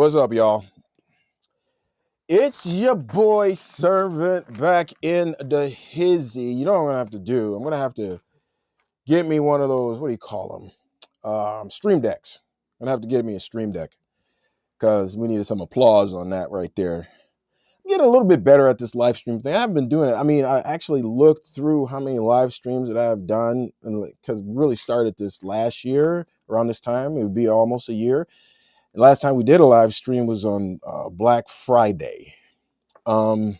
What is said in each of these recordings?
What's up, y'all? It's your boy Servant back in the hizzy. You know what I'm gonna have to do? I'm gonna have to get me one of those, what do you call them? Stream decks. I'm gonna have to get me a stream deck because we needed some applause on that right there. I'm getting a little bit better at this live stream thing. I haven't been doing it. I mean, I actually looked through how many live streams that I've done, and because really started this last year around this time. It would be almost a year. And last time we did a live stream was on Black Friday. Let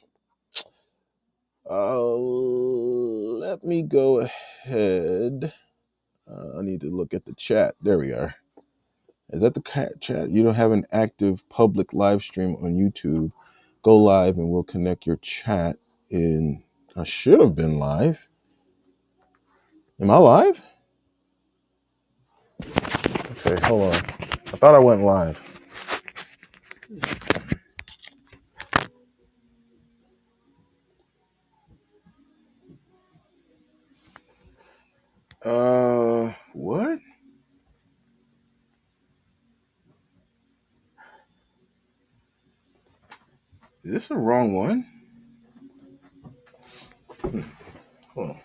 me go ahead. I need to look at the chat. There we are. Is that the chat? You don't have an active public live stream on YouTube. Go live and we'll connect your chat in. I should have been live. Am I live? Okay, hold on. I thought I went live. What? Is this the wrong one? Hold on.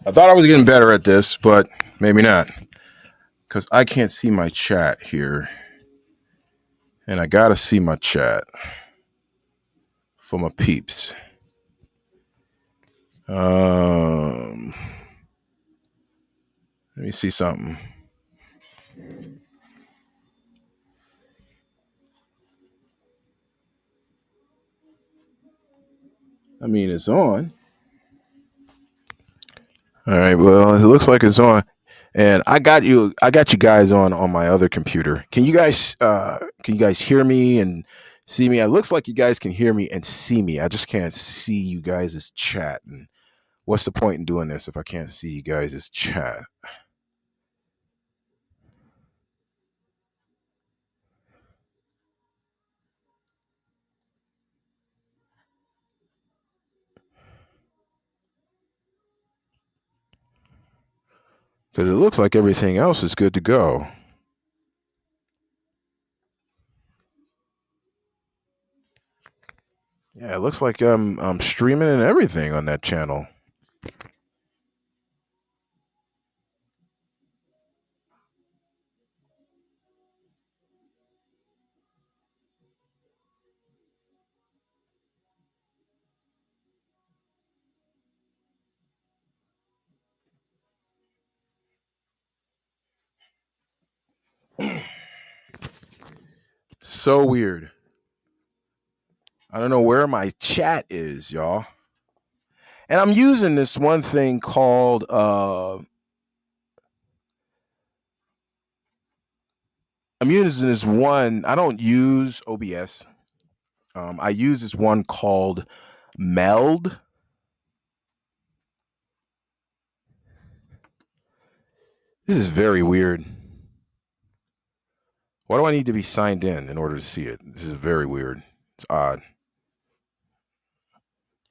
I thought I was getting better at this, but maybe not. Because I can't see my chat here. And I got to see my chat for my peeps. Let me see something. I mean, it's on. All right. Well, it looks like it's on, and I got you guys on my other computer. Can you guys hear me and see me? It looks like you guys can hear me and see me. I just can't see you guys' chat. And what's the point in doing this if I can't see you guys' chat? Because it looks like everything else is good to go. Yeah, it looks like I'm streaming and everything on that channel. So weird. I don't know where my chat is, y'all. And I'm using this one thing called I'm using this one. I don't use OBS. I use this one called Meld. This is very weird. Why do I need to be signed in order to see it? This is very weird. It's odd.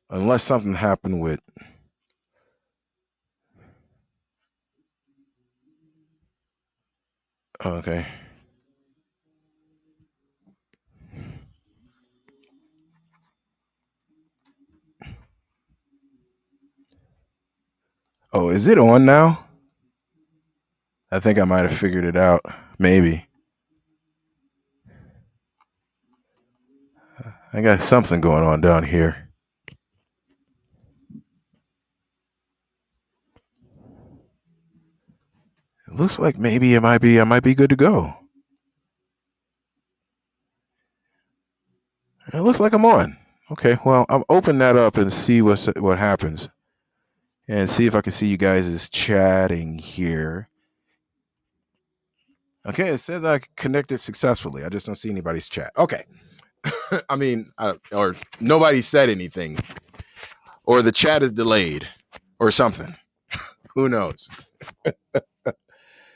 Unless something happened with... Okay. Oh, is it on now? I think I might have figured it out. Maybe. I got something going on down here. It looks like maybe I might be good to go. It looks like I'm on. Okay, well, I'll open that up and see what happens. And see if I can see you guys chatting here. Okay, it says I connected successfully. I just don't see anybody's chat. Okay. I mean, or nobody said anything. Or the chat is delayed. or something. Who knows?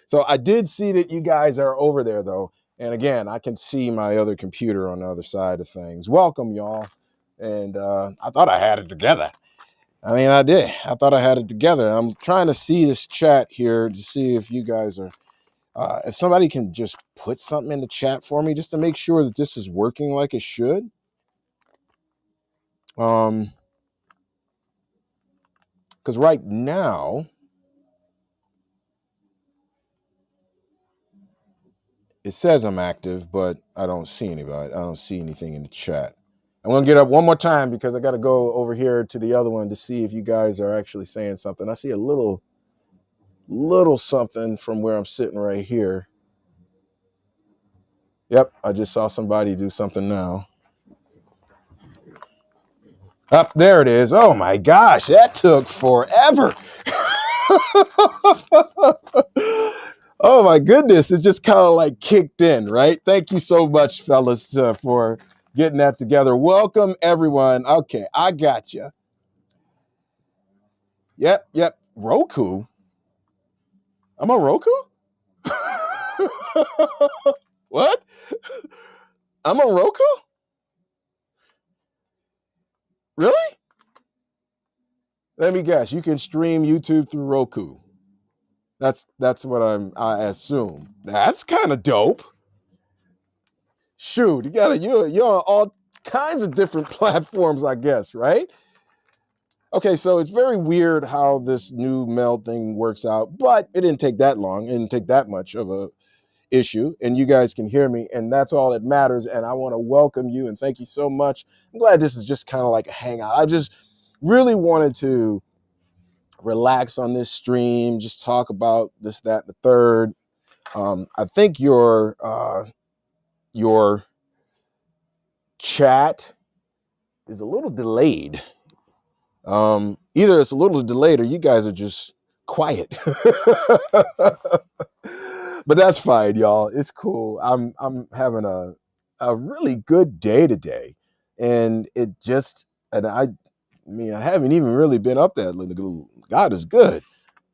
So I did see that you guys are over there, though. And again, I can see my other computer on the other side of things. Welcome, y'all. And I thought I had it together. I mean, I did. I thought I had it together. I'm trying to see this chat here to see if you guys are, if somebody can just put something in the chat for me just to make sure that this is working like it should. Because right now, it says I'm active, but I don't see anybody. I don't see anything in the chat. I'm going to get up one more time because I got to go over here to the other one to see if you guys are actually saying something. I see a little something from where I'm sitting right here. Yep, I just saw somebody do something now. Up there it is. Oh my gosh, that took forever. Oh my goodness, it just kind of like kicked in, right? Thank you so much, fellas, for getting that together. Welcome, everyone. Okay, I got you. Yep. Roku? I'm on Roku? What? I'm on Roku? Really? Let me guess. You can stream YouTube through Roku. That's what I assume. That's kind of dope. Shoot, you're on all kinds of different platforms, I guess, right? Okay, so it's very weird how this new meld thing works out, but it didn't take that long. It didn't take that much of a issue, and you guys can hear me, and that's all that matters. And I want to welcome you and thank you so much. I'm glad this is just kind of like a hangout. I just really wanted to relax on this stream, just talk about this, that, the third. I think your chat is a little delayed. Either it's a little delayed or you guys are just quiet. But that's fine, y'all. It's cool. I'm having a really good day today, and I mean, I haven't even really been up that long. God is good.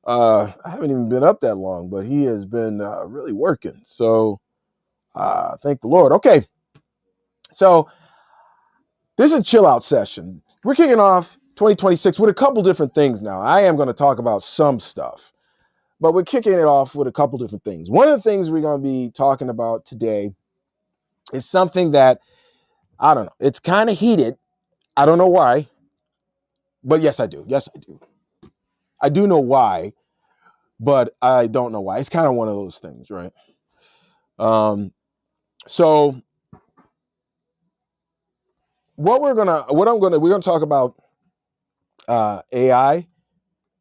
I haven't even been up that long, but He has been really working. So thank the Lord. Okay, so this is a chill out session. We're kicking off 2026 with a couple different things now. I am going to talk about some stuff, but we're kicking it off with a couple different things. One of the things we're going to be talking about today is something that, I don't know, it's kind of heated. I don't know why, but yes, I do. Yes, I do. I do know why, but I don't know why. It's kind of one of those things, right? So we're gonna talk about AI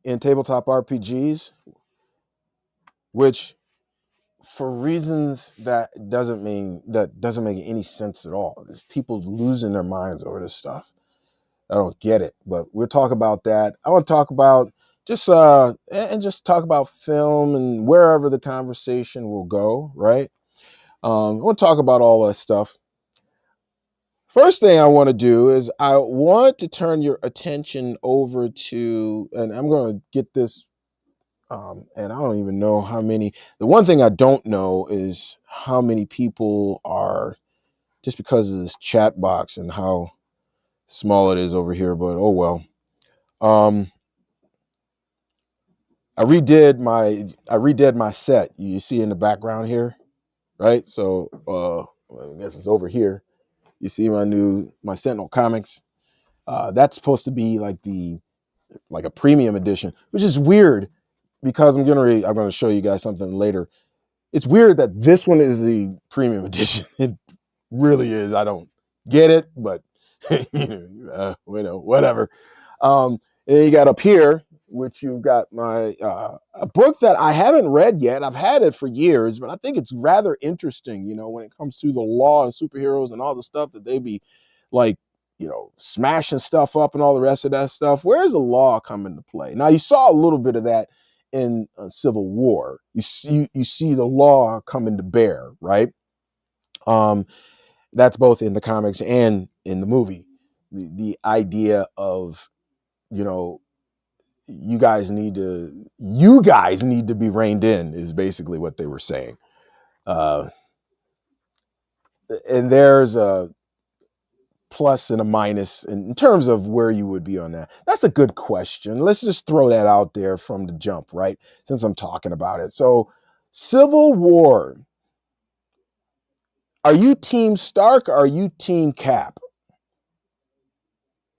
in tabletop RPGs, which for reasons that doesn't make any sense at all. There's people losing their minds over this stuff. I don't get it, but we'll talk about that. I want to talk about just talk about film and wherever the conversation will go, right? We'll talk about all that stuff. First thing I want to do is I want to turn your attention over to, and I'm going to get this, and I don't even know how many. The one thing I don't know is how many people are, just because of this chat box and how small it is over here, but oh well. I redid my set. You see in the background here, right? So I guess it's over here. You see my Sentinel comics. That's supposed to be like a premium edition, which is weird because I'm going to show you guys something later. It's weird that this one is the premium edition. It really is. I don't get it, but whatever. And then you got up here, which you've got my a book that I haven't read yet. I've had it for years, but I think it's rather interesting, when it comes to the law and superheroes and all the stuff that they be like, smashing stuff up and all the rest of that stuff. Where does the law come into play? Now, you saw a little bit of that in Civil War. You see the law come into bear, right? That's both in the comics and in the movie. The idea of, you guys need to be reined in, is basically what they were saying. And there's a plus and a minus in terms of where you would be on that. That's a good question. Let's just throw that out there from the jump, right? Since I'm talking about it. So, Civil War. Are you Team Stark or are you Team Cap?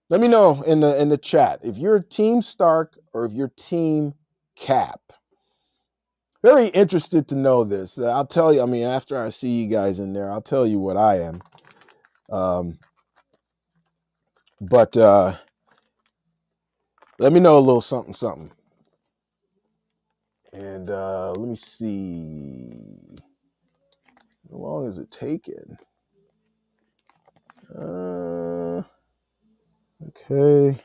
Let me know in the chat if you're Team Stark or if you're Team Cap. Very interested to know this. I'll tell you, I mean, after I see you guys in there, I'll tell you what I am. But let me know a little something, something. And let me see. How long is it taking? Okay.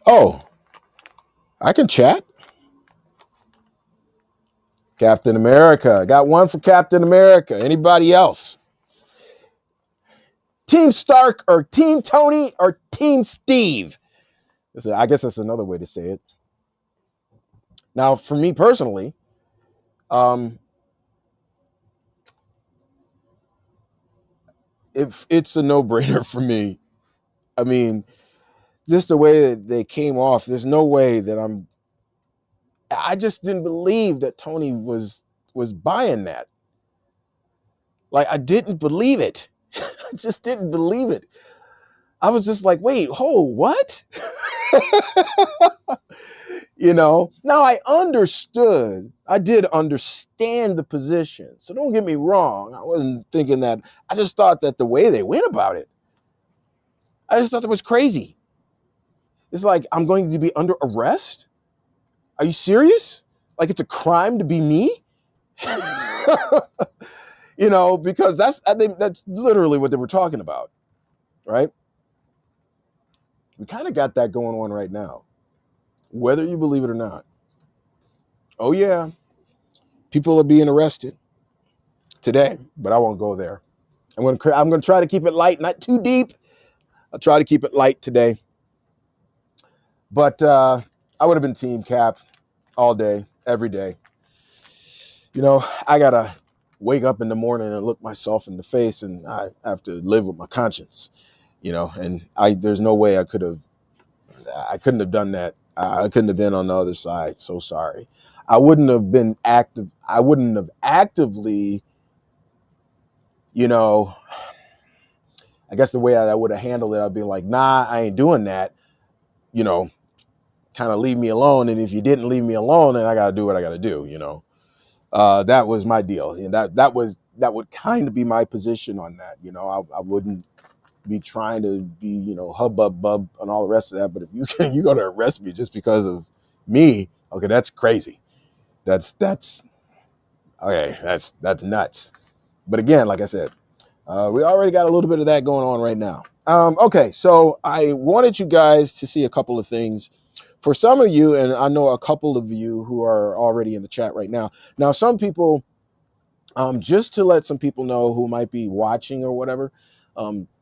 Oh, I can chat. Captain America. Got one for Captain America. Anybody else? Team Stark or Team Tony or Team Steve? I guess that's another way to say it. Now, for me personally, if it's a no-brainer for me. I mean, just the way that they came off, there's no way that I just didn't believe that Tony was buying that. Like, I didn't believe it. I just didn't believe it. I was just like, wait, what? Now I did understand the position. So don't get me wrong. I wasn't thinking that. I just thought that the way they went about it, I just thought that was crazy. It's like, I'm going to be under arrest? Are you serious? Like, it's a crime to be me? Because I think that's literally what they were talking about, right? We kind of got that going on right now, whether you believe it or not. Oh yeah, people are being arrested today, but I won't go there. I'm gonna try to keep it light, not too deep. I'll try to keep it light today. But I would have been Team Cap all day, every day. I gotta wake up in the morning and look myself in the face, and I have to live with my conscience. And there's no way I couldn't have done that. I couldn't have been on the other side. So sorry. I wouldn't have been active. I wouldn't have actively, I guess the way I would have handled it, I'd be like, nah, I ain't doing that. Kind of leave me alone. And if you didn't leave me alone, then I got to do what I got to do. That was my deal. That would kind of be my position on that. I wouldn't be trying to be, hubbub bub and all the rest of that. But if you're going to arrest me just because of me, okay, that's crazy. That's okay. That's nuts. But again, like I said, we already got a little bit of that going on right now. Okay, so I wanted you guys to see a couple of things. For some of you, and I know a couple of you who are already in the chat right now. Now, some people, just to let some people know who might be watching or whatever,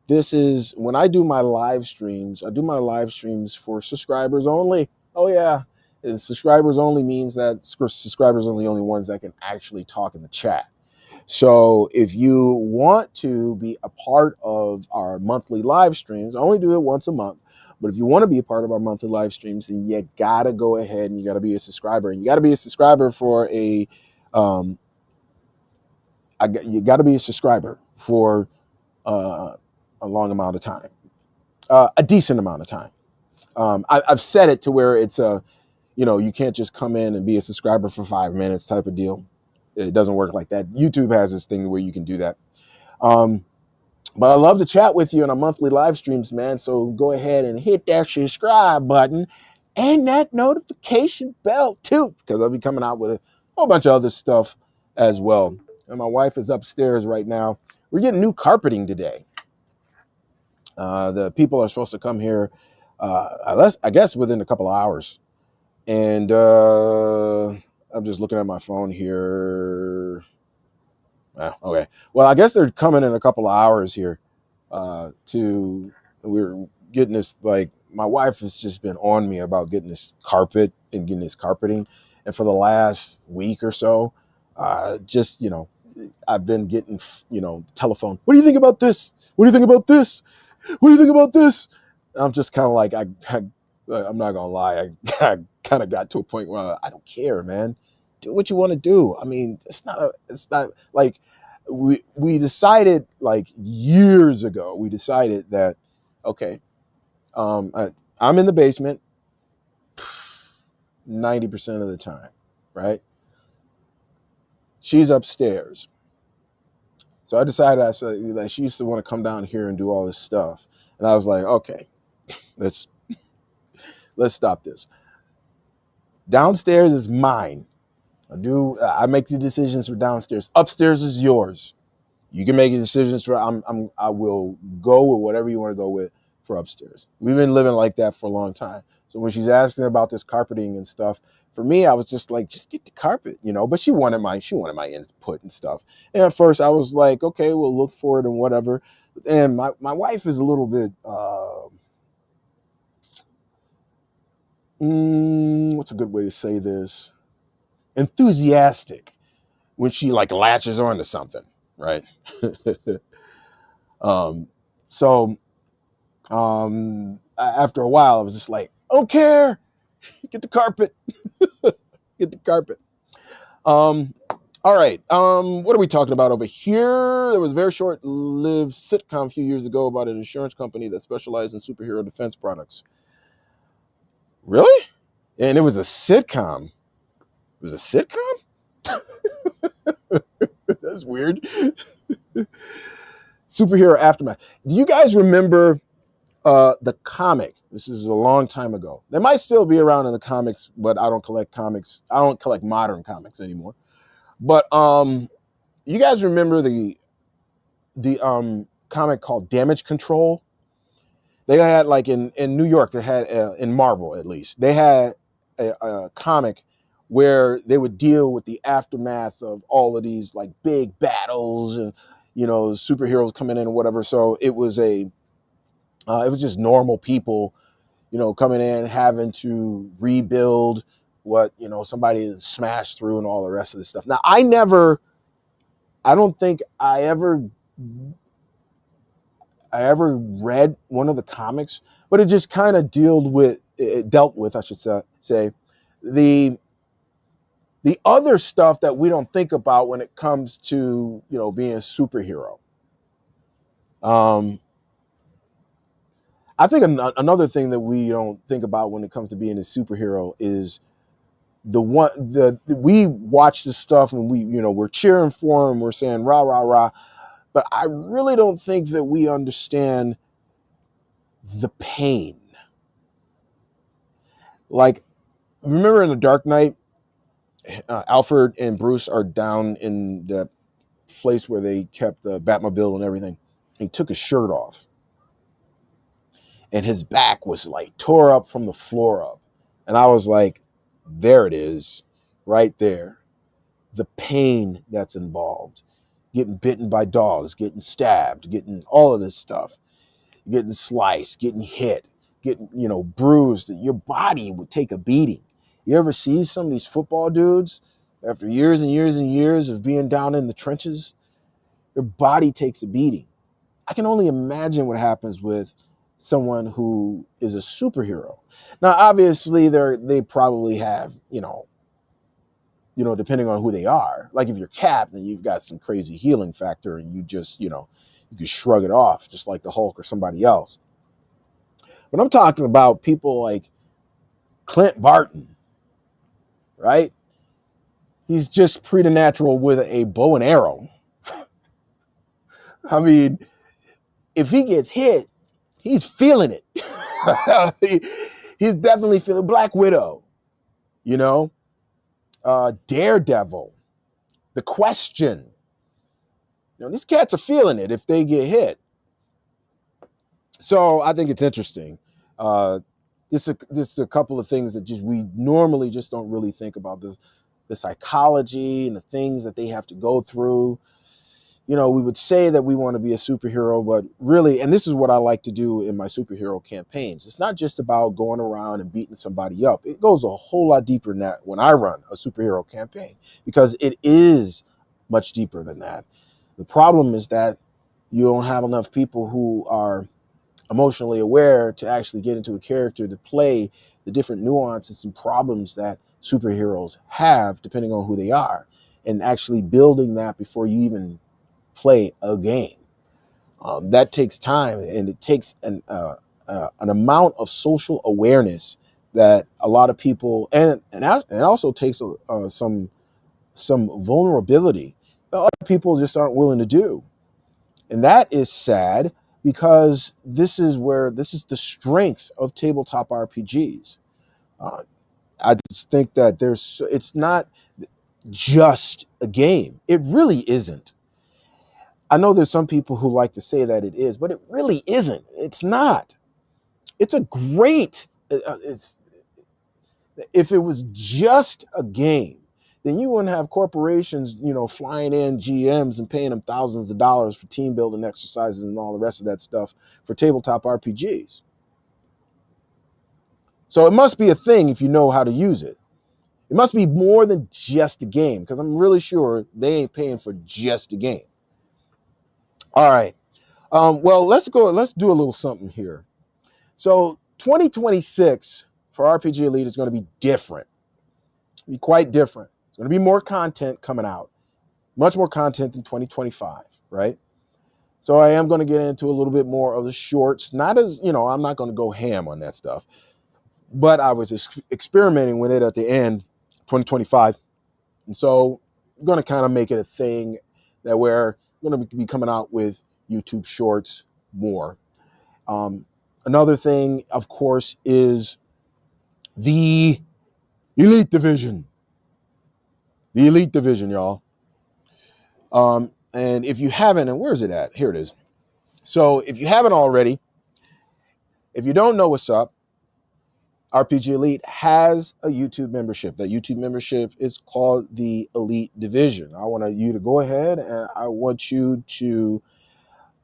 this is when I do my live streams. I do my live streams for subscribers only. Oh yeah, and subscribers only means that subscribers are the only ones that can actually talk in the chat. So if you want to be a part of our monthly live streams, I only do it once a month. But if you want to be a part of our monthly live streams, then you gotta go ahead and you gotta be a subscriber. And you gotta be a subscriber for you gotta be a subscriber for a long amount of time, a decent amount of time. I've set it to where it's you can't just come in and be a subscriber for 5 minutes type of deal. It doesn't work like that. YouTube has this thing where you can do that. But I love to chat with you on our monthly live streams, man. So go ahead and hit that subscribe button and that notification bell too, because I'll be coming out with a whole bunch of other stuff as well. And my wife is upstairs right now. We're getting new carpeting today. The people are supposed to come here, I guess within a couple of hours. And I'm just looking at my phone here. Okay. Well, I guess they're coming in a couple of hours here to and we were getting this, like, my wife has just been on me about getting this carpet and getting this carpeting. And for the last week or so, just, I've been getting, telephone. What do you think about this? What do you think about this? What do you think about this? I'm just kind of like, I'm not gonna lie, I kind of got to a point where I don't care, man. Do what you want to do. I mean, it's not like we decided, like, years ago. We decided that, okay, I'm in the basement 90% of the time, right? She's upstairs. So I decided, I said, like, she used to want to come down here and do all this stuff, and I was like, okay, let's stop this. Downstairs is mine. I make the decisions for downstairs. Upstairs is yours. You can make decisions for. I will go with whatever you want to go with for upstairs. We've been living like that for a long time. So when she's asking about this carpeting and stuff, for me, I was just like, just get the carpet, But she wanted my input and stuff. And at first, I was like, okay, we'll look for it and whatever. And my wife is a little bit, what's a good way to say this? Enthusiastic when she, like, latches on to something, right? So after a while, I was just like, I don't care. Get the carpet. Get the carpet. All right. What are we talking about over here? There was a very short-lived sitcom a few years ago about an insurance company that specialized in superhero defense products. Really? And it was a sitcom. It was a sitcom? That's weird. Superhero Aftermath. Do you guys remember the comic? This is a long time ago. They might still be around in the comics, but I don't collect comics. I don't collect modern comics anymore. But you guys remember the comic called Damage Control? They had, like, in New York, they had, in Marvel at least, they had a comic where they would deal with the aftermath of all of these, like, big battles and, superheroes coming in and whatever. So it was just normal people, coming in, having to rebuild what, somebody smashed through and all the rest of this stuff. Now, I don't think I ever read one of the comics, but it just kind of dealt with, I should say, the other stuff that we don't think about when it comes to, being a superhero. I think another thing that we don't think about when it comes to being a superhero is we watch this stuff and we're cheering for him, we're saying rah rah rah, but I really don't think that we understand the pain. Like, remember in The Dark Knight, Alfred and Bruce are down in the place where they kept the Batmobile and everything. He took his shirt off, and his back was, like, tore up from the floor up. And I was like, there it is, right there. The pain that's involved. Getting bitten by dogs, getting stabbed, getting all of this stuff. Getting sliced, getting hit, getting, bruised. Your body would take a beating. You ever see some of these football dudes, after years and years and years of being down in the trenches, their body takes a beating. I can only imagine what happens with someone who is a superhero. Now, obviously, they probably have, depending on who they are. Like, if you're Cap, then you've got some crazy healing factor, and you just, you can shrug it off, just like the Hulk or somebody else. But I'm talking about people like Clint Barton, right? He's just preternatural with a bow and arrow. I mean, if he gets hit, he's feeling it. He's definitely feeling Black Widow, Daredevil, The Question. These cats are feeling it if they get hit. So I think it's interesting. Just a couple of things that we normally just don't really think about, the psychology and the things that they have to go through. we would say that we want to be a superhero, but really, and this is what I like to do in my superhero campaigns, it's not just about going around and beating somebody up. It goes a whole lot deeper than that when I run a superhero campaign, because it is much deeper than that. The problem is that you don't have enough people who are emotionally aware to actually get into a character to play the different nuances and problems that superheroes have, depending on who they are, and actually building that before you even play a game. That takes time, and it takes an amount of social awareness that a lot of people, and it also takes some vulnerability that a lot of people just aren't willing to do, and that is sad, because this is the strength of tabletop RPGs. Uh, I just think that it's not just a game. It really isn't. I know there's some people who like to say that it is, but it really isn't. It's not. It's a great. It's If it was just a game, then you wouldn't have corporations, flying in GMs and paying them thousands of dollars for team building exercises and all the rest of that stuff for tabletop RPGs. So it must be a thing if you know how to use it. It must be more than just a game, because I'm really sure they ain't paying for just a game. All right. Well, let's do a little something here. So 2026 for RPG Elite is going to be different. It'll be quite different. There's going to be more content coming out, much more content than 2025, right? So I am going to get into a little bit more of the shorts. Not as, I'm not going to go ham on that stuff, but I was experimenting with it at the end, 2025. And so I'm going to kind of make it a thing that we're going to be coming out with YouTube shorts more. Another thing, of course, is the Elite Division. The Elite Division, y'all. And if you haven't, and where's it at? Here it is. So if you haven't already, if you don't know what's up, RPG Elite has a YouTube membership. That YouTube membership is called the Elite Division. I want you to go ahead and I want you to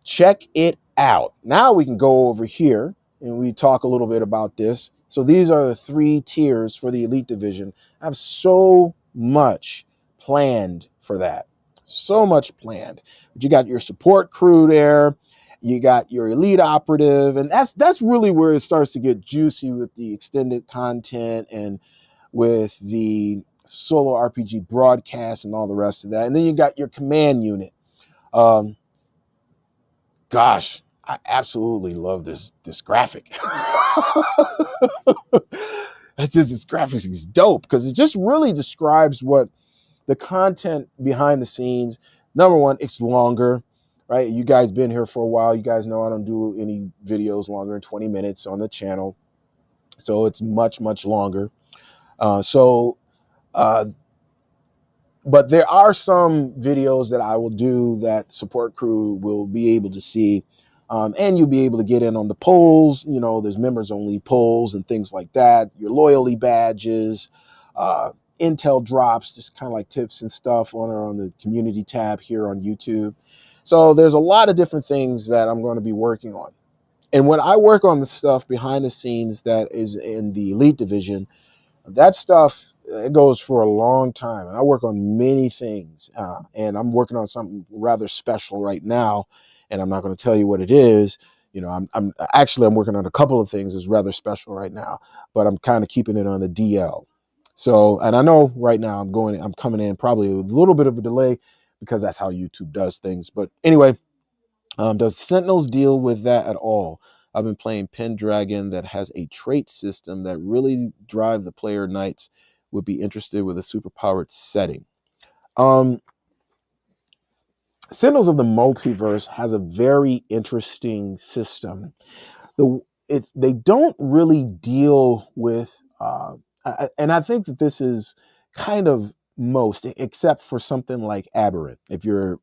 check it out. Now we can go over here and we talk a little bit about this. So these are the 3 tiers for the Elite Division. I have so much planned for that. So much planned. But you got your support crew there. You got your elite operative, and that's really where it starts to get juicy with the extended content and with the solo RPG broadcast and all the rest of that. And then you got your command unit. Gosh, I absolutely love this graphic. This graphics is dope because it just really describes what the content behind the scenes. Number one, it's longer, right? You guys been here for a while. You guys know I don't do any videos longer than 20 minutes on the channel. So it's much, much longer. But there are some videos that I will do that support crew will be able to see. And you'll be able to get in on the polls. There's members only polls and things like that. Your loyalty badges, intel drops, just kind of like tips and stuff on the community tab here on YouTube. So there's a lot of different things that I'm going to be working on. And when I work on the stuff behind the scenes that is in the Elite Division, that stuff, it goes for a long time. And I work on many things. And I'm working on something rather special right now. And I'm not going to tell you what it is. I'm working on a couple of things that's rather special right now, but I'm kind of keeping it on the DL. So, and I know right now I'm coming in probably with a little bit of a delay because that's how YouTube does things. But anyway, does Sentinels deal with that at all? I've been playing Pendragon that has a trait system that really drive the player knights. Would be interested with a superpowered setting. Sentinels of the Multiverse has a very interesting system. They don't really deal with, and I think that this is kind of most, except for something like Aberrant. If you're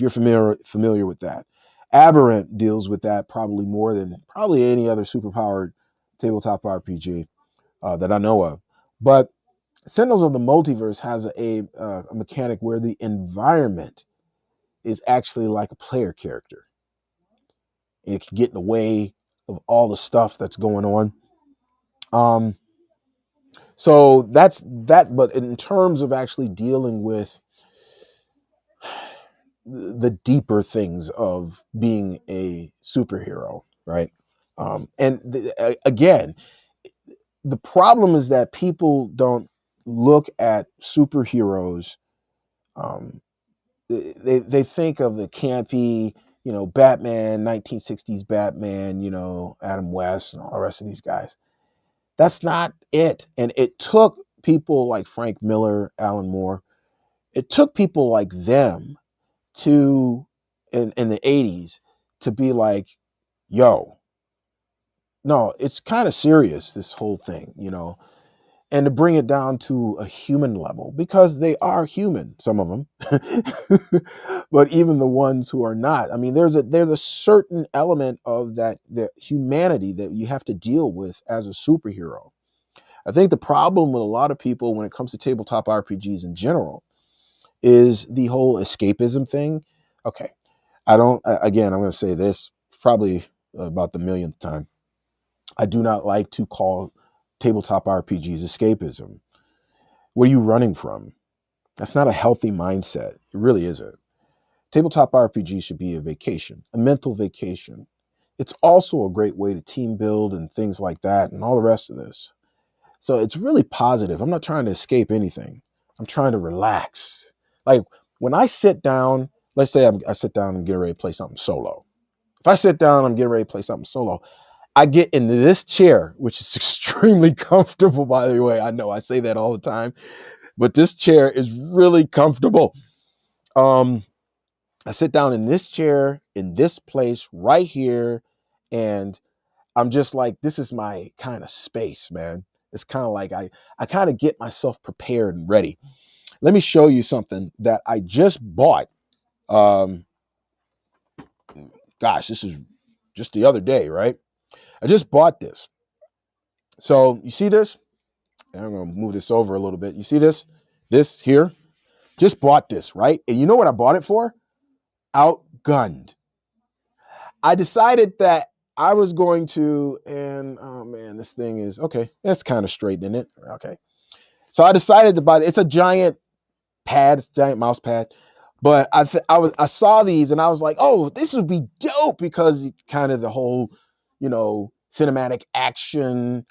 familiar with that, Aberrant deals with that probably more than probably any other superpowered tabletop RPG that I know of. But Sentinels of the Multiverse has a mechanic where the environment is actually like a player character. It can get in the way of all the stuff that's going on. So that's that. But in terms of actually dealing with the deeper things of being a superhero, right? Again, the problem is that people don't look at superheroes. They think of the campy, Batman, 1960s Batman, Adam West and all the rest of these guys. That's not it. And it took people like Frank Miller, Alan Moore, it took people like them to, in the 80s, to be like, yo, no, it's kind of serious, this whole thing, and to bring it down to a human level, because they are human, some of them, but even the ones who are not. I mean, there's a certain element of that, the humanity that you have to deal with as a superhero. I think the problem with a lot of people when it comes to tabletop RPGs in general is the whole escapism thing. Okay, again, I'm going to say this probably about the millionth time. I do not like to call tabletop RPGs escapism. What are you running from? That's not a healthy mindset. It really isn't. Tabletop RPG should be a vacation, a mental vacation. It's also a great way to team build and things like that and all the rest of this. So it's really positive. I'm not trying to escape anything. I'm trying to relax. Like when I sit down, let's say I sit down and get ready to play something solo. If I sit down, I'm getting ready to play something solo. I get into this chair, which is extremely comfortable, by the way. I know I say that all the time, but this chair is really comfortable. I sit down in this chair, in this place right here, and I'm just like, this is my kind of space, man. It's kind of like I kind of get myself prepared and ready. Let me show you something that I just bought. Gosh, this is just the other day, right? I just bought this. So you see this? I'm going to move this over a little bit. You see this? This here? Just bought this, right? And you know what I bought it for? Outgunned. I decided that I was going to, and oh man, this thing is, okay, that's kind of straight, isn't it? Okay. So I decided to buy it. It's a giant pad, it's a giant mouse pad. But I saw these and I was like, oh, this would be dope because kind of the whole, cinematic action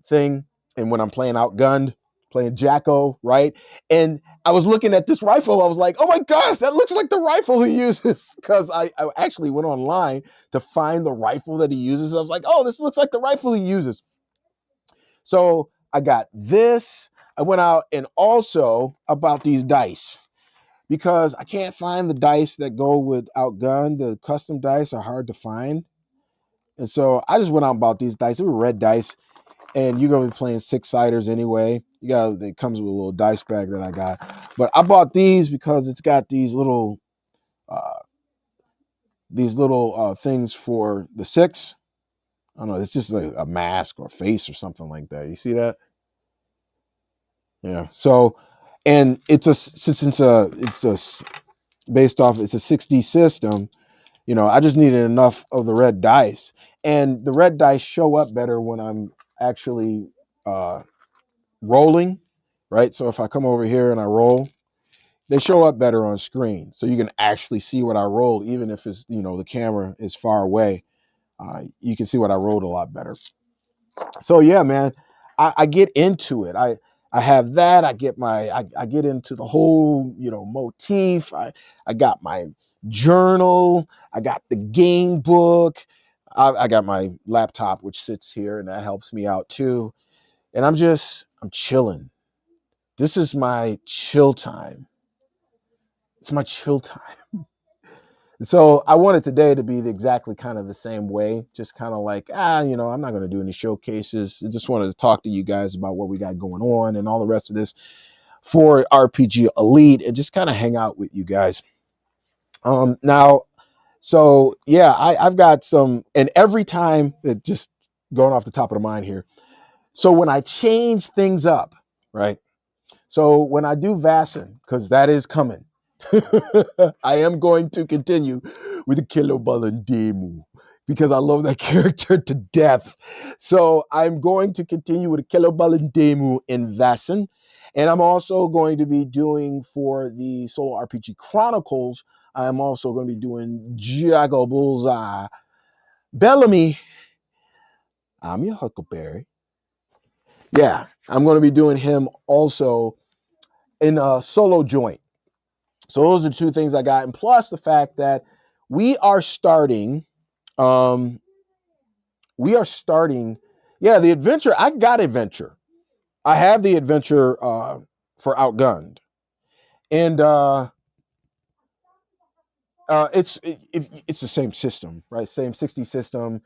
thing. And when I'm playing Outgunned, playing Jacko, right? And I was looking at this rifle. I was like, oh my gosh, that looks like the rifle he uses. Because I actually went online to find the rifle that he uses. I was like, oh, this looks like the rifle he uses. So I got this. I went out and also about these dice, because I can't find the dice that go with Outgunned. The custom dice are hard to find. And so I just went out and bought these dice. They were red dice. And you're going to be playing 6-siders anyway. It comes with a little dice bag that I got. But I bought these because it's got these little things for the 6. I don't know. It's just like a mask or a face or something like that. You see that? Yeah. So, and it's a 6D system. I just needed enough of the red dice, and the red dice show up better when I'm actually rolling, right? So if I come over here and I roll, they show up better on screen. So you can actually see what I rolled, even if it's, the camera is far away. You can see what I rolled a lot better. So yeah, man, I get into it. I have that. I get into the whole, motif. I got my journal. I got the game book. I got my laptop, which sits here, and that helps me out too. And I'm chilling. This is my chill time. It's my chill time. So I wanted today to be exactly kind of the same way, just kind of like, I'm not going to do any showcases. I just wanted to talk to you guys about what we got going on and all the rest of this for RPG Elite, and just kind of hang out with you guys. Now, so yeah, I've got some, and every time, that just going off the top of the mind here. So when I change things up, right? So when I do Vaesen, because that is coming, I am going to continue with the Kelobalandemu because I love that character to death. So I'm going to continue with the Kelobalandemu in Vaesen. And I'm also going to be doing for the solo RPG Chronicles, I'm also going to be doing Jago Bullseye. Bellamy, I'm your Huckleberry. Yeah, I'm going to be doing him also in a solo joint. So those are two things I got. And plus the fact that we are starting, the adventure. I got adventure. I have the adventure for Outgunned. And it's the same system, right? Same 60 system,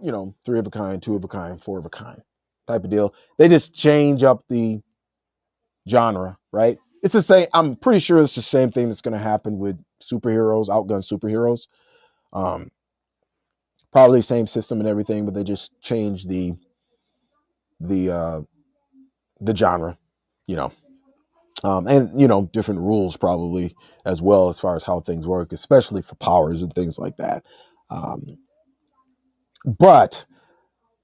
3 of a kind, 2 of a kind, 4 of a kind type of deal. They just change up the genre, right? It's the same. I'm pretty sure it's the same thing that's going to happen with superheroes, Outgun superheroes. Probably same system and everything, but they just change the genre, and different rules probably as well as far as how things work, especially for powers and things like that. But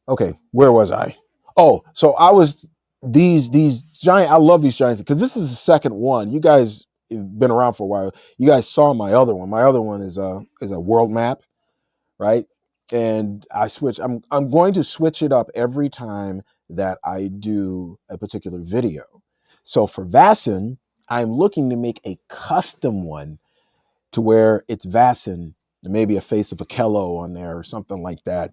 okay, where was I? Oh, so I was these giant. I love these giants because this is the second one. You guys have been around for a while. You guys saw my other one. My other one is a world map, right? And I'm going to switch it up every time that I do a particular video. So for Vaesen, I'm looking to make a custom one to where it's Vaesen, maybe a face of a Kello on there or something like that.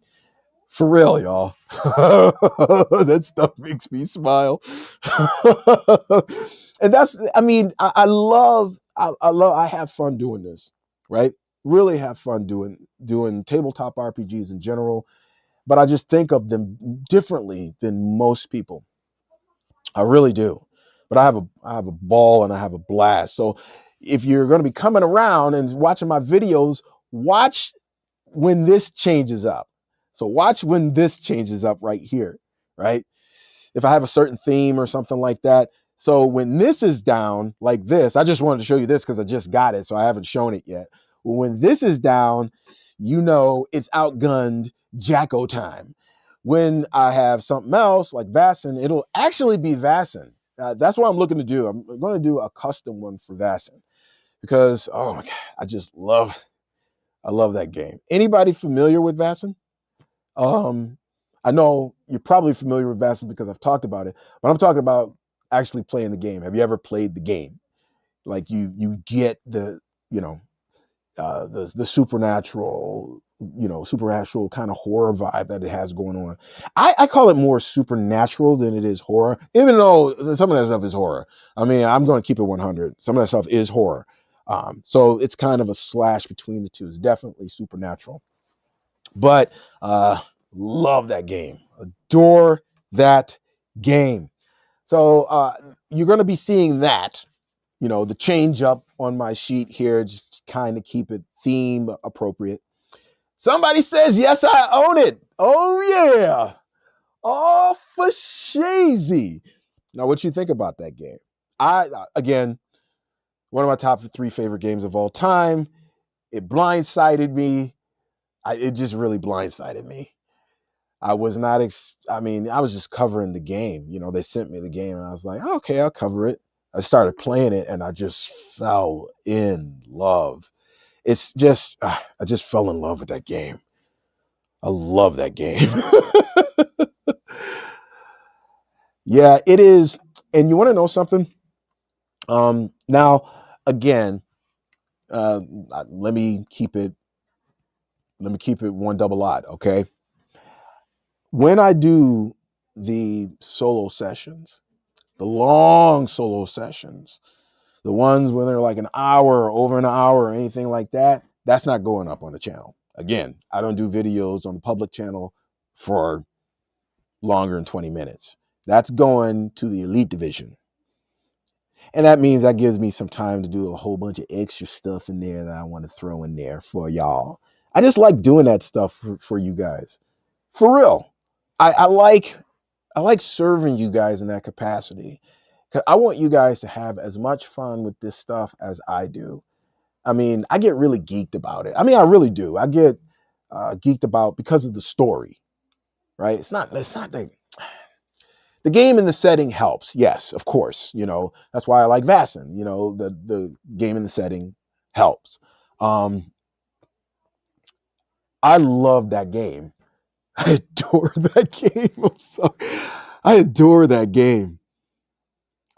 For real, y'all. That stuff makes me smile. And I have fun doing this, right? Really have fun doing tabletop RPGs in general, but I just think of them differently than most people. I really do. But I have a ball and I have a blast. So if you're going to be coming around and watching my videos, watch when this changes up. So watch when this changes up right here, right? If I have a certain theme or something like that. So when this is down like this, I just wanted to show you this because I just got it, so I haven't shown it yet. When this is down, it's Outgunned Jacko time. When I have something else like Vaesen, it'll actually be Vaesen. That's what I'm looking to do. I'm going to do a custom one for Vaesen because, oh my God, I love that game. Anybody familiar with Vaesen? I know you're probably familiar with Vaesen because I've talked about it, but I'm talking about actually playing the game. Have you ever played the game? Like you get the supernatural, supernatural kind of horror vibe that it has going on. I call it more supernatural than it is horror, even though some of that stuff is horror. I mean, I'm going to keep it 100. Some of that stuff is horror. So it's kind of a slash between the two. It's definitely supernatural. But love that game. Adore that game. So you're going to be seeing that, the change up on my sheet here, just to kind of keep it theme appropriate. Somebody says, yes, I own it. Oh, yeah. Oh, for shazy. Now, what you think about that game? Again, one of my top 3 favorite games of all time. It blindsided me. It just really blindsided me. I was not, I was just covering the game. They sent me the game and I was like, okay, I'll cover it. I started playing it and I just fell in love. It's just, I just fell in love with that game. I love that game. Yeah, it is. And you want to know something? Now, again, let me keep it one double odd, okay? When I do the solo sessions, the long solo sessions, the ones where they're like an hour or over an hour or anything like that, that's not going up on the channel. Again, I don't do videos on the public channel for longer than 20 minutes. That's going to the elite division. And that means that gives me some time to do a whole bunch of extra stuff in there that I want to throw in there for y'all. I just like doing that stuff for you guys. For real. I like serving you guys in that capacity. 'Cause I want you guys to have as much fun with this stuff as I do. I mean, I get really geeked about it. I mean, I really do. I get geeked about because of the story, right? It's not the game and the setting helps. Yes, of course. That's why I like Vaesen. The game and the setting helps. I love that game. I adore that game. I adore that game.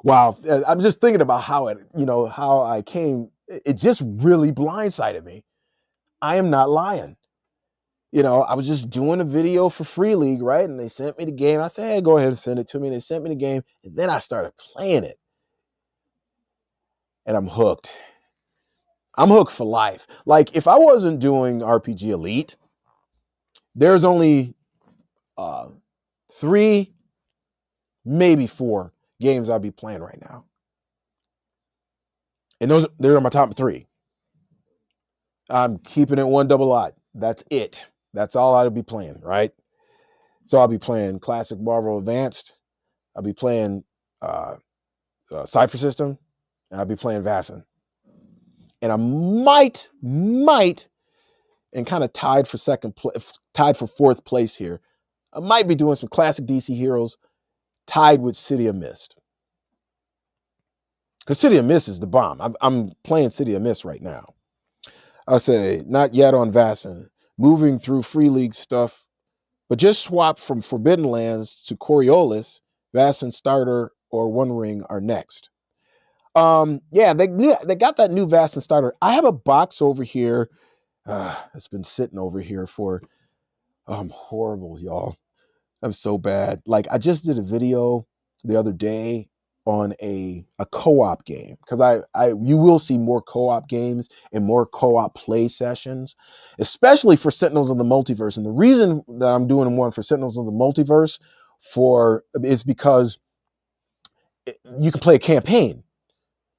Wow. I'm just thinking about how I came. It just really blindsided me. I am not lying. I was just doing a video for Free League, right? And they sent me the game. I said, hey, go ahead and send it to me. And they sent me the game. And then I started playing it. And I'm hooked. I'm hooked for life. Like, if I wasn't doing RPG Elite, there's only 3, maybe 4 games I'll be playing right now. And they're my top 3. I'm keeping it one double lot. That's it. That's all I'll be playing, right? So I'll be playing Classic Marvel Advanced. I'll be playing Cypher System. And I'll be playing Vaesen. And I might, and kind of tied for 4th place here. I might be doing some classic DC Heroes tied with City of Mist. Because City of Mist is the bomb. I'm playing City of Mist right now. I'll say, not yet on Vaesen. Moving through Free League stuff, but just swap from Forbidden Lands to Coriolis, Vaesen Starter, or One Ring are next. Yeah, they got that new Vaesen Starter. I have a box over here. It's been sitting over here for. I'm horrible, y'all. I'm so bad. Like, I just did a video the other day on a co-op game, because you will see more co-op games and more co-op play sessions, especially for Sentinels of the Multiverse. And the reason that I'm doing one for Sentinels of the Multiverse is because you can play a campaign.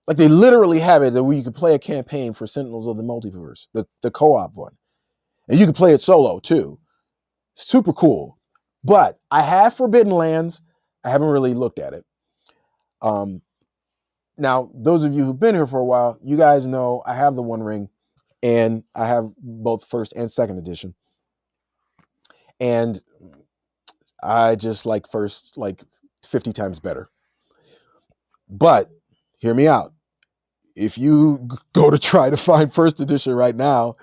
Like, they literally have it where you can play a campaign for Sentinels of the Multiverse, the co-op one. And you can play it solo too. Super cool. But I have Forbidden Lands. I haven't really looked at it. Now, those of you who've been here for a while, you guys know I have the One Ring, and I have both 1st and 2nd edition. And I just like 1st like 50 times better. But hear me out. If you go to try to find 1st edition right now,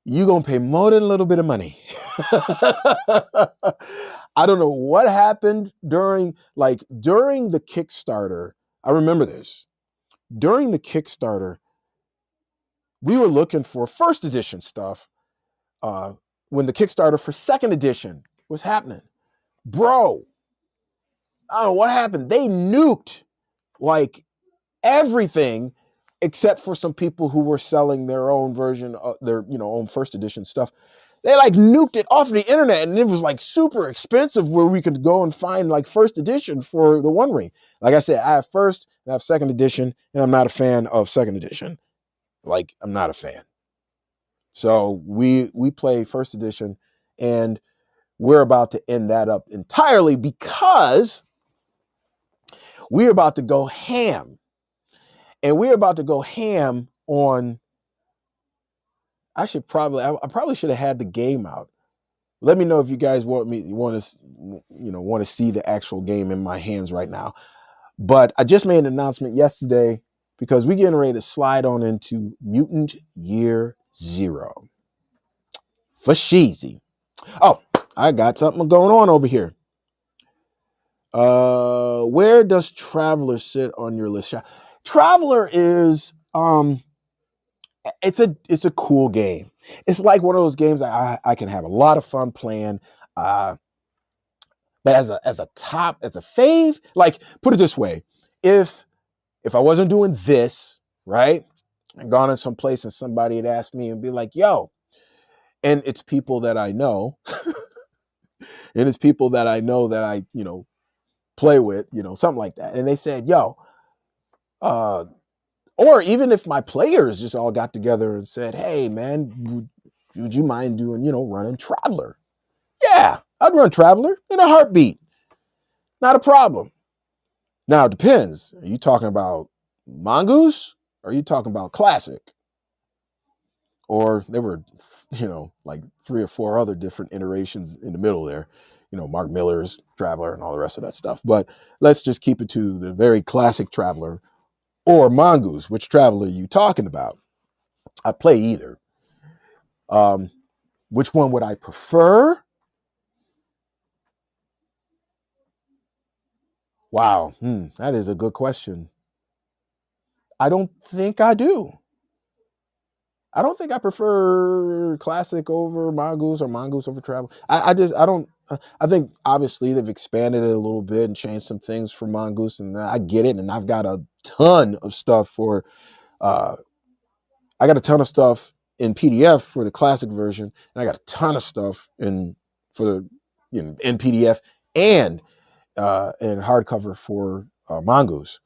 you're going to pay more than a little bit of money. I don't know what happened during the Kickstarter. I remember this. During the Kickstarter, we were looking for 1st edition stuff when the Kickstarter for 2nd edition was happening. Bro, I don't know what happened. They nuked like everything except for some people who were selling their own version of their own 1st edition stuff. They like nuked it off the internet, and it was like super expensive where we could go and find like 1st edition for the One Ring. Like I said, I have 1st and I have 2nd edition, and I'm not a fan of 2nd edition. Like, I'm not a fan. So we play 1st edition, and we're about to end that up entirely because we're about to go ham. And we're about to go ham on. I probably should have had the game out. Let me know if you guys want to see the actual game in my hands right now. But I just made an announcement yesterday because we're getting ready to slide on into Mutant Year Zero. For sheezy. Oh, I got something going on over here. Where does Traveler sit on your list? Traveler is it's a cool game. It's like one of those games I can have a lot of fun playing. But as a fave, like, put it this way, if I wasn't doing this, right, and gone in some place and somebody had asked me and be like, yo, and it's people that I know, and it's people that I know that I, play with, something like that. And they said, yo, or even if my players just all got together and said, hey, man, would you mind doing, running Traveler? Yeah, I'd run Traveler in a heartbeat. Not a problem. Now it depends. Are you talking about Mongoose? Or are you talking about classic? Or there were, like 3 or 4 other different iterations in the middle there. Mark Miller's Traveler and all the rest of that stuff. But let's just keep it to the very classic Traveler or Mongoose. Which Traveler are you talking about? I play either. Which one would I prefer? Wow, that is a good question. I don't think I do. I don't think I prefer classic over Mongoose or Mongoose over Travel. I don't. I think obviously they've expanded it a little bit and changed some things for Mongoose, and I get it. And I've got a ton of stuff for. I got a ton of stuff in PDF for the classic version, and I got a ton of stuff in PDF and in hardcover for Mongoose.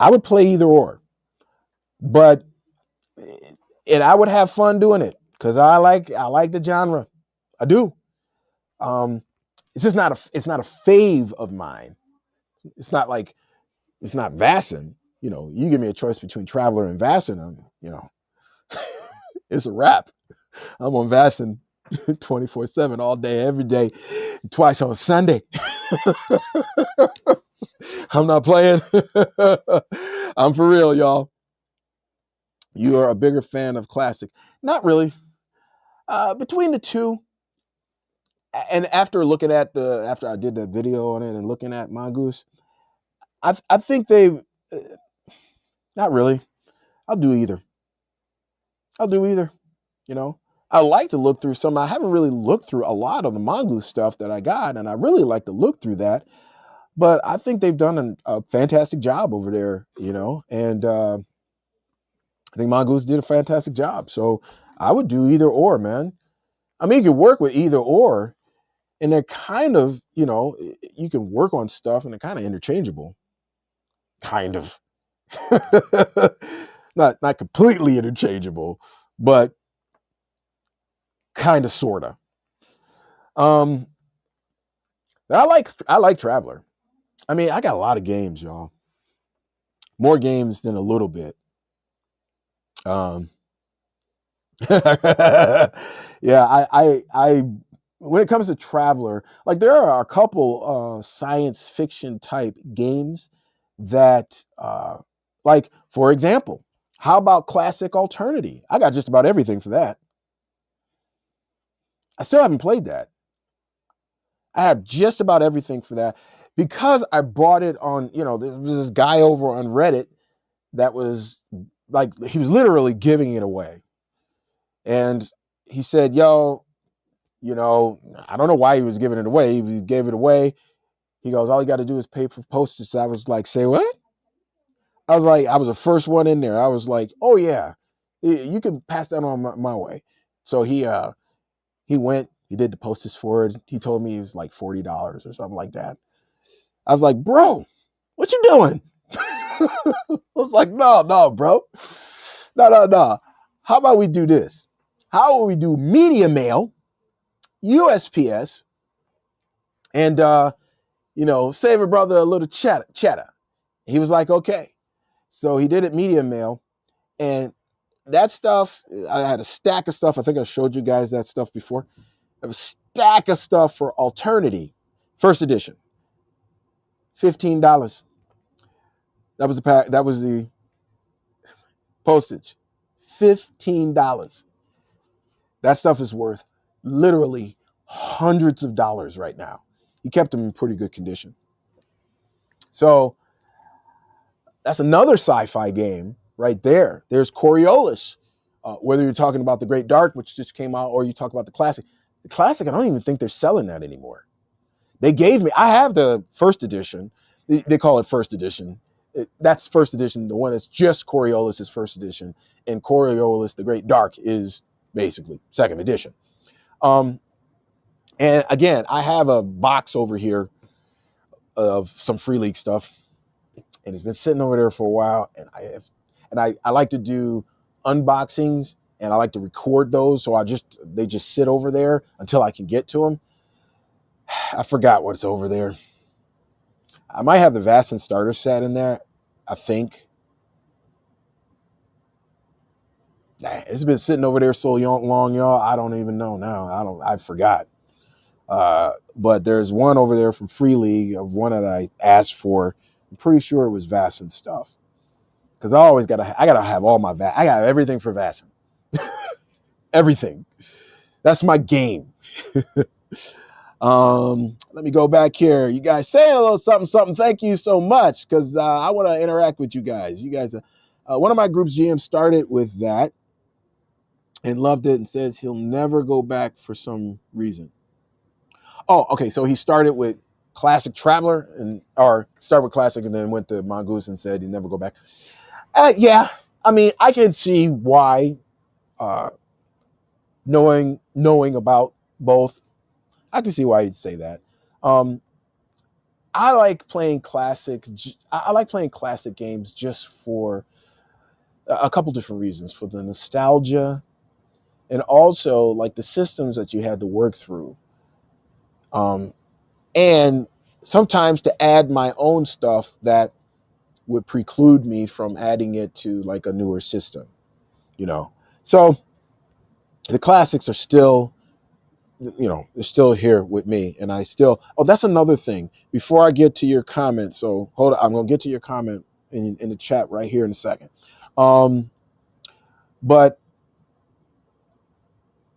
I would play either or, but and I would have fun doing it because I like the genre. I do. It's just not a fave of mine. It's not Vassin. You give me a choice between Traveler and Vassin, it's a wrap. I'm on Vassin 24/7 all day, every day, twice on Sunday. I'm not playing. I'm for real, y'all. You are a bigger fan of classic. Not really. Between the two, and after I did that video on it and looking at Mongoose, I think they, not really. I'll do either. I like to look through some. I haven't really looked through a lot of the Mongoose stuff that I got, and I really like to look through that. But I think they've done a fantastic job over there, and I think Mongoose did a fantastic job. So I would do either or, man. I mean, you can work with either or, and they're kind of, you can work on stuff and they're kind of interchangeable. Kind of. not completely interchangeable, but kind of, sort of. I like Traveler. I mean, I got a lot of games, y'all. More games than a little bit. Yeah, I when it comes to Traveler, like there are a couple science fiction type games that like, for example, how about classic Alternity? I got just about everything for that. I still haven't played that. I have just about everything for that because I bought it on, there was this guy over on Reddit that was like, he was literally giving it away. And he said, yo, I don't know why he was giving it away. He gave it away. He goes, all you got to do is pay for postage. So I was like, say what? I was the first one in there. I was like, oh yeah, you can pass that on my way. So he went, he did the postage for it. He told me it was like $40 or something like that. I was like, bro, what you doing? I was like, no, bro. No. How about we do this? How about we do media mail, USPS, and save a brother a little chatter. He was like, okay. So he did it media mail, and that stuff, I had a stack of stuff. I think I showed you guys that stuff before. I have a stack of stuff for Alternity, first edition. $15. That was the postage. $15. That stuff is worth literally hundreds of dollars right now. He kept them in pretty good condition. So that's another sci-fi game right there. There's Coriolis. Whether you're talking about the Great Dark, which just came out, or you talk about the classic. The classic, I don't even think they're selling that anymore. I have the first edition. They call it first edition. That's first edition. The one that's just Coriolis is first edition. And Coriolis, the Great Dark, is basically second edition. And again, I have a box over here of some Free League stuff. And it's been sitting over there for a while. And I like to do unboxings and I like to record those. So they just sit over there until I can get to them. I forgot what's over there. I might have the Vaesen starter set in there, I think. It's been sitting over there so long, y'all. I don't even know now. I forgot. But there's one over there from Free League of one that I asked for. I'm pretty sure it was Vaesen stuff. Because I gotta have all my I got everything for Vaesen. Everything. That's my game. Let me go back here. You guys saying a little something. Thank you so much, because I want to interact with you guys. You guys, one of my group's GM started with that and loved it and says he'll never go back for some reason. Oh, okay. So he started with Classic Traveler or start with Classic and then went to Mongoose and said he'd never go back. Yeah. I mean, I can see why, knowing about both, I can see why he'd say that. I like playing classic. I like playing classic games just for a couple different reasons, for the nostalgia, and also like the systems that you had to work through, and sometimes to add my own stuff that would preclude me from adding it to like a newer system, So the classics are still, they're still here with me, and that's another thing. Before I get to your comment, so hold on, I'm gonna get to your comment in the chat right here in a second. But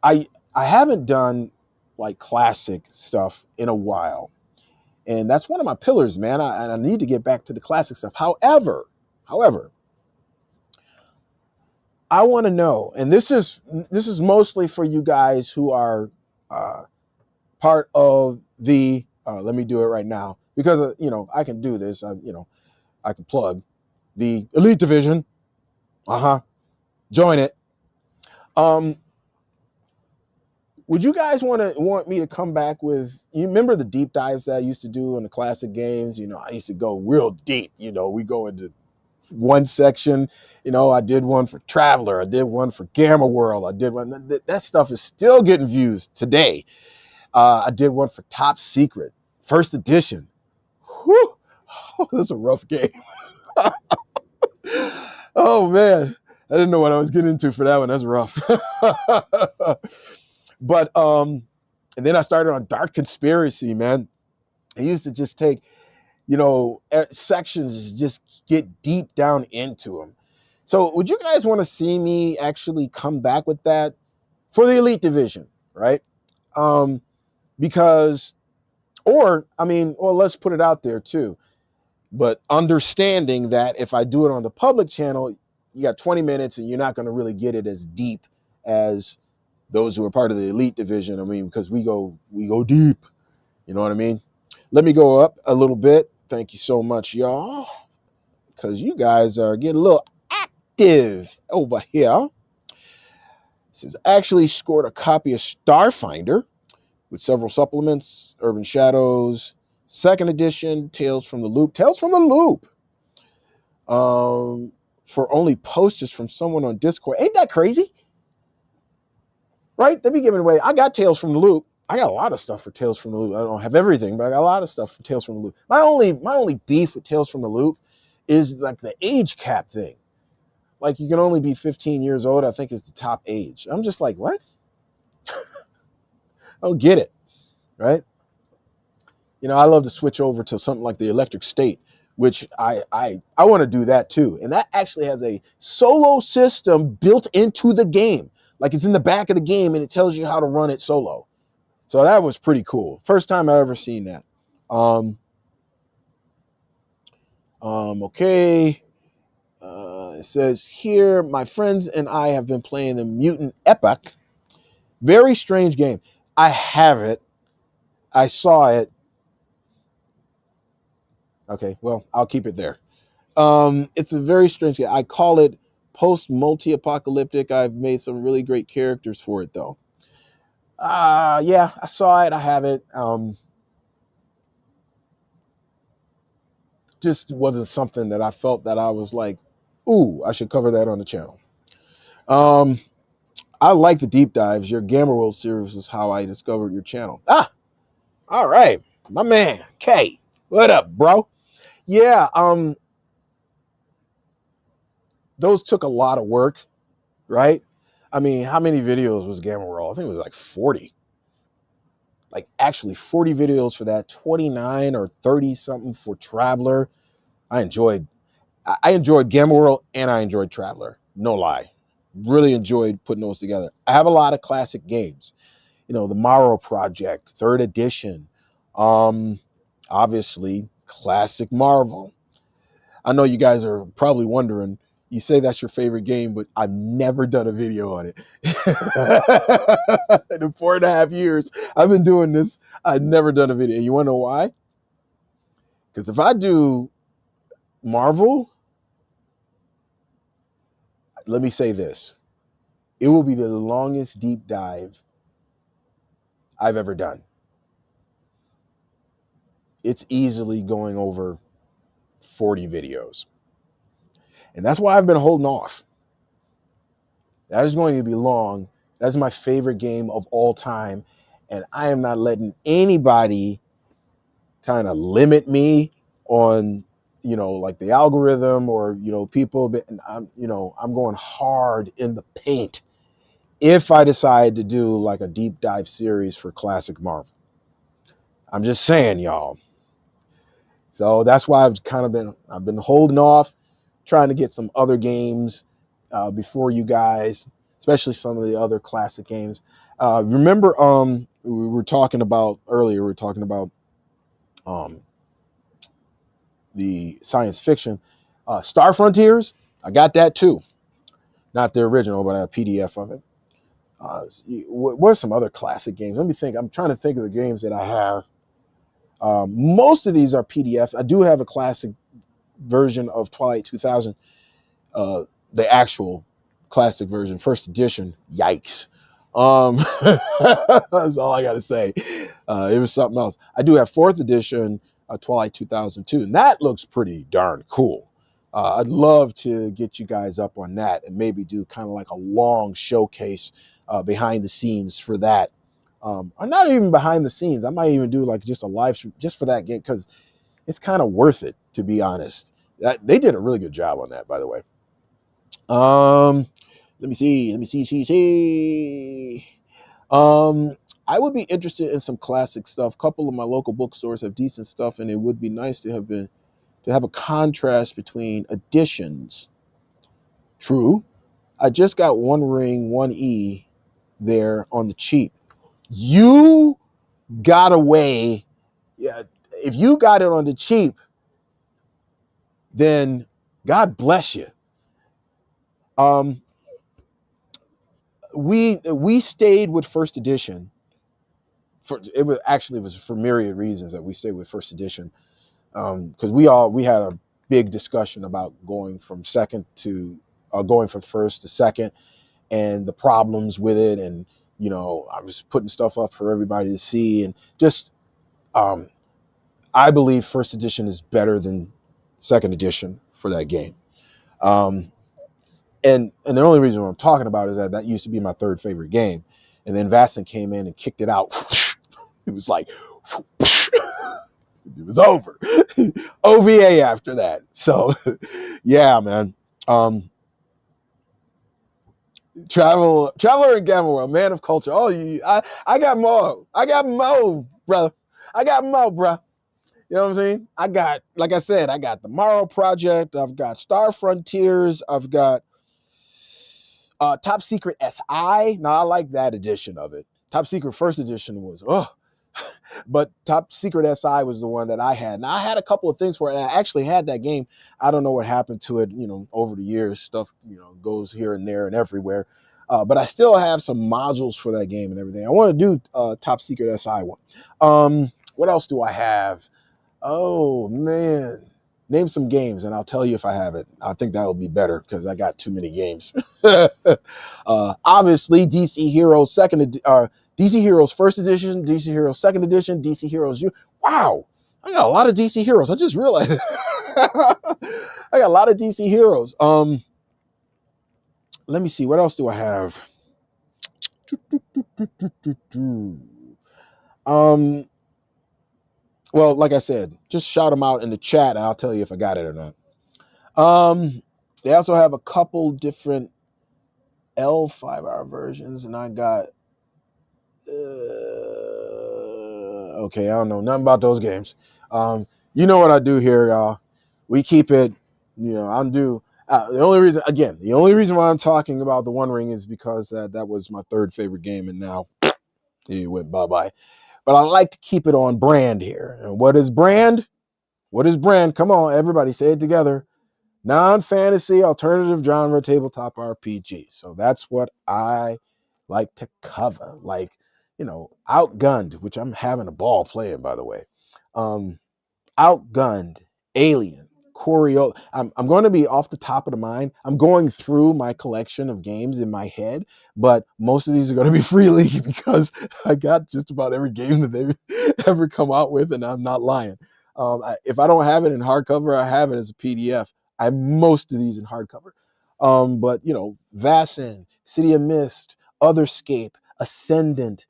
I haven't done like classic stuff in a while, and that's one of my pillars, man. I need to get back to the classic stuff. However, I want to know, and this is mostly for you guys who are part of the. Let me do it right now because I can do this. I can plug the Elite Division. Join it. Would you guys want me to come back with? You remember the deep dives that I used to do in the classic games? I used to go real deep. We go into one section. I did one for Traveler. I did one for Gamma World. I did one. That stuff is still getting views today. I did one for Top Secret, first edition. Whew. Oh, this is a rough game. Oh man, I didn't know what I was getting into for that one. That's rough. But and then I started on Dark Conspiracy, man. I used to just take, sections, just get deep down into them. So would you guys want to see me actually come back with that for the Elite Division, right? Because, let's put it out there too. But understanding that if I do it on the public channel, you got 20 minutes and you're not going to really get it as deep as those who are part of the Elite Division. Because we go deep. You know what I mean? Let me go up a little bit. Thank you so much, y'all. Because you guys are getting a little active over here. This is actually scored a copy of Starfinder with several supplements, Urban Shadows, second edition, Tales from the Loop. For only posters from someone on Discord. Ain't that crazy? Right? They be giving away. I got Tales from the Loop. I got a lot of stuff for Tales from the Loop. I don't have everything, but I got a lot of stuff for Tales from the Loop. My only beef with Tales from the Loop is like the age cap thing. Like you can only be 15 years old, I think is the top age. I'm just like, what? I don't get it. Right? I love to switch over to something like the Electric State, which I want to do that too. And that actually has a solo system built into the game. Like it's in the back of the game and it tells you how to run it solo. So that was pretty cool. First time I ever seen that. Okay. It says here, my friends and I have been playing the Mutant Epoch. Very strange game. I have it. I saw it. Okay, well, I'll keep it there. It's a very strange game. I call it post-multi-apocalyptic. I've made some really great characters for it, though. Yeah, I saw it. I have it. Just wasn't something that I felt that I was like, ooh, I should cover that on the channel. I like the deep dives. Your Gamma World series is how I discovered your channel. All right. My man, K. What up, bro? Yeah, those took a lot of work, right? I mean, how many videos was Gamma World? I think it was like 40. Like actually 40 videos for that, 29 or 30 something for Traveler. I enjoyed Gamma World and I enjoyed Traveler. No lie. Really enjoyed putting those together. I have a lot of classic games. You know, the Morrow Project, third edition. Um, Obviously, classic Marvel. I know you guys are probably wondering, you say that's your favorite game, but I've never done a video on it. In the 4.5 years I've been doing this, I've never done a video. You want to know why? Because if I do Marvel, let me say this, it will be the longest deep dive I've ever done. It's easily going over 40 videos. And that's why I've been holding off. That is going to be long. That's my favorite game of all time. And I am not letting anybody kind of limit me on, like the algorithm or, people. I'm going hard in the paint if I decide to do like a deep dive series for classic Marvel. I'm just saying, y'all. So that's why I've been holding off, trying to get some other games before you guys, especially some of the other classic games. Remember, we were talking about earlier. We were talking about um, the science fiction Star Frontiers. I got that too, not the original, but I have a PDF of it. What are some other classic games? Let me think. I'm trying to think of the games that I have. Most of these are PDFs. I do have a classic version of Twilight 2000, the actual classic version, first edition. Yikes. That's all I got to say. It was something else. I do have fourth edition Twilight 2002, and that looks pretty darn cool. I'd love to get you guys up on that and maybe do kind of like a long showcase behind the scenes for that. Or not even behind the scenes. I might even do like just a live stream just for that game because it's kind of worth it, to be honest. They did a really good job on that, by the way. Let me see. I would be interested in some classic stuff. A couple of my local bookstores have decent stuff, and it would be nice to have a contrast between editions. True. I just got One Ring, One E there on the cheap. You got away. Yeah, if you got it on the cheap, then God bless you. We stayed with first edition. It was for myriad reasons that we stayed with first edition, because we had a big discussion about going from first to second and the problems with it, and I was putting stuff up for everybody to see, and just I believe first edition is better than second edition for that game. And the only reason I'm talking about is that used to be my third favorite game, and then Vastin came in and kicked it out. It was like it was over. OVA after that. So yeah, man. Traveler and Gamma World, man of culture. Oh, I got more. I got more, brother. I got more, bro. You know what I'm saying? I got, like I said, I got the Morrow Project. I've got Star Frontiers. I've got Top Secret SI. Now, I like that edition of it. Top Secret First Edition was, but Top Secret SI was the one that I had. Now, I had a couple of things for it. I actually had that game. I don't know what happened to it, over the years. Stuff, goes here and there and everywhere. But I still have some modules for that game and everything. I want to do Top Secret SI one. What else do I have? Oh, man. Name some games, and I'll tell you if I have it. I think that will be better because I got too many games. Obviously, DC Heroes DC Heroes First Edition, DC Heroes Second Edition, DC Heroes. Wow, I got a lot of DC Heroes. I just realized I got a lot of DC Heroes. Let me see. What else do I have? Um, Well, like I said, just shout them out in the chat and I'll tell you if I got it or not. They also have a couple different L5R versions, and I got okay, I don't know nothing about those games. You know what I do here, y'all. We keep it, I'm do the only reason why I'm talking about the One Ring is because that was my third favorite game, and now it went bye-bye. But I like to keep it on brand here. And what is brand? What is brand? Come on, everybody, say it together. Non-fantasy, alternative genre, tabletop RPG. So that's what I like to cover. Like, Outgunned, which I'm having a ball playing, by the way. Outgunned, Alien, Coriolis. I'm going to be off the top of the mind. I'm going through my collection of games in my head, but most of these are going to be free league because I got just about every game that they've ever come out with, and I'm not lying. If I don't have it in hardcover, I have it as a PDF. I have most of these in hardcover. But Vaesen, City of Mist, Otherscape, Ascendant,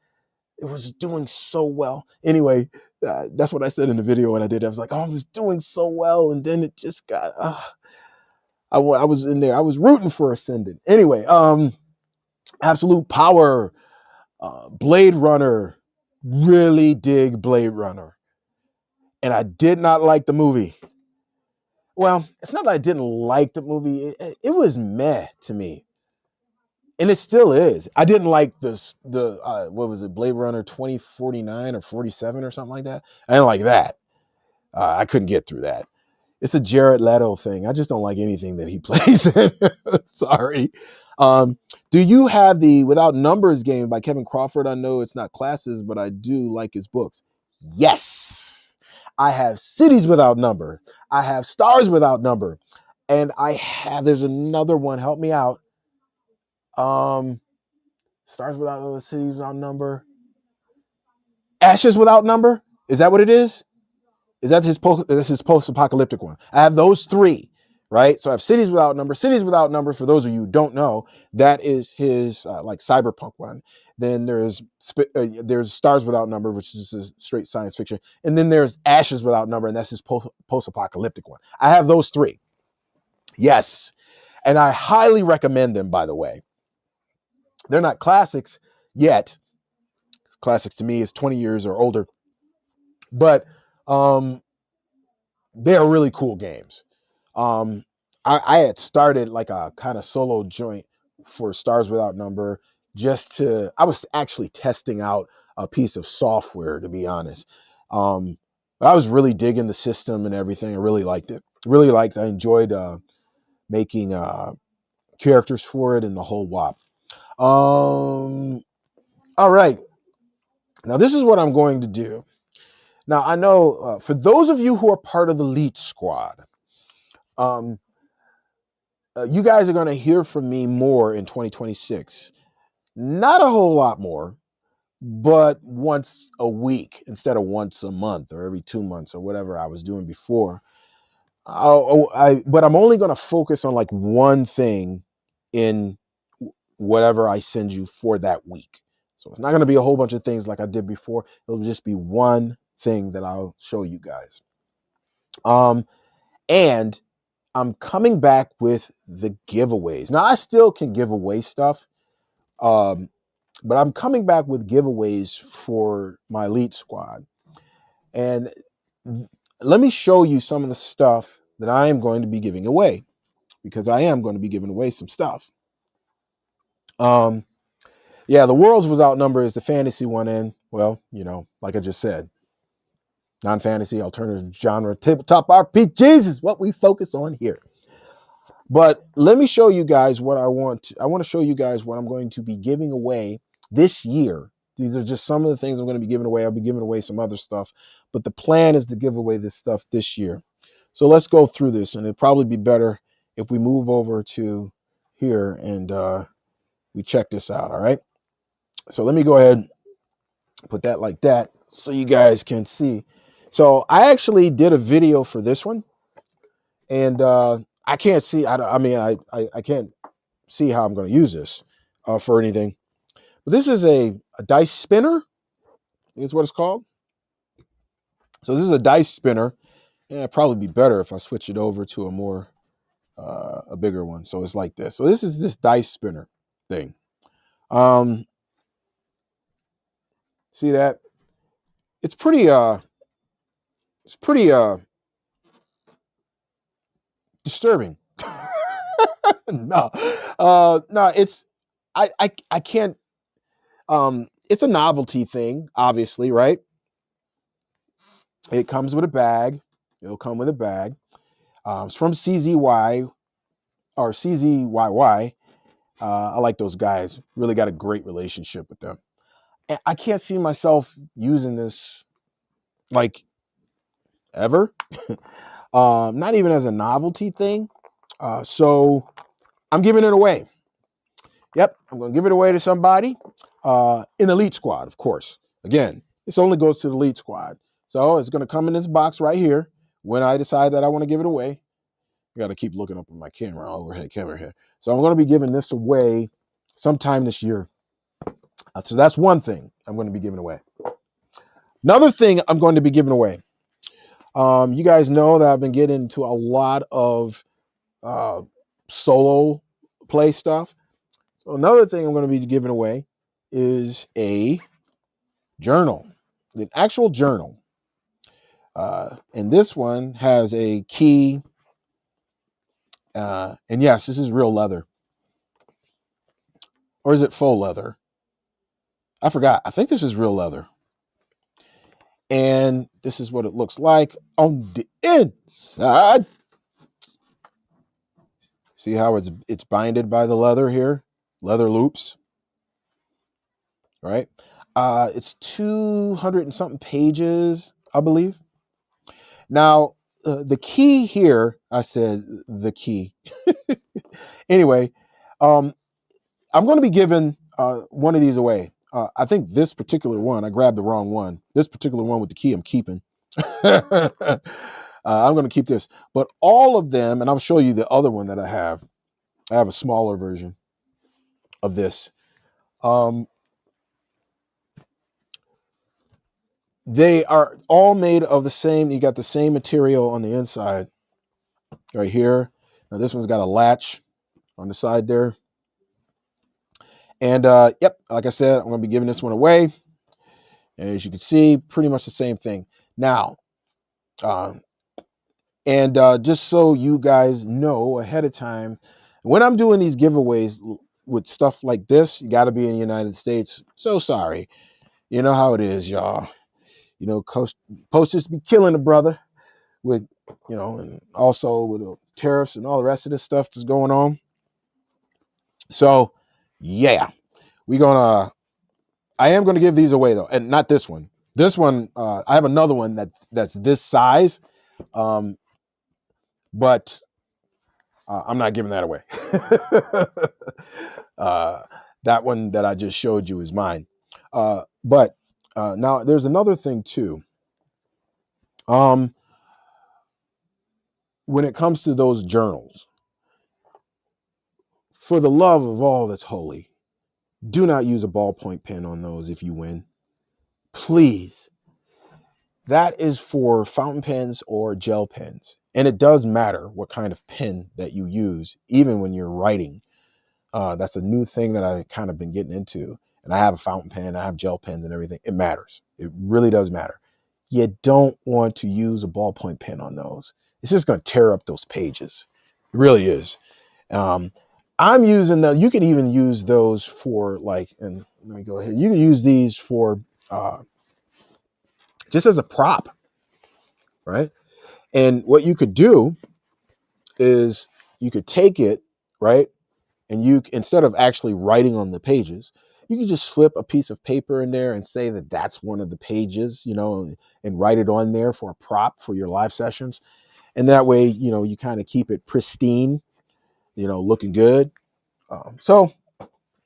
it was doing so well. Anyway, that's what I said in the video when I did it. I was like, oh, I was doing so well. And then it just got, I was in there. I was rooting for Ascendant. Anyway, Absolute Power, Blade Runner, really dig Blade Runner. And I did not like the movie. Well, it's not that I didn't like the movie. It was meh to me. And it still is. I didn't like the what was it, Blade Runner 2049 or 47 or something like that. I didn't like that. I couldn't get through that. It's a Jared Leto thing. I just don't like anything that he plays in. Sorry. Do you have the Without Numbers game by Kevin Crawford? I know it's not classes, but I do like his books. Yes. I have Cities Without Number. I have Stars Without Number. And there's another one. Help me out. Stars Without Number, Cities Without Number, Ashes Without Number. Is that what it is? Is that his post-apocalyptic one? I have those three, right? So I have Cities Without Number. Cities Without Number, for those of you who don't know, that is his like cyberpunk one. Then there's Stars Without Number, which is a straight science fiction. And then there's Ashes Without Number, and that's his post-apocalyptic one. I have those three. Yes. And I highly recommend them, by the way. They're not classics yet. Classics to me is 20 years or older. But they're really cool games. I had started like a kind of solo joint for Stars Without Number I was actually testing out a piece of software, to be honest. But I was really digging the system and everything. I really liked it. I enjoyed making characters for it and the whole wop. All right. Now, this is what I'm going to do. Now, I know for those of you who are part of the Leet squad, you guys are going to hear from me more in 2026. Not a whole lot more, but once a week instead of once a month or every 2 months or whatever I was doing before. But I'm only going to focus on like one thing in whatever I send you for that week. So it's not going to be a whole bunch of things like I did before. It'll just be one thing that I'll show you guys. And I'm coming back with the giveaways. Now I still can give away stuff. But I'm coming back with giveaways for my Leet squad. And let me show you some of the stuff that I am going to be giving away, because I am going to be giving away some stuff. Yeah, the Worlds Without Number is the fantasy one, and well, like I just said, non-fantasy, alternative genre, tabletop RPGs is what we focus on here. But let me show you guys what I want to show you guys what I'm going to be giving away this year. These are just some of the things I'm going to be giving away. I'll be giving away some other stuff, but the plan is to give away this stuff this year. So let's go through this, and it'd probably be better if we move over to here and we check this out. All right. So let me go ahead and put that like that so you guys can see. So I actually did a video for this one, and I can't see. I can't see how I'm going to use this for anything. But this is a dice spinner, is what it's called. So this is a dice spinner. Yeah, it'd probably be better if I switch it over to a bigger one. So it's like this. So this is this dice spinner thing. See that? It's pretty disturbing. No, no, it's I can't. It's a novelty thing, obviously, right? It comes with a bag. It'll come with a bag. It's from CZY or CZYY. I like those guys. Really got a great relationship with them. And I can't see myself using this like ever. Not even as a novelty thing. So I'm giving it away. Yep, I'm going to give it away to somebody in the Leet squad, of course. Again, this only goes to the Leet squad. So it's going to come in this box right here when I decide that I want to give it away. I got to keep looking up at my camera, overhead camera here. So I'm going to be giving this away sometime this year. So that's one thing I'm going to be giving away. Another thing I'm going to be giving away. You guys know that I've been getting into a lot of solo play stuff. So another thing I'm going to be giving away is a journal, an actual journal. And this one has a key. And yes, this is real leather. Or is it faux leather? I forgot. I think this is real leather. And this is what it looks like on the inside. See how it's binded by the leather here? Leather loops. Right? It's 200 and something pages, I believe. Now, the key here, I said the key. Anyway, I'm going to be giving one of these away. I think this particular one, I grabbed the wrong one. This particular one with the key I'm keeping. I'm going to keep this. But all of them, and I'll show you the other one that I have. I have a smaller version of this. They are all made of the same. You got the same material on the inside right here. Now this one's got a latch on the side there. And yep, like I said, I'm going to be giving this one away. And as you can see, pretty much the same thing. Now, just so you guys know ahead of time, when I'm doing these giveaways with stuff like this, you got to be in the United States. So sorry. You know how it is, y'all. You know, posters be killing a brother with, you know, and also with the tariffs and all the rest of this stuff that's going on. So, yeah, I am going to give these away though. And not this one. This one, I have another one that's this size. But I'm not giving that away. That one that I just showed you is mine. But now there's another thing too. When it comes to those journals, for the love of all that's holy, do not use a ballpoint pen on those if you win. Please. That is for fountain pens or gel pens. And it does matter what kind of pen that you use, even when you're writing. That's a new thing that I kind of been getting into. And I have a fountain pen, I have gel pens and everything. It matters. It really does matter. You don't want to use a ballpoint pen on those. It's just going to tear up those pages. It really is. I'm using you can even use those for like, and let me go ahead. You can use these for just as a prop, right? And what you could do is you could take it, right? And you, instead of actually writing on the pages, you can just slip a piece of paper in there and say that that's one of the pages, you know, and write it on there for a prop for your live sessions. And that way, you know, you kind of keep it pristine, you know, looking good. So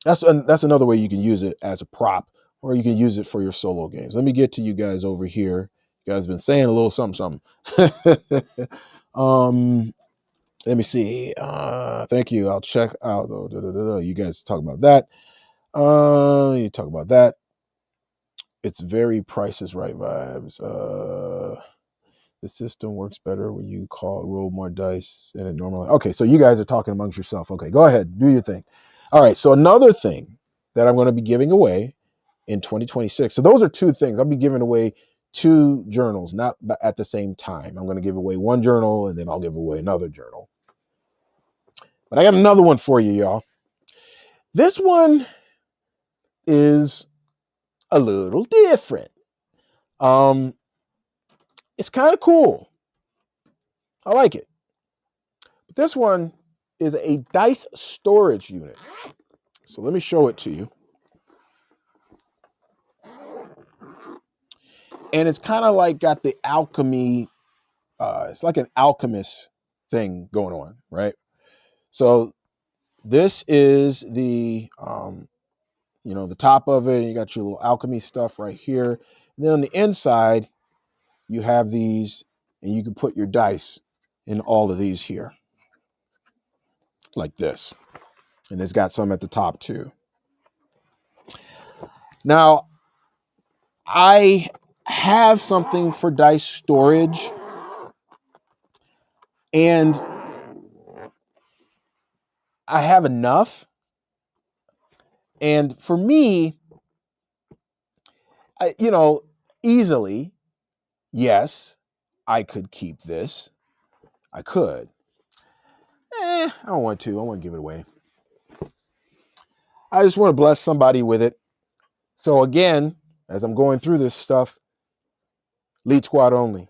that's another way you can use it as a prop, or you can use it for your solo games. Let me get to you guys over here. You guys have been saying a little something. Let me see. Thank you. I'll check out. You guys talk about that. You talk about that. It's very Price is Right vibes. The system works better when you roll more dice than it normally. Okay, so you guys are talking amongst yourself. Okay, go ahead, do your thing. All right, so another thing that I'm going to be giving away in 2026. So those are two things. I'll be giving away two journals, not at the same time. I'm going to give away one journal and then I'll give away another journal. But I got another one for you, y'all. This one is a little different. It's kind of cool. I like it. But this one is a dice storage unit. So let me show it to you. And it's kind of like got the alchemy. It's like an alchemist thing going on, right? So this is the, the top of it. And you got your little alchemy stuff right here. And then on the inside, you have these, and you can put your dice in all of these here, like this. And it's got some at the top too. Now, I have something for dice storage, and I have enough. And for me, easily, yes, I could keep this. I could. I don't want to. I want to give it away. I just want to bless somebody with it. So again, as I'm going through this stuff, Leet Squad only.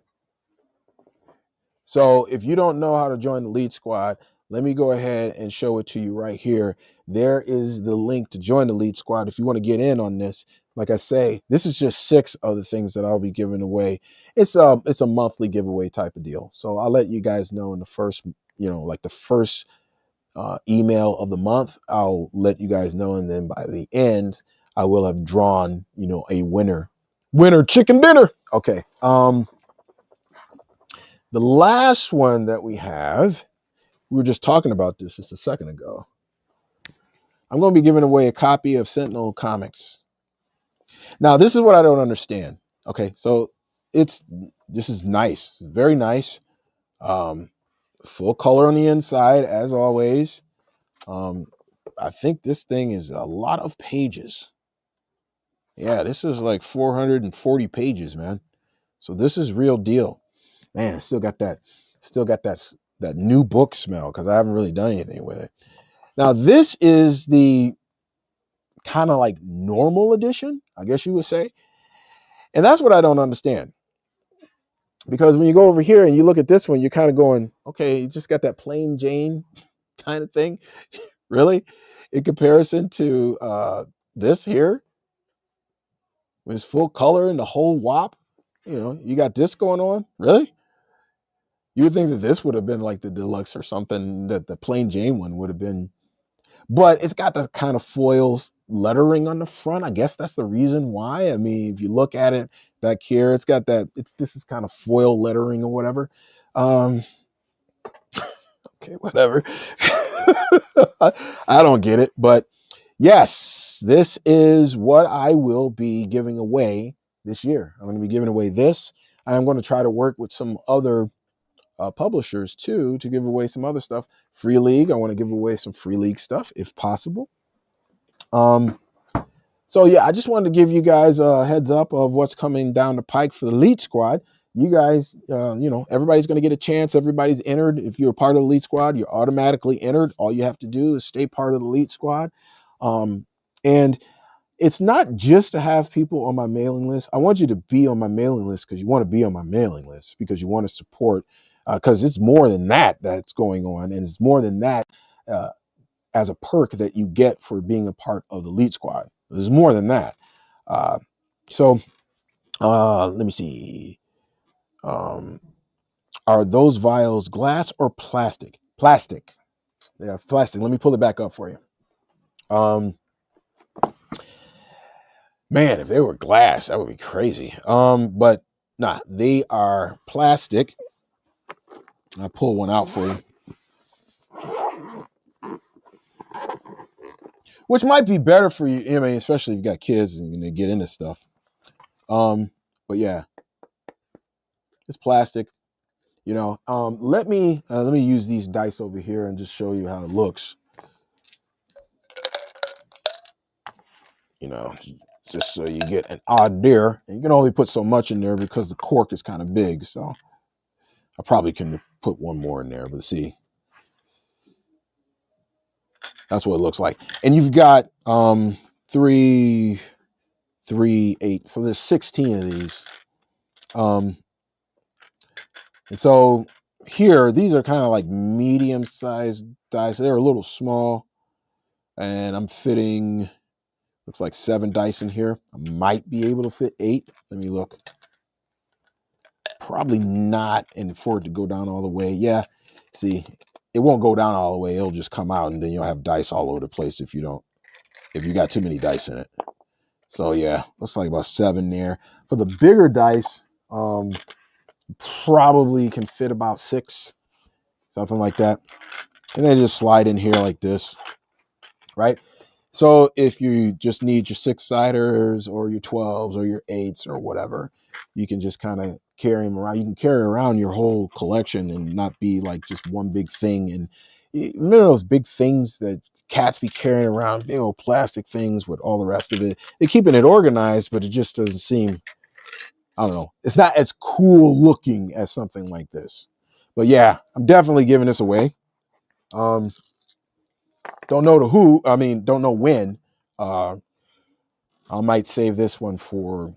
So if you don't know how to join the Leet Squad, let me go ahead and show it to you right here. There is the link to join the Leet Squad if you want to get in on this. Like I say, this is just 6 of the things that I'll be giving away. It's a monthly giveaway type of deal. So I'll let you guys know in the first, the first email of the month. I'll let you guys know, and then by the end, I will have drawn, a winner chicken dinner. Okay. The last one that we have, we were just talking about this just a second ago. I'm going to be giving away a copy of Sentinel Comics. Now, this is what I don't understand. Okay, so this is nice, very nice. Full color on the inside, as always. I think this thing is a lot of pages. Yeah, this is like 440 pages, man. So this is real deal. Man, still got that new book smell because I haven't really done anything with it. Now, this is the kind of like normal edition, I guess you would say. And that's what I don't understand. Because when you go over here and you look at this one, you're kind of going, okay, you just got that plain Jane kind of thing. Really? In comparison to this here, when it's full color and the whole wop, you got this going on. Really? You would think that this would have been like the deluxe or something, that the plain Jane one would have been. But it's got this kind of foil lettering on the front. I guess that's the reason why. I mean, if you look at it back here, it's got that. This is kind of foil lettering or whatever. Okay, whatever. I don't get it, but yes, this is what I will be giving away this year. I'm going to be giving away this. I'm going to try to work with some other publishers too to give away some other stuff. Free League, I want to give away some Free League stuff if possible. So yeah, I just wanted to give you guys a heads up of what's coming down the pike for the Leet Squad. You guys, everybody's going to get a chance. Everybody's entered. If you're a part of the Leet Squad, you're automatically entered. All you have to do is stay part of the Leet Squad. And it's not just to have people on my mailing list. I want you to be on my mailing list because you want to be on my mailing list, because you want to support, because it's more than that that's going on. And it's more than that as a perk that you get for being a part of the Leet Squad. There's more than that. So let me see. Are those vials glass or plastic? Plastic. Yeah, plastic. Let me pull it back up for you. Man, if they were glass, that would be crazy. But nah, they are plastic. I'll pull one out for you. Which might be better for you, I mean, especially if you got kids and they get into stuff. But yeah, it's plastic. You know, let me use these dice over here and just show you how it looks. You know, just so you get an idea. And you can only put so much in there because the cork is kind of big. So I probably can put one more in there, but see, that's what it looks like. And you've got 3, 3, 8. So there's 16 of these. And so here, these are kind of like medium-sized dice. They're a little small, and I'm fitting, looks like 7 dice in here. I might be able to fit 8. Let me look. Probably not, and for it to go down all the way. Yeah, see, it won't go down all the way. It'll just come out, and then you'll have dice all over the place if you got too many dice in it. So yeah, looks like about 7 there. For the bigger dice, probably can fit about 6, something like that. And then just slide in here like this, right? So if you just need your 6-siders or your 12s or your 8s or whatever, you can just kind of carry them around. You can carry around your whole collection and not be like just one big thing. And remember those big things that cats be carrying around, big old plastic things with all the rest of it. They're keeping it organized, but it just doesn't seem, I don't know, it's not as cool looking as something like this. But yeah, I'm definitely giving this away. Don't know when. I might save this one for,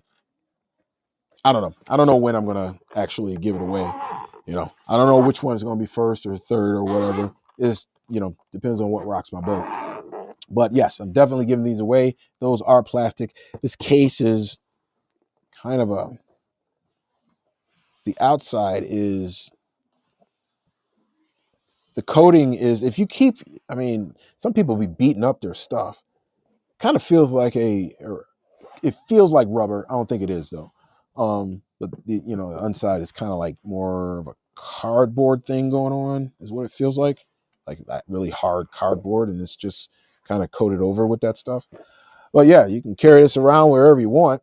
I don't know. I don't know when I'm going to actually give it away. You know, I don't know which one is going to be first or third or whatever. It's, you know, depends on what rocks my boat. But yes, I'm definitely giving these away. Those are plastic. This case is kind of the outside is, the coating is, if you keep, some people be beating up their stuff. Kind of feels like it feels like rubber. I don't think it is though. But the inside is kind of like more of a cardboard thing going on, is what it feels like that really hard cardboard, and it's just kind of coated over with that stuff. But yeah, you can carry this around wherever you want.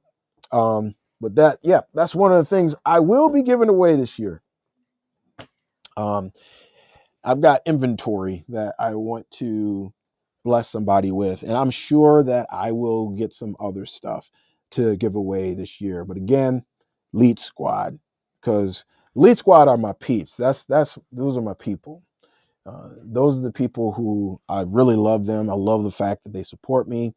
But that's one of the things I will be giving away this year. I've got inventory that I want to bless somebody with, and I'm sure that I will get some other stuff to give away this year. But again, Leet Squad, because Leet Squad are my peeps. Those are my people. Those are the people who, I really love them. I love the fact that they support me.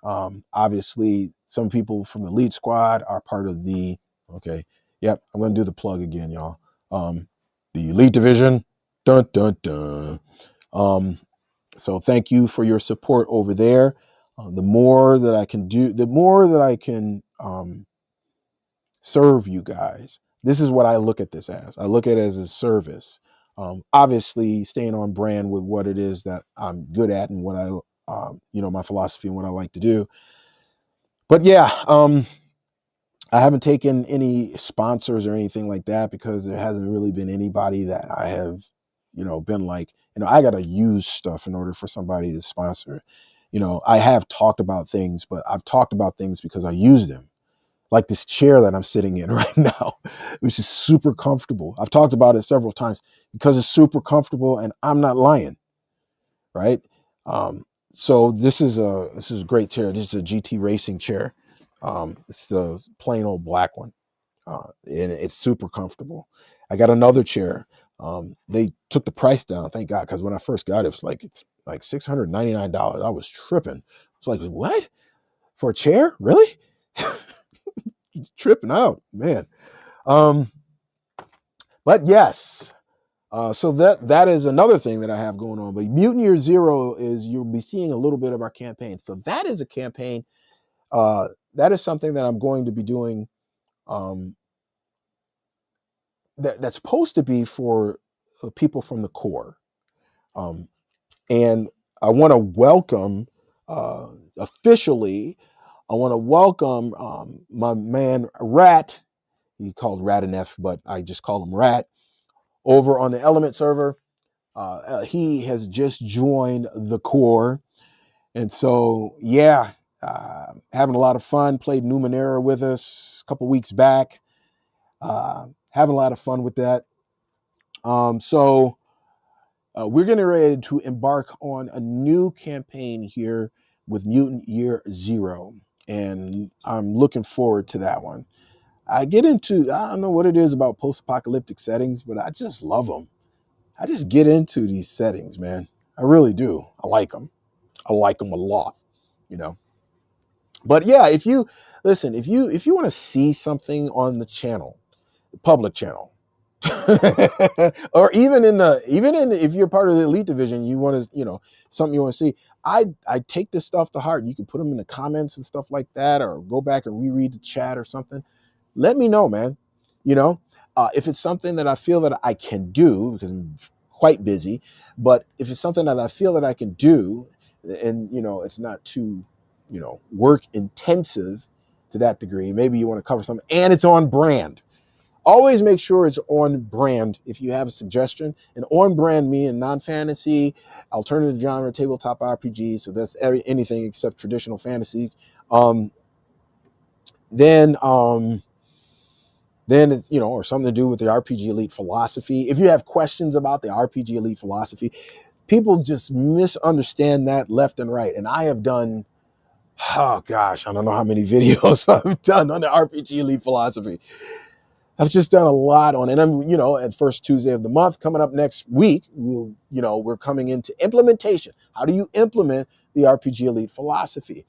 Obviously, some people from the Leet Squad are part of the, okay, yep, I'm going to do the plug again, y'all. The Elite Division, dun, dun, dun. So thank you for your support over there. The more that I can do, the more that I can serve you guys. This is what I look at this as. I look at it as a service. Obviously, staying on brand with what it is that I'm good at and what my philosophy and what I like to do. But yeah, I haven't taken any sponsors or anything like that because there hasn't really been anybody that I have, been like, I got to use stuff in order for somebody to sponsor. I have talked about things, but I've talked about things because I use them. Like this chair that I'm sitting in right now, which is super comfortable. I've talked about it several times because it's super comfortable and I'm not lying, right? So this is a great chair. This is a GT racing chair. It's the plain old black one. And it's super comfortable. I got another chair. They took the price down, thank God, because when I first got it, it's like $699. I was tripping. I was like, what? For a chair? Really? Tripping out, man. But yes. So that is another thing that I have going on. But Mutant Year Zero is, you'll be seeing a little bit of our campaign. So that is a campaign. That is something that I'm going to be doing. That's supposed to be for people from the core. And I want to welcome, officially, I want to welcome my man Rat. He called Rat and F, but I just call him Rat, over on the Element server. He has just joined the core. And so, yeah, having a lot of fun. Played Numenera with us a couple weeks back. Having a lot of fun with that. So we're getting ready to embark on a new campaign here with Mutant Year Zero, and I'm looking forward to that one. I don't know what it is about post-apocalyptic settings, but I just love them. I just get into these settings, man. I really do. I like them. I like them a lot, you know. But yeah, if you listen, if you want to see something on the channel, the public channel, or if you're part of the elite division, you want to, something you want to see. I take this stuff to heart. You can put them in the comments and stuff like that, or go back and reread the chat or something. Let me know, man. You know, if it's something that I feel that I can do, because I'm quite busy, but if it's something that I feel that I can do, and it's not too, work intensive to that degree, maybe you want to cover something and it's on brand. Always make sure it's on brand if you have a suggestion. And on brand meaning non-fantasy, alternative genre, tabletop RPG. So that's anything except traditional fantasy. Then it's, or something to do with the RPG Elite philosophy. If you have questions about the RPG Elite philosophy, people just misunderstand that left and right. And I have done, oh gosh, I don't know how many videos I've done on the RPG Elite philosophy. I've just done a lot on it. And I'm, at first Tuesday of the month, coming up next week, we're coming into implementation. How do you implement the RPG Elite philosophy?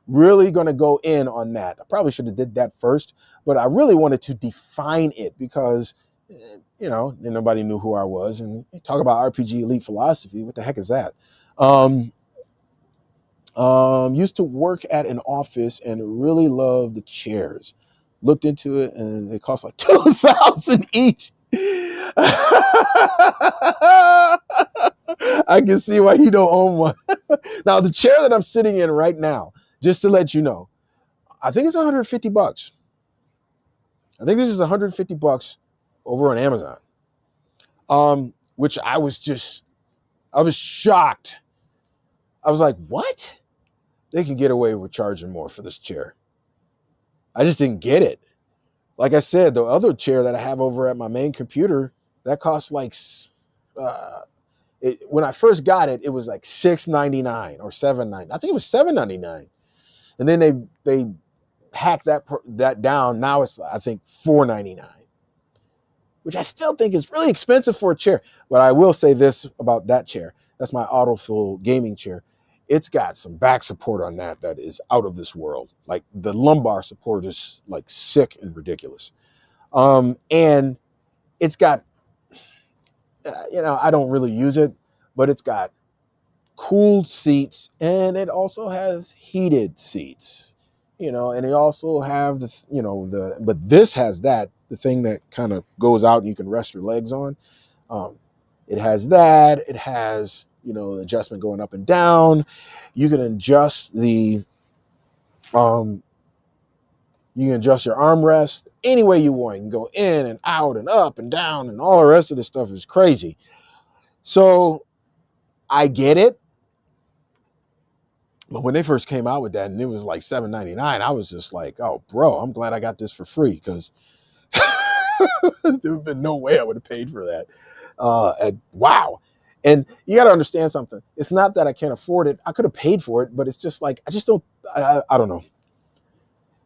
Really going to go in on that. I probably should have did that first, but I really wanted to define it because, nobody knew who I was. And talk about RPG Elite philosophy. What the heck is that? Used to work at an office and really loved the chairs. Looked into it and they cost like $2,000 each. I can see why you don't own one. Now the chair that I'm sitting in right now, just to let you know, I think it's $150. I think this is $150 over on Amazon. Which I was shocked. I was like, what? They can get away with charging more for this chair. I just didn't get it. Like I said, the other chair that I have over at my main computer, that costs like, when I first got it, it was like $6.99 or $7.99. I think it was $7.99. And then they hacked that down. Now it's, I think, $4.99, which I still think is really expensive for a chair. But I will say this about that chair. That's my Autofill gaming chair. It's got some back support on that is out of this world. Like the lumbar support is like sick and ridiculous. And it's got, I don't really use it, but it's got cooled seats and it also has heated seats, and they also have but this has the thing that kind of goes out and you can rest your legs on. It has that. It has, adjustment going up and down. You can adjust you can adjust your armrest any way you want. You can go in and out and up and down and all the rest of this stuff is crazy. So I get it. But when they first came out with that and it was like $7.99, I was just like, oh, bro, I'm glad I got this for free because there would have been no way I would have paid for that. Wow. And you got to understand something. It's not that I can't afford it. I could have paid for it, but it's just like, I don't know.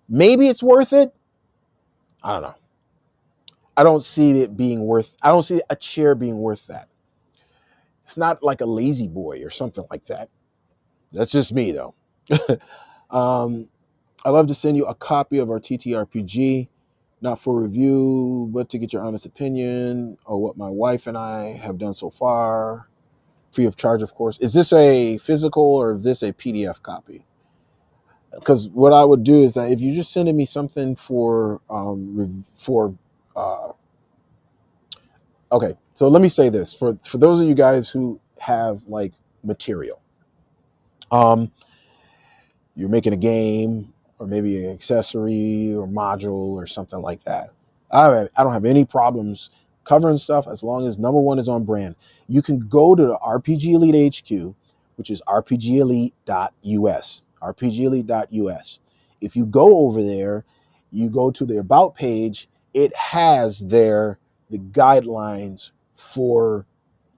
Maybe it's worth it. I don't know. I don't see a chair being worth that. It's not like a Lazy Boy or something like that. That's just me though. I'd love to send you a copy of our TTRPG, not for review, but to get your honest opinion on what my wife and I have done so far, free of charge, of course. Is this a physical or is this a PDF copy? Because what I would do is that if you're just sending me something okay, so let me say this for those of you guys who have like material, you're making a game or maybe an accessory or module or something like that. I don't have any problems covering stuff as long as number one is on brand. You can go to the RPG Elite HQ, which is rpgelite.us, rpgelite.us. If you go over there, you go to the About page, it has there the guidelines for,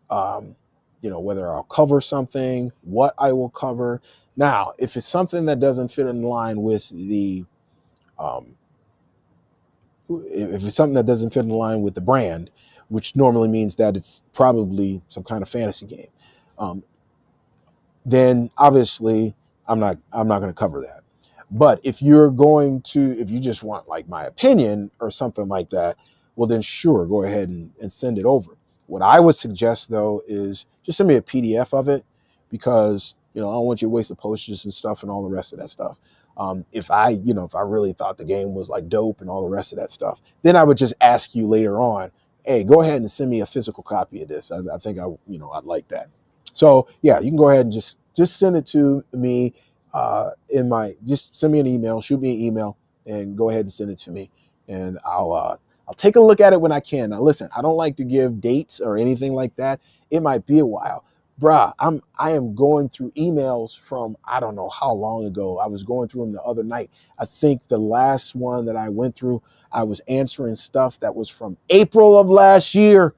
whether I'll cover something, what I will cover. Now, if it's something that doesn't fit in line with um, if it's something that doesn't fit in line with the brand, which normally means that it's probably some kind of fantasy game, um, then obviously I'm not going to cover that. But if you just want like my opinion or something like that, well then sure, go ahead and send it over. What I would suggest though is just send me a PDF of it, because I don't want you to waste the postage and stuff and all the rest of that stuff. If I really thought the game was like dope and all the rest of that stuff, then I would just ask you later on, hey, go ahead and send me a physical copy of this. I think I'd like that. So yeah, you can go ahead and just send it to me just send me an email, shoot me an email, and go ahead and send it to me, and I'll take a look at it when I can. Now listen, I don't like to give dates or anything like that. It might be a while. Bruh, I am going through emails from I don't know how long ago. I was going through them the other night. I think the last one that I went through, I was answering stuff that was from April of last year.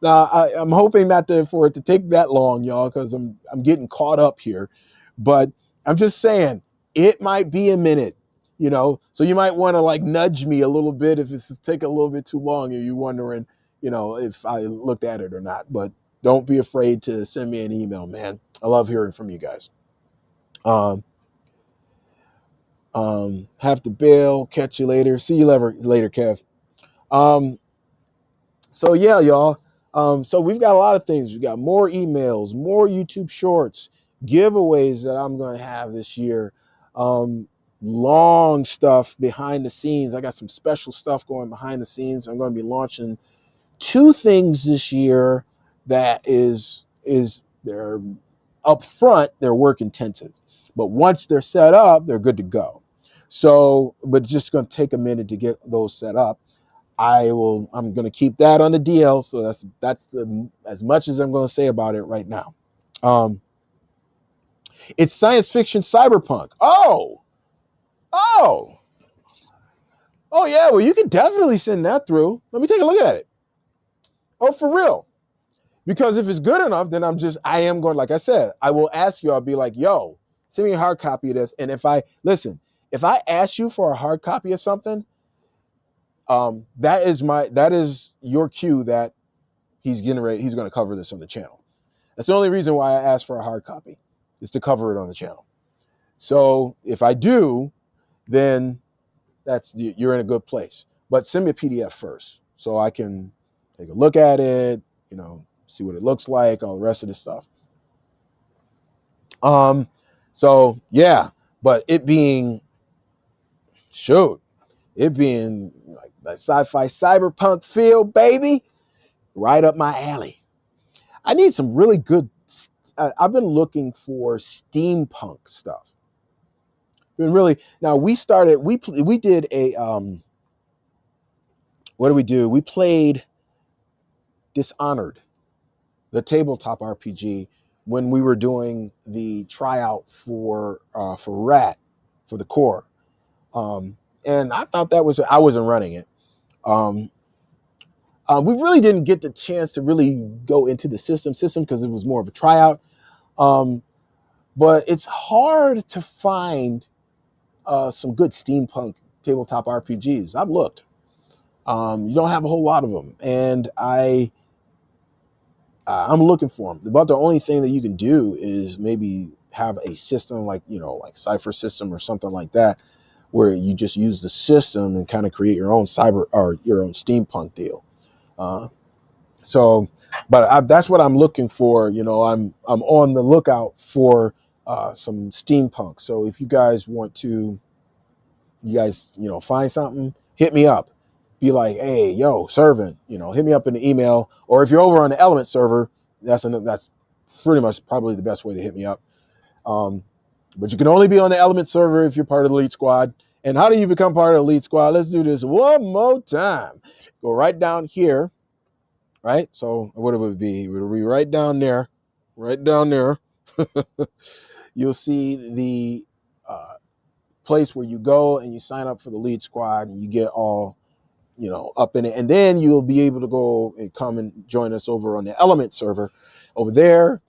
Now I'm hoping not for it to take that long, y'all, because I'm getting caught up here. But I'm just saying it might be a minute, So you might want to like nudge me a little bit if it's take a little bit too long, and you're wondering, if I looked at it or not. But don't be afraid to send me an email, man. I love hearing from you guys. Have to bail. Catch you later. See you later, Kev. So yeah, y'all. So we've got a lot of things. We've got more emails, more YouTube shorts, giveaways that I'm going to have this year. Long stuff behind the scenes. I got some special stuff going behind the scenes. I'm going to be launching 2 things this year that they're up front, they're work intensive. But once they're set up, they're good to go. So, but it's just going to take a minute to get those set up. I'm going to keep that on the DL. So that's as much as I'm going to say about it right now. It's science fiction cyberpunk. Oh yeah. Well, you can definitely send that through. Let me take a look at it. Oh, for real. Because if it's good enough, then I am going, like I said, I will ask you, I'll be like, yo, send me a hard copy of this. And if I ask you for a hard copy of something, that is your cue that he's going to cover this on the channel. That's the only reason why I asked for a hard copy, is to cover it on the channel. So if I do, then you're in a good place. But send me a PDF first so I can take a look at it, see what it looks like, all the rest of the stuff. So yeah, but it being like that sci-fi cyberpunk feel, baby, right up my alley. I need some really good. I've been looking for steampunk stuff. Now we did a what do we do? We played Dishonored, the tabletop RPG, when we were doing the tryout for Rat, for the core. And I thought I wasn't running it. We really didn't get the chance to really go into the system because it was more of a tryout. But it's hard to find some good steampunk tabletop RPGs. I've looked. You don't have a whole lot of them, and I'm looking for them. About the only thing that you can do is maybe have a system like Cypher System or something like that, where you just use the system and kind of create your own cyber or your own steampunk deal. But that's what I'm looking for. I'm on the lookout for some steampunk. So if you guys find something, hit me up. Be like, hey, yo, servant, hit me up in the email. Or if you're over on the Element server, that's pretty much probably the best way to hit me up. But you can only be on the Element server if you're part of the Leet Squad. And how do you become part of the Leet Squad? Let's do this one more time. Go right down here, right? So what it would be? It would be right down there. Right down there. You'll see the place where you go and you sign up for the Leet Squad, and you get all up in it. And then you'll be able to go and come and join us over on the Element server over there.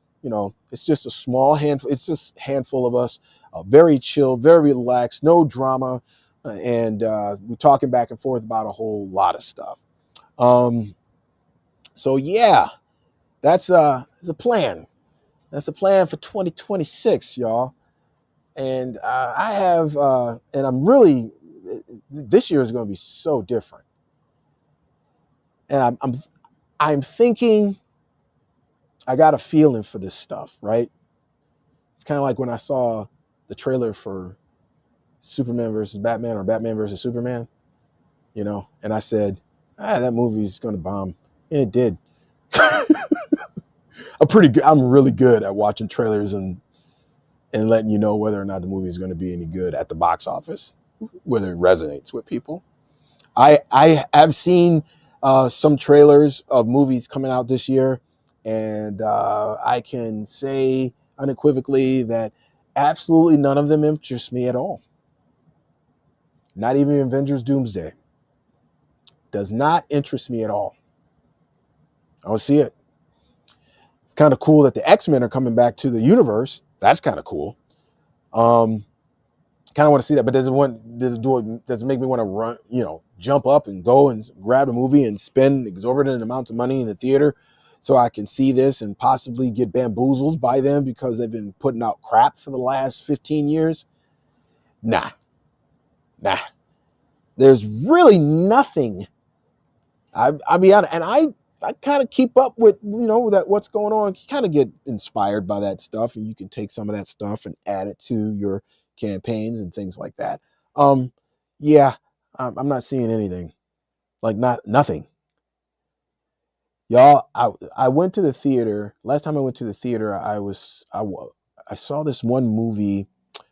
It's just a small handful. It's just a handful of us, very chill, very relaxed, no drama. And we're talking back and forth about a whole lot of stuff. So yeah, that's a plan. That's a plan for 2026, y'all. And I have, and I'm really, this year is going to be so different. And I'm thinking, I got a feeling for this stuff, right? It's kind of like when I saw the trailer for Superman versus Batman or Batman versus Superman, and I said, that movie's going to bomb. And it did. I'm really good at watching trailers and letting you know whether or not the movie is going to be any good at the box office, whether it resonates with people. I have seen some trailers of movies coming out this year, and I can say unequivocally that absolutely none of them interest me at all. Not even Avengers Doomsday. Does not interest me at all. I don't see it. It's kind of cool that the X-Men are coming back to the universe. That's kind of cool. Kind of want to see that, but does it make me want to run, jump up and go and grab a movie and spend exorbitant amounts of money in the theater so I can see this and possibly get bamboozled by them because they've been putting out crap for the last 15 years? Nah. There's really nothing. I'll be honest, and I kind of keep up with, that what's going on. You kind of get inspired by that stuff, and you can take some of that stuff and add it to your campaigns and things like that. Yeah, I'm not seeing anything, like nothing. Y'all, I went to the theater. Last time I went to the theater, I saw this one movie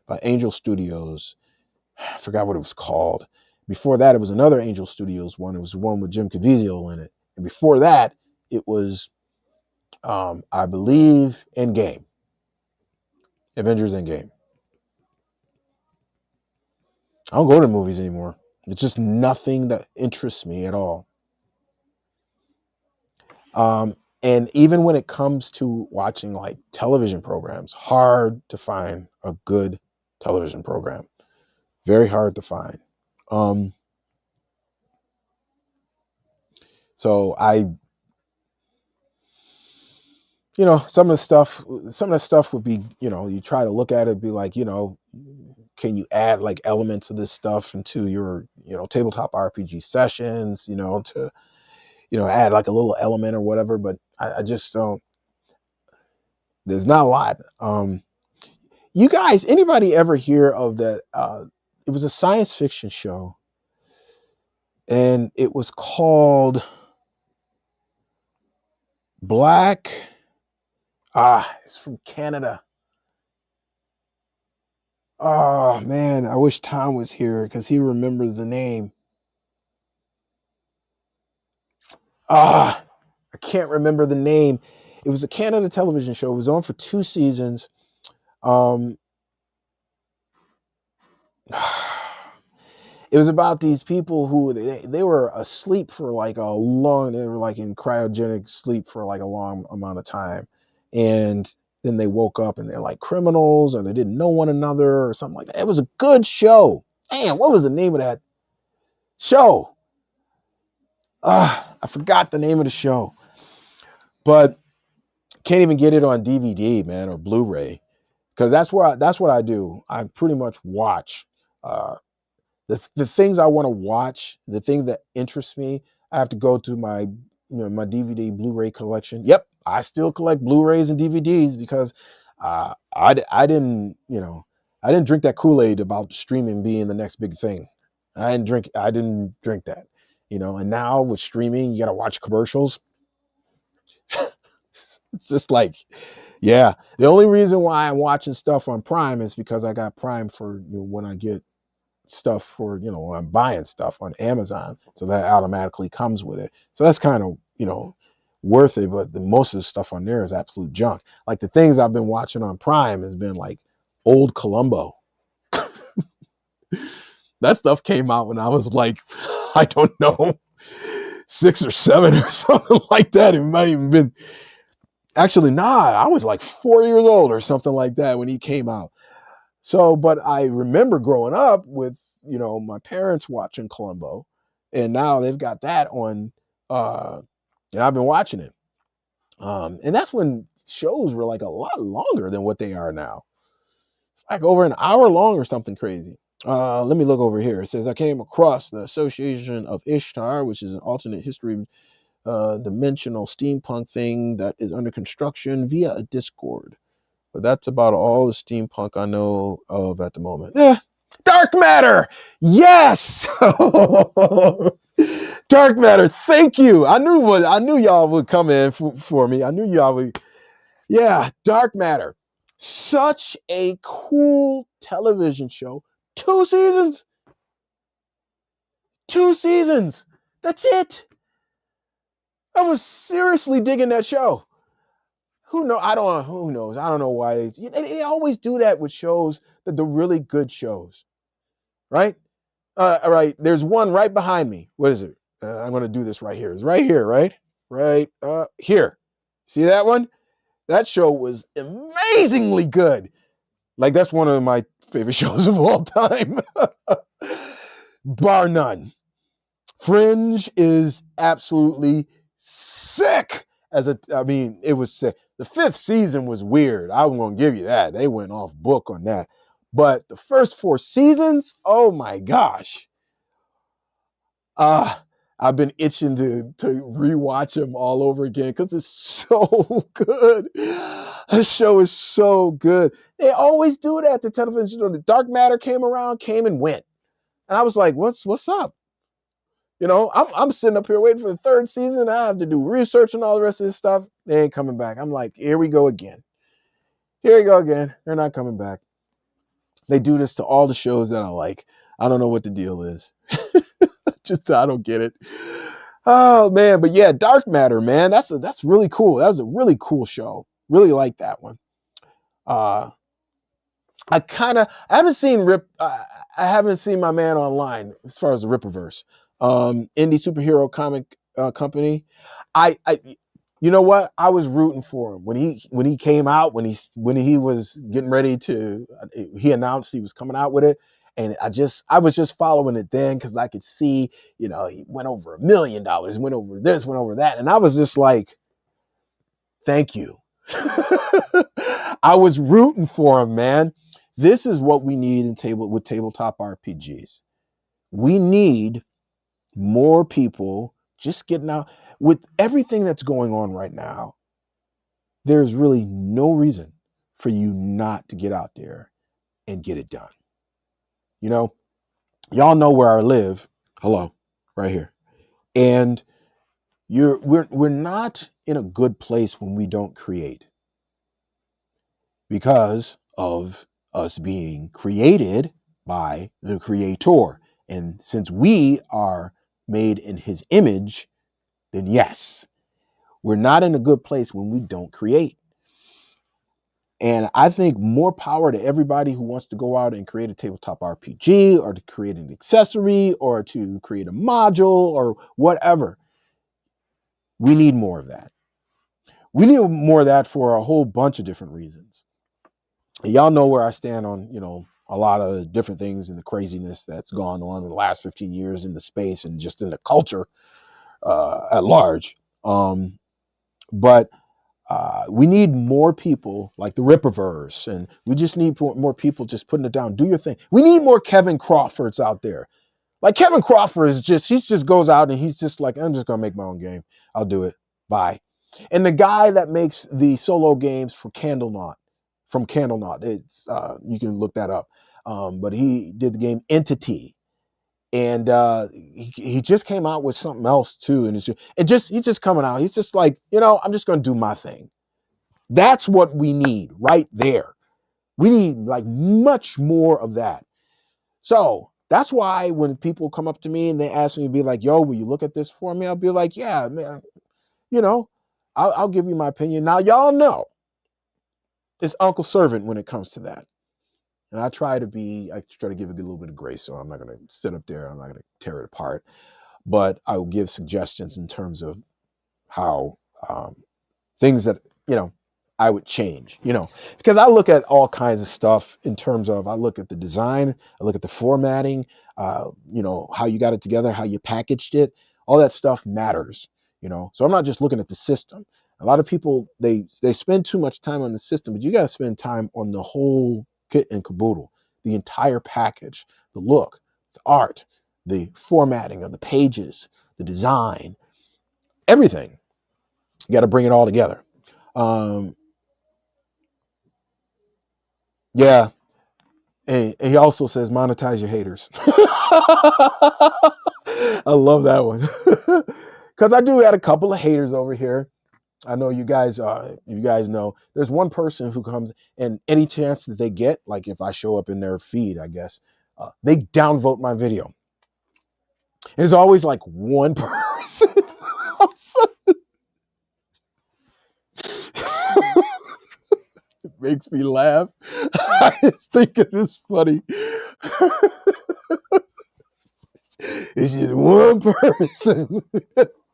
by Angel Studios. I forgot what it was called. Before that, it was another Angel Studios one. It was one with Jim Caviezel in it. And before that, it was, I believe, Endgame. Avengers Endgame. I don't go to movies anymore. It's just nothing that interests me at all. And even when it comes to watching like television programs, hard to find a good television program. Very hard to find. So some of the stuff would be, you try to look at it, be like, can you add like elements of this stuff into your, tabletop RPG sessions, to, add like a little element or whatever. But I just don't, there's not a lot. You guys, anybody ever hear of that? It was a science fiction show and it was called Black. It's from Canada. Oh man, I wish Tom was here because he remembers the name. I can't remember the name. It was a Canada television show. It was on for 2 seasons. It was about these people who they were asleep for like they were like in cryogenic sleep for like a long amount of time. And then they woke up and they're like criminals or they didn't know one another or something like that. It was a good show. Man, what was the name of that show? I forgot the name of the show. But can't even get it on DVD, man, or Blu-ray. Because that's what I do. I pretty much watch the things I want to watch, the thing that interests me. I have to go to my my DVD Blu-ray collection. Yep, I still collect Blu-rays and DVDs because I didn't drink that Kool-Aid about streaming being the next big thing. I didn't drink that. And now with streaming, you got to watch commercials. It's just like, yeah. The only reason why I'm watching stuff on Prime is because I got Prime for when I get stuff for when I'm buying stuff on Amazon, so that automatically comes with it. So that's kind of worth it. But most of the stuff on there is absolute junk. Like the things I've been watching on Prime has been like old Columbo. That stuff came out when I was like, I don't know, 6 or 7 or something like that. It might even been, actually, I was like 4 years old or something like that when he came out. So, but I remember growing up with, my parents watching Columbo, and now they've got that on, and I've been watching it. And that's when shows were like a lot longer than what they are now. It's like over an hour long or something crazy. Let me look over here. It says, I came across the Association of Ishtar, which is an alternate history dimensional steampunk thing that is under construction via a Discord. But that's about all the steampunk I know of at the moment. Dark matter. Yes. Dark matter. Thank you. I knew y'all would come in for me. I knew y'all would. Yeah, dark matter. Such a cool television show. 2 seasons. 2 seasons. That's it. I was seriously digging that show. Who knows? Who knows? I don't know why they always do that with shows, that the really good shows, right? All right. There's one right behind me. What is it? I'm going to do this right here. It's right here, right? Right here. See that one? That show was amazingly good. Like, that's one of my favorite shows of all time, bar none. Fringe is absolutely sick. It was sick. The 5th season was weird. I'm going to give you that. They went off book on that. But the first 4 seasons, oh my gosh. I've been itching to rewatch them all over again because it's so good. The show is so good. They always do that to television. The Dark Matter came and went. And I was like, what's up? I'm sitting up here waiting for the 3rd season. I have to do research and all the rest of this stuff. They ain't coming back. I'm like, here we go again. Here we go again. They're not coming back. They do this to all the shows that I like. I don't know what the deal is. I don't get it. Oh man, but yeah, Dark Matter, man. That's really cool. That was a really cool show. Really like that one. I haven't seen I haven't seen my man online as far as the Rippaverse. Indie superhero comic company. I you know what? I was rooting for him when he came out, when he was getting ready to, he announced he was coming out with it. And I was just following it then because I could see, he went over $1 million, went over this, went over that. And I was just like, thank you. I was rooting for him, man. This is what we need with tabletop RPGs. We need more people just getting out. With everything that's going on right now, there's really no reason for you not to get out there and get it done. Y'all know where I live. Hello, right here. And we're not in a good place when we don't create, because of us being created by the creator. And since we are made in his image, then yes, we're not in a good place when we don't create. And I think more power to everybody who wants to go out and create a tabletop RPG, or to create an accessory, or to create a module, or whatever. We need more of that. We need more of that for a whole bunch of different reasons. And y'all know where I stand on, a lot of the different things and the craziness that's gone on in the last 15 years in the space and just in the culture at large. But we need more people like the Rippaverse, and we just need more people just putting it down. Do your thing. We need more Kevin Crawfords out there. Like, Kevin Crawford he just goes out and he's just like, I'm just going to make my own game. I'll do it. Bye. And the guy that makes the solo games for Candlenaut, it's you can look that up. But he did the game Entity. And he just came out with something else too. And he's just coming out. He's just like, I'm just going to do my thing. That's what we need right there. We need like much more of that. So that's why when people come up to me and they ask me to be like, yo, will you look at this for me? I'll be like, yeah, man, I'll give you my opinion. Now, y'all know it's Uncle Servant when it comes to that. And I try to give it a little bit of grace. So I'm not going to sit up there. I'm not going to tear it apart. but I will give suggestions in terms of how things that, I would change, because I look at all kinds of stuff in terms of, I look at the design, I look at the formatting, how you got it together, how you packaged it, all that stuff matters, so I'm not just looking at the system. A lot of people, they spend too much time on the system, but you got to spend time on the whole kit and caboodle, the entire package, the look, the art, the formatting of the pages, the design, everything. You got to bring it all together. Yeah. And he also says, monetize your haters. I love that one. Because I do have a couple of haters over here. I know you guys know, there's one person who comes, and any chance that they get, like if I show up in their feed, I guess, they downvote my video. There's always like one person. It makes me laugh. I just think it is funny. It's just one person.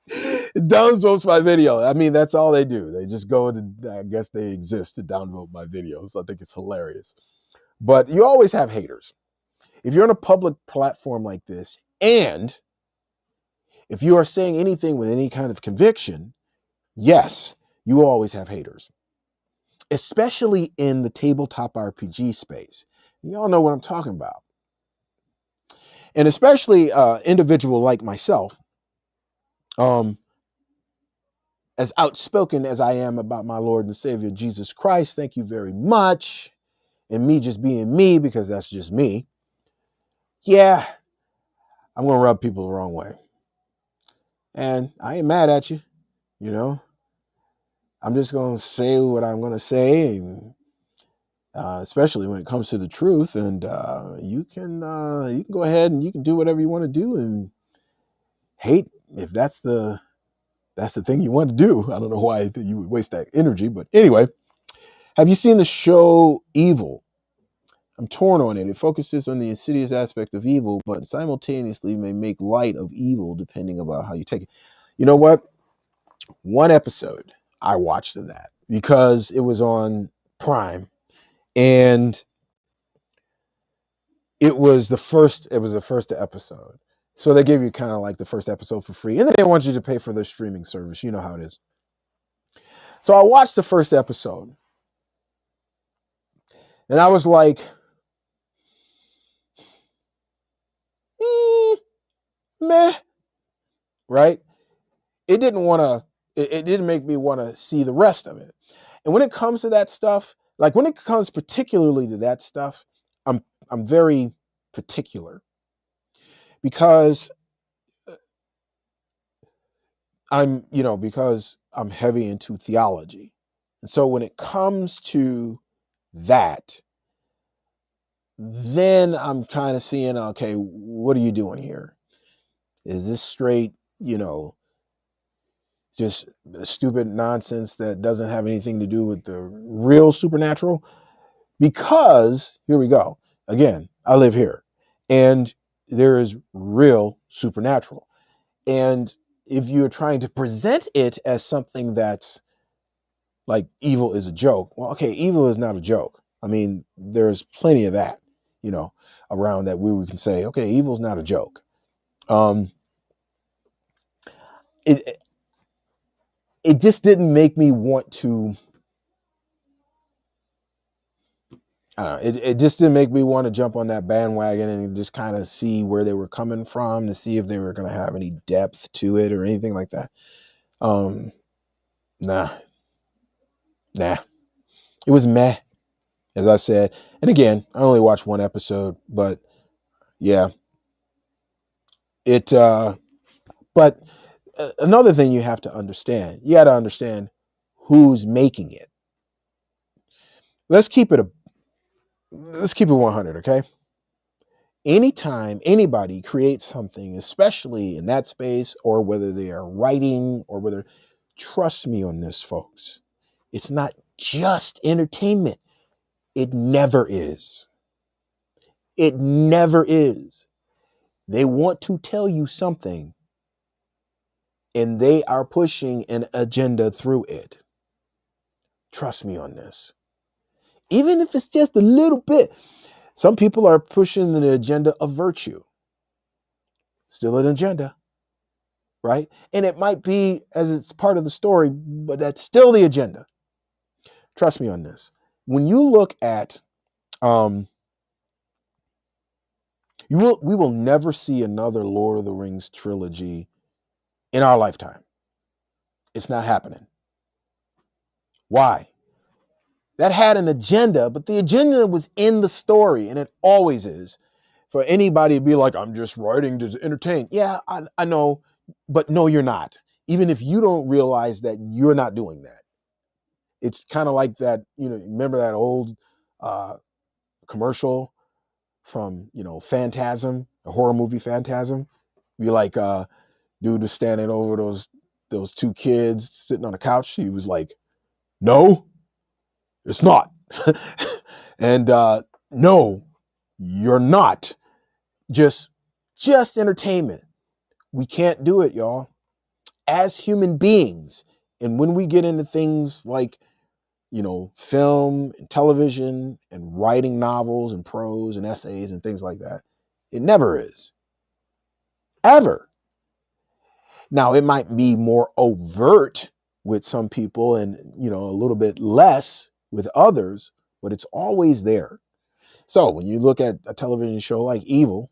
It downvotes my video. I mean, that's all they do. They just go into, I guess they exist to downvote my videos. I think it's hilarious. But you always have haters. If you're on a public platform like this, and if you are saying anything with any kind of conviction, yes, you will always have haters, especially in the tabletop RPG space. Y'all know what I'm talking about. And especially individual like myself, as outspoken as I am about my Lord and Savior, Jesus Christ, thank you very much, and me just being me, because that's just me, yeah, I'm going to rub people the wrong way. And I ain't mad at you, I'm just going to say what I'm going to say, and, especially when it comes to the truth. And you can go ahead and you can do whatever you want to do and hate if that's the thing you want to do. I don't know why you would waste that energy, but anyway, have you seen the show Evil? I'm torn on it. It focuses on the insidious aspect of evil, but simultaneously may make light of evil depending about how you take it. You know what? One episode I watched of that because it was on Prime, and it was the first episode. So they gave you kind of like the first episode for free, and then they want you to pay for their streaming service. You know how it is. So I watched the first episode, and I was like, meh, right? It didn't make me want to see the rest of it. And when it comes to that stuff, like when it comes particularly to that stuff, I'm very particular because because I'm heavy into theology. And so when it comes to that, then I'm kind of seeing, okay, what are you doing here? Is this straight, just stupid nonsense that doesn't have anything to do with the real supernatural? Because here we go. Again, I live here, and there is real supernatural. And if you're trying to present it as something that's like evil is a joke, well, okay, evil is not a joke. I mean, there's plenty of that, around that where we can say, okay, evil is not a joke. It just didn't make me want to. I don't know, it just didn't make me want to jump on that bandwagon and just kind of see where they were coming from to see if they were going to have any depth to it or anything like that. Nah. It was meh, as I said. And again, I only watched one episode, but yeah. But another thing you have to understand, you got to understand who's making it. Let's keep it 100, okay? Anytime anybody creates something, especially in that space, or whether they are writing or whether, trust me on this, folks, it's not just entertainment. It never is. It never is. They want to tell you something and they are pushing an agenda through it. Trust me on this. Even if it's just a little bit. Some people are pushing the agenda of virtue. Still an agenda, right? And it might be as it's part of the story, but that's still the agenda. Trust me on this. When you look at, we will never see another Lord of the Rings trilogy in our lifetime. It's not happening. Why? That had an agenda, but the agenda was in the story, and it always is. For anybody to be like, I'm just writing to entertain. Yeah, I know, but no, you're not. Even if you don't realize that you're not doing that. It's kind of like that, remember that old commercial from, Phantasm, a horror movie Phantasm? Be like, dude was standing over those two kids sitting on a couch. He was like, no, it's not. And no, you're not. Just entertainment. We can't do it, y'all. As human beings, and when we get into things like, film and television and writing novels and prose and essays and things like that, it never is. Ever. Now, it might be more overt with some people and, a little bit less with others, but it's always there. So when you look at a television show like Evil,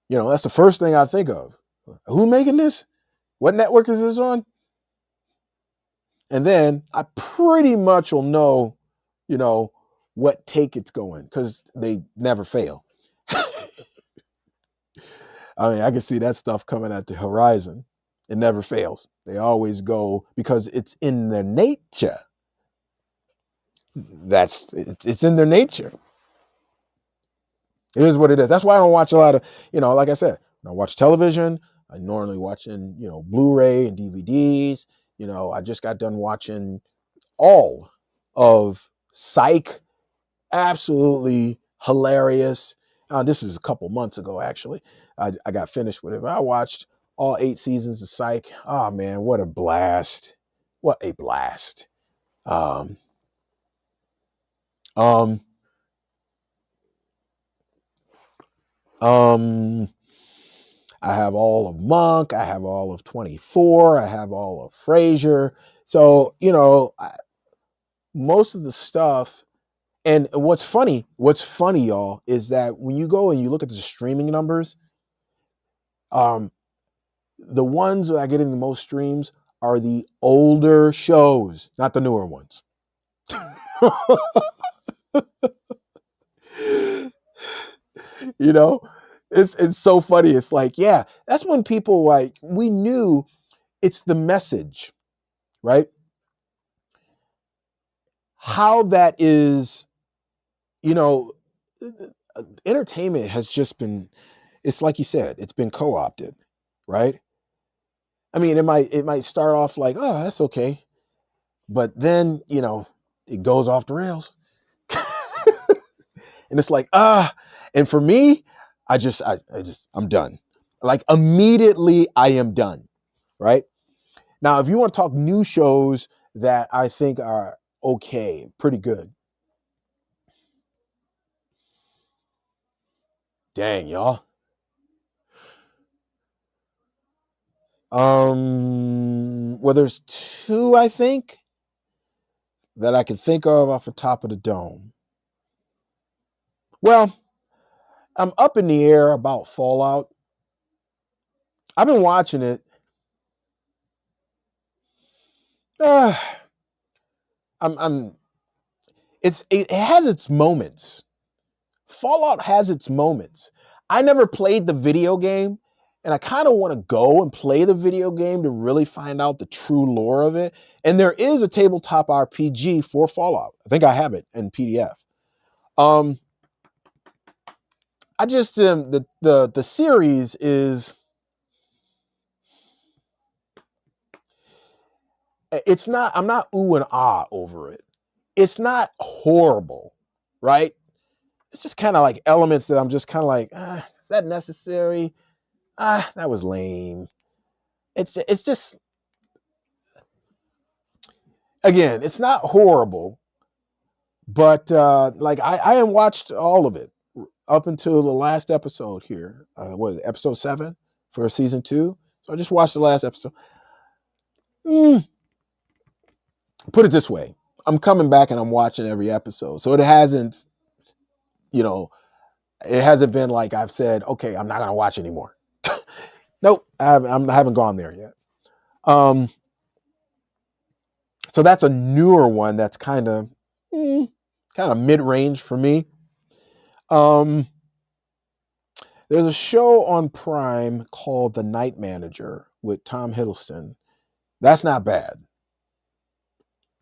that's the first thing I think of. Who making this? What network is this on? And then I pretty much will know, what take it's going, because they never fail. I mean, I can see that stuff coming at the horizon. It never fails. They always go because it's in their nature. It's in their nature. It is what it is. That's why I don't watch a lot of, like I said, when I watch television, I normally watching, Blu-ray and DVDs. I just got done watching all of Psych. Absolutely hilarious. This was a couple months ago, actually. I got finished with it. But I watched all 8 seasons of Psych. Oh, man, what a blast. What a blast. I have all of Monk. I have all of 24. I have all of Frasier. So, most of the stuff. And what's funny, y'all, is that when you go and you look at the streaming numbers, the ones that are getting the most streams are the older shows, not the newer ones. It's so funny. It's like, yeah, that's when people we knew it's the message, right? How that is, entertainment has just been, it's like you said, it's been co-opted, right? I mean, it might start off like, oh, that's okay. But then, it goes off the rails. And it's like, and for me, I'm done. Like immediately I am done. Right? Now, if you want to talk new shows that I think are okay, pretty good. Dang, y'all. Well, there's 2, I think, that I can think of off the top of the dome. Well, I'm up in the air about Fallout. I've been watching it. It has its moments. Fallout has its moments. I never played the video game, and I kind of want to go and play the video game to really find out the true lore of it. And there is a tabletop RPG for Fallout. I think I have it in PDF. I just the series is, it's not, I'm not ooh and ah over it. It's not horrible, right? It's just kind of like elements that I'm just kind of like, is that necessary? That was lame. it's just, again, it's not horrible, but like I haven't watched all of it up until the last episode here. What is it, episode 7 for season 2? So I just watched the last episode. Put it this way, I'm coming back and I'm watching every episode. So it hasn't, it hasn't been like I've said, okay, I'm not going to watch anymore. Nope, I haven't gone there yet. So that's a newer one that's kind of mid-range for me. There's a show on Prime called The Night Manager with Tom Hiddleston. That's not bad.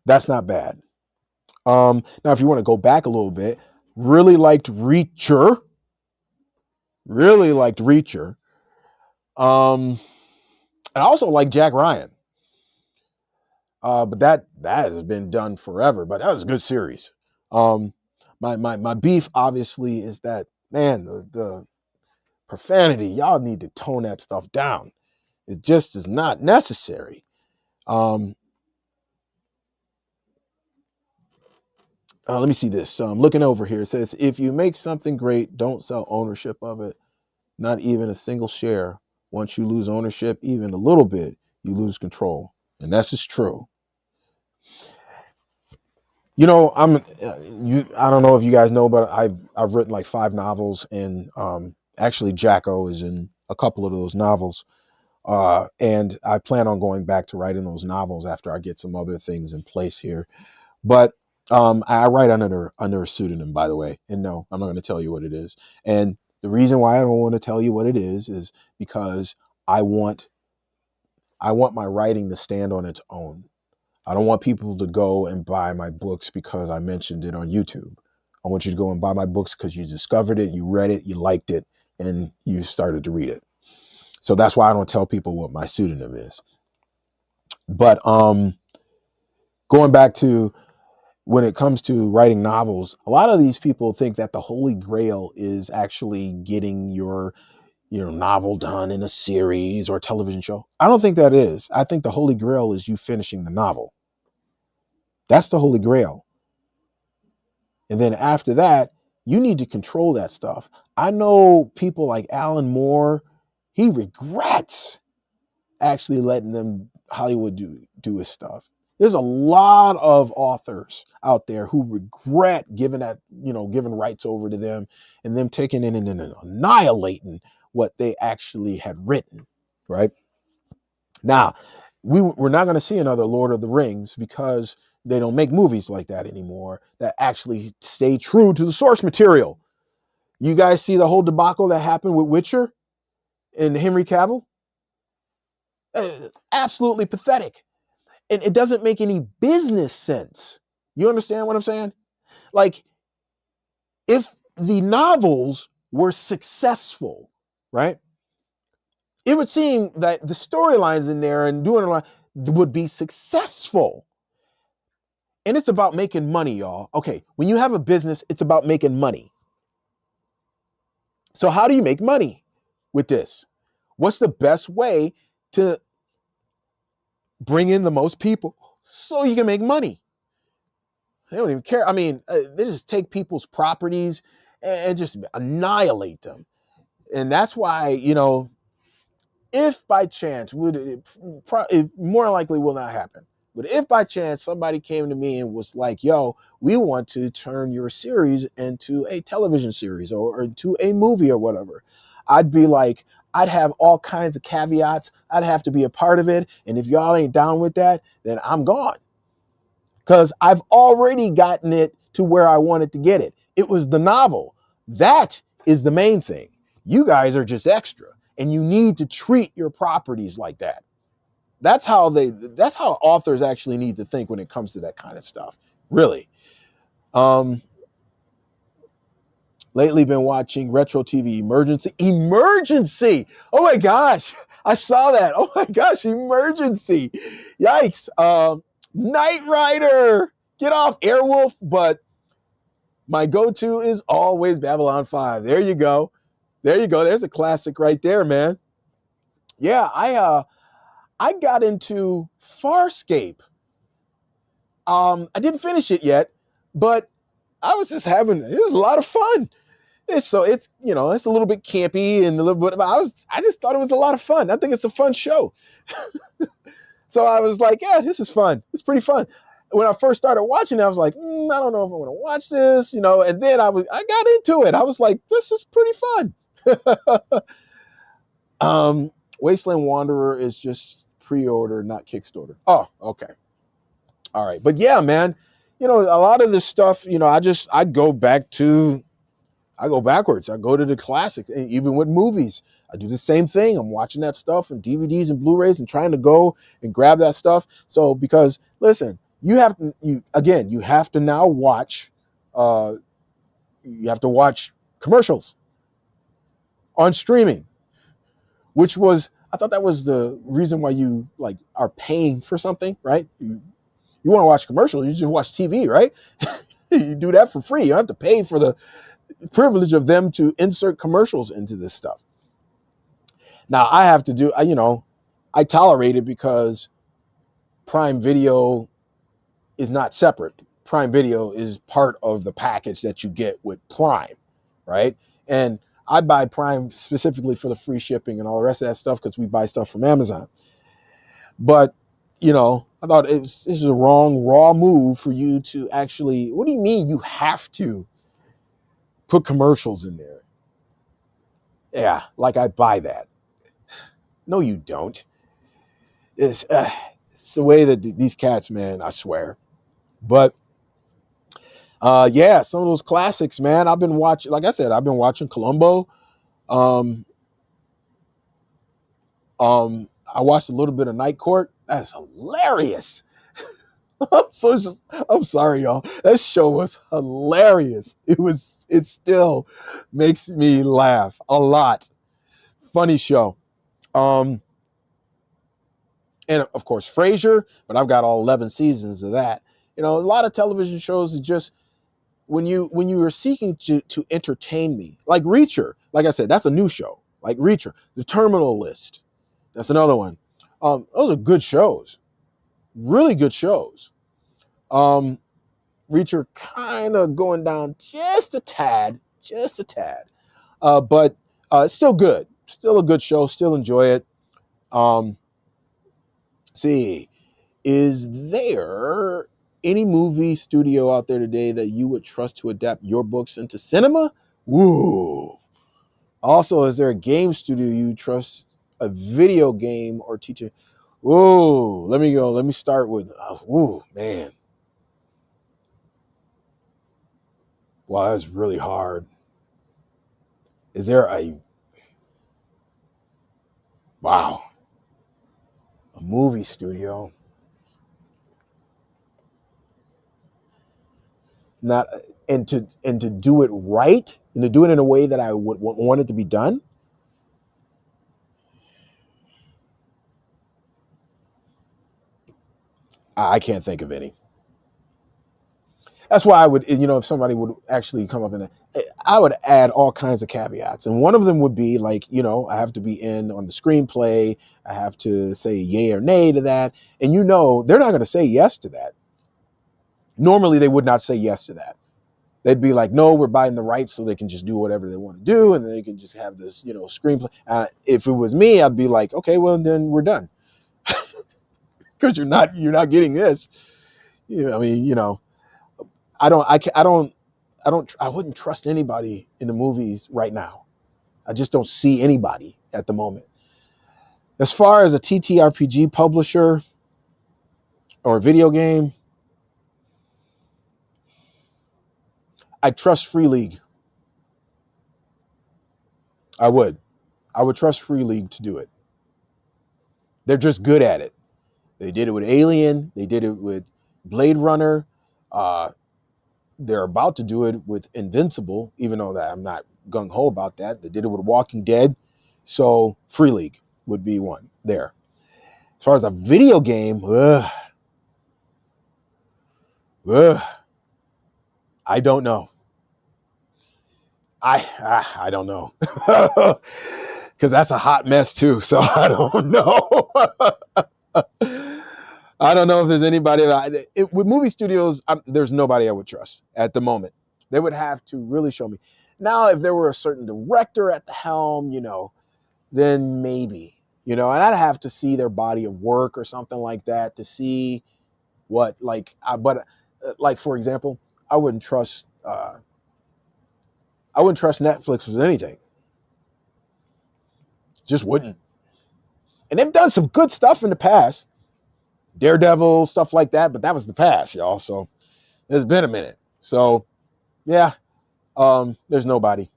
Now, if you want to go back a little bit, really liked Reacher. And I also like Jack Ryan. But that has been done forever. But that was a good series. My beef obviously is that, man, the profanity, y'all need to tone that stuff down. It just is not necessary. Let me see this. So I'm looking over here. It says, if you make something great, don't sell ownership of it, not even a single share. Once you lose ownership, even a little bit, you lose control. And that's just true. I don't know if you guys know, but I've written like 5 novels, and actually Jacko is in a couple of those novels. And I plan on going back to writing those novels after I get some other things in place here. But I write under a pseudonym, by the way. And no, I'm not going to tell you what it is. And the reason why I don't want to tell you what it is because I want my writing to stand on its own. I don't want people to go and buy my books because I mentioned it on YouTube. I want you to go and buy my books because you discovered it, you read it, you liked it, and you started to read it. So that's why I don't tell people what my pseudonym is. But going back to when it comes to writing novels, a lot of these people think that the Holy Grail is actually getting your novel done in a series or a television show. I don't think that is. I think the Holy Grail is you finishing the novel. That's the Holy Grail. And then after that, you need to control that stuff. I know people like Alan Moore, he regrets actually letting them Hollywood do his stuff. There's a lot of authors out there who regret giving rights over to them and them taking in and annihilating what they actually had written, right? Now, we're not going to see another Lord of the Rings because they don't make movies like that anymore that actually stay true to the source material. You guys see the whole debacle that happened with Witcher and Henry Cavill? Absolutely pathetic. And it doesn't make any business sense. You understand what I'm saying? Like, if the novels were successful, right? It would seem that the storylines in there and doing a lot would be successful. And it's about making money, y'all. Okay, when you have a business, it's about making money. So how do you make money with this? What's the best way to bring in the most people so you can make money? They don't even care. I mean, they just take people's properties and just annihilate them. And that's why, if by chance, it more likely will not happen. But if by chance somebody came to me and was like, yo, we want to turn your series into a television series or into a movie or whatever, I'd be like, I'd have all kinds of caveats. I'd have to be a part of it. And if y'all ain't down with that, then I'm gone. Because I've already gotten it to where I wanted to get it. It was the novel. That is the main thing. You guys are just extra. And you need to treat your properties like that. That's how authors actually need to think when it comes to that kind of stuff. Really. Lately been watching retro TV Emergency. Oh my gosh. I saw that. Oh my gosh, Emergency. Yikes. Knight Rider. Get off Airwolf, but my go-to is always Babylon 5. There you go. There's a classic right there, man. Yeah, I got into Farscape. I didn't finish it yet, but I was just having, it was a lot of fun. It's it's a little bit campy and a little bit, but I just thought it was a lot of fun. I think it's a fun show. So I was like, yeah, this is fun. It's pretty fun. When I first started watching it, I was like, I don't know if I want to watch this, and then I got into it. I was like, this is pretty fun. Wasteland Wanderer is just pre-order, not Kickstarter. Oh, okay. All right. But yeah, man, a lot of this stuff, I go backwards. I go to the classics, even with movies. I do the same thing. I'm watching that stuff and DVDs and Blu-rays and trying to go and grab that stuff. So, because listen, you have to now watch, you have to watch commercials on streaming, I thought that was the reason why you are paying for something, right? You want to watch commercials, you just watch TV, right? You do that for free. You don't have to pay for the privilege of them to insert commercials into this stuff. Now I have to do, I tolerate it because Prime Video is not separate. Prime Video is part of the package that you get with Prime, right? And I buy Prime specifically for the free shipping and all the rest of that stuff because we buy stuff from Amazon. But, I thought this is a raw move for you to actually, what do you mean you have to put commercials in there? Yeah, like I buy that. No, you don't. It's the way that these cats, man, I swear. But yeah, some of those classics, man. I've been watching, like I said, I've been watching Columbo. I watched a little bit of Night Court. That's hilarious. I'm sorry, y'all. That show was hilarious. It still makes me laugh a lot. Funny show. And of course, Frasier, but I've got all 11 seasons of that. A lot of television shows are just, when you are seeking to entertain me, like Reacher, like I said, that's a new show. Like Reacher, The Terminal List, that's another one. Those are good shows, really good shows. Reacher kind of going down just a tad, but it's still good, still a good show, still enjoy it. See, is there any movie studio out there today that you would trust to adapt your books into cinema? Woo. Also, is there a game studio you trust, a video game or teacher? Whoa, let me go. Let me start with, man. Wow, that's really hard. Is there a movie studio? Not and to do it right, and to do it in a way that I would want it to be done. I can't think of any. That's why I would, if somebody would actually come up and I would add all kinds of caveats. And one of them would be like, I have to be in on the screenplay. I have to say yay or nay to that. And they're not going to say yes to that. Normally they would not say yes to that. They'd be like, no, we're buying the rights so they can just do whatever they want to do. And they can just have this, screenplay. If it was me, I'd be like, okay, well then we're done. Because you're not getting this. I wouldn't trust anybody in the movies right now. I just don't see anybody at the moment. As far as a TTRPG publisher or a video game, I trust Free League. I would trust Free League to do it. They're just good at it. They did it with Alien. They did it with Blade Runner. They're about to do it with Invincible, even though that I'm not gung-ho about that. They did it with Walking Dead. So Free League would be one there. As far as a video game, I don't know. I don't know. Because that's a hot mess too. So I don't know. I don't know if there's anybody with movie studios. There's nobody I would trust at the moment. They would have to really show me. Now, if there were a certain director at the helm, then maybe, and I'd have to see their body of work or something like that to see what, like, for example, I wouldn't trust Netflix with anything. Just wouldn't. And they've done some good stuff in the past. Daredevil, stuff like that, but that was the past, y'all. So it's been a minute. So yeah, there's nobody.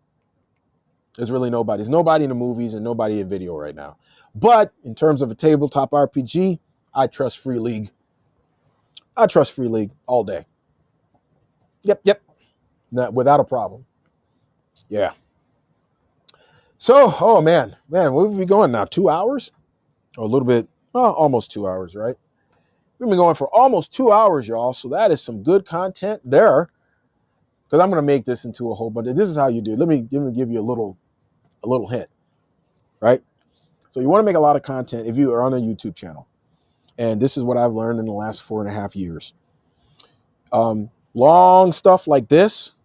There's really nobody. There's nobody in the movies and nobody in video right now. But in terms of a tabletop RPG, I trust Free League. I trust Free League all day. Yep. Without a problem. Yeah. So, oh man, where are we going now? 2 hours? Or a little bit, almost 2 hours, right? We've been going for almost 2 hours, y'all. So that is some good content there. Because I'm going to make this into a whole bunch. This is how you do it. Let me give you a little hint, right? So you want to make a lot of content if you are on a YouTube channel. And this is what I've learned in the last 4.5 years. Long stuff like this,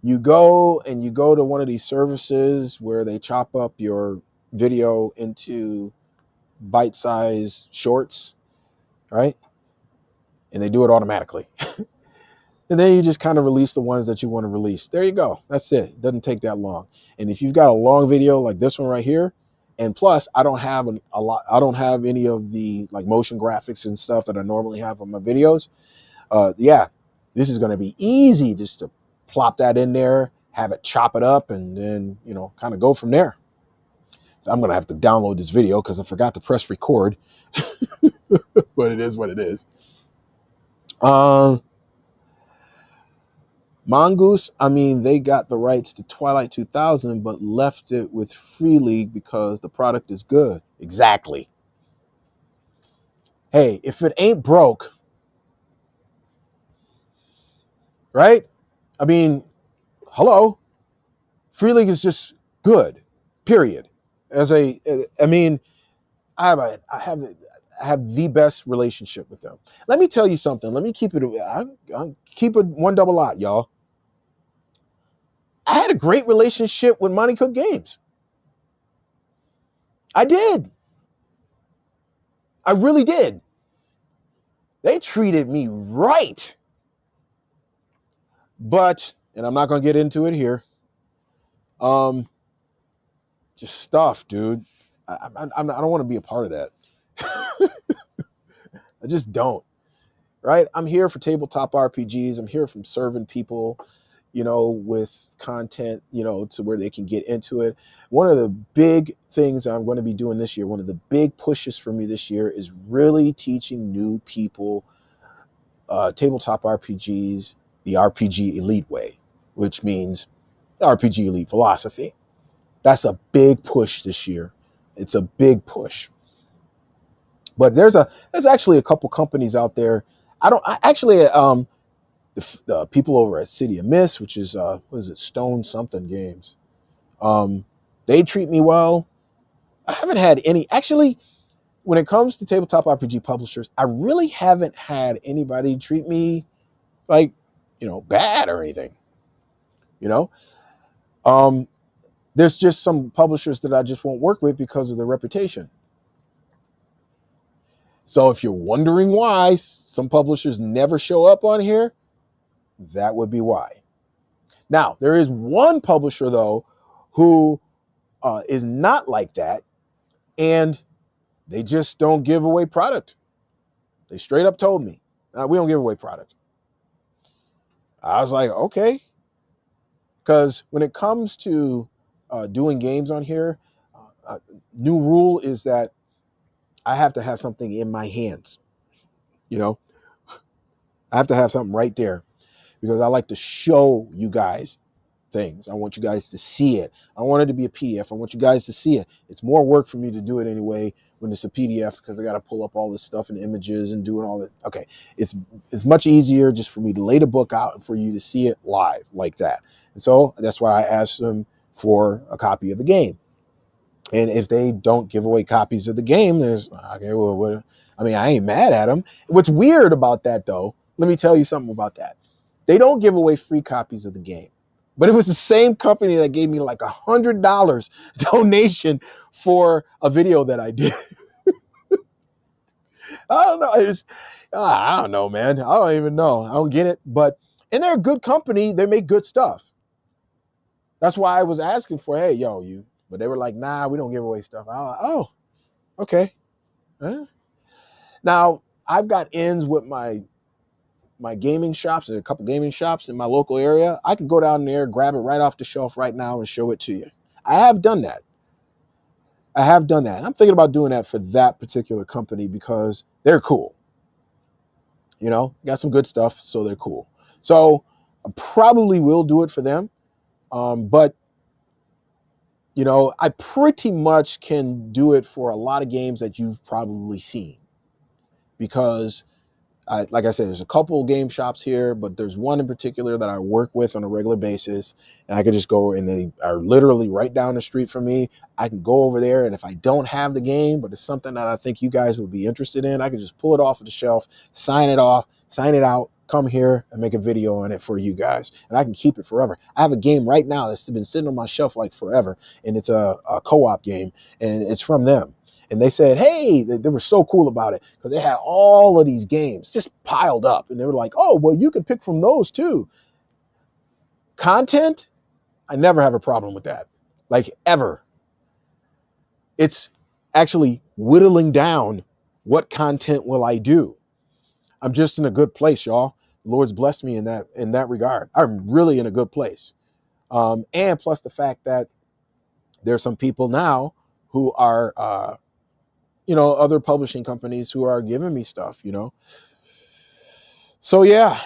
you go to one of these services where they chop up your video into bite-sized shorts, right? And they do it automatically. And then you just kind of release the ones that you want to release. There you go. That's it. It doesn't take that long. And if you've got a long video like this one right here, and plus I don't have I don't have any of the like motion graphics and stuff that I normally have on my videos. Yeah, this is going to be easy just to plop that in there, have it chop it up, and then, kind of go from there. So I'm going to have to download this video because I forgot to press record, but it is what it is. Mongoose, they got the rights to Twilight 2000, but left it with Free League because the product is good. Exactly. Hey, if it ain't broke, right? Hello? Free League is just good, period. I have the best relationship with them. Let me tell you something. Let me keep it. I'll keep it one double lot, y'all. I had a great relationship with Monty Cook Games. I did. I really did. They treated me right. But, and I'm not going to get into it here. Just stuff, dude. I don't want to be a part of that. I just don't. Right? I'm here for tabletop RPGs. I'm here from serving people, with content, to where they can get into it. One of the big things I'm going to be doing this year, one of the big pushes for me this year is really teaching new people tabletop RPGs the RPG Elite way, which means the RPG Elite philosophy. That's a big push this year. It's a big push. But there's actually a couple companies out there. The people over at City of Mist, which is Stone something games. They treat me well. I haven't had any, actually, when it comes to tabletop RPG publishers, I really haven't had anybody treat me like, bad or anything. There's just some publishers that I just won't work with because of their reputation. So if you're wondering why some publishers never show up on here, that would be why. Now, there is one publisher, though, who is not like that, and they just don't give away product. They straight up told me, we don't give away product. I was like, okay. Because when it comes to doing games on here, new rule is that I have to have something in my hands. I have to have something right there because I like to show you guys things. I want you guys to see it. I don't want it to be a PDF. I want you guys to see it. It's more work for me to do it anyway when it's a PDF because I got to pull up all this stuff and images and doing all that. Okay. It's much easier just for me to lay the book out and for you to see it live like that. And so that's why I asked them for a copy of the game. And if they don't give away copies of the game, there's, okay, well, what? I mean, I ain't mad at them. What's weird about that, though, let me tell you something about that. They don't give away free copies of the game. But it was the same company that gave me like $100 donation for a video that I did. I don't know. I don't know, man. I don't even know. I don't get it. And they're a good company. They make good stuff. That's why I was asking for, hey, yo, you. But they were like, nah, we don't give away stuff. Oh, okay. Huh? Now, I've got ins with my gaming shops. There's a couple gaming shops in my local area. I can go down there, grab it right off the shelf right now and show it to you. I have done that. I'm thinking about doing that for that particular company because they're cool. You know, got some good stuff, so they're cool. So I probably will do it for them. But, you know, I pretty much can do it for a lot of games that you've probably seen because like I said, there's a couple game shops here, but there's one in particular that I work with on a regular basis, and I could just go, and they are literally right down the street from me. I can go over there, and if I don't have the game, but it's something that I think you guys would be interested in, I can just pull it off of the shelf, sign it out, come here, and make a video on it for you guys, and I can keep it forever. I have a game right now that's been sitting on my shelf like forever, and it's a co-op game, and it's from them. And they said, hey, they were so cool about it because they had all of these games just piled up. And they were like, oh, well, you could pick from those too. Content, I never have a problem with that. Like ever. It's actually whittling down what content will I do. I'm just in a good place, y'all. The Lord's blessed me in that regard. I'm really in a good place. And plus the fact that there's some people now who are other publishing companies who are giving me stuff, So yeah,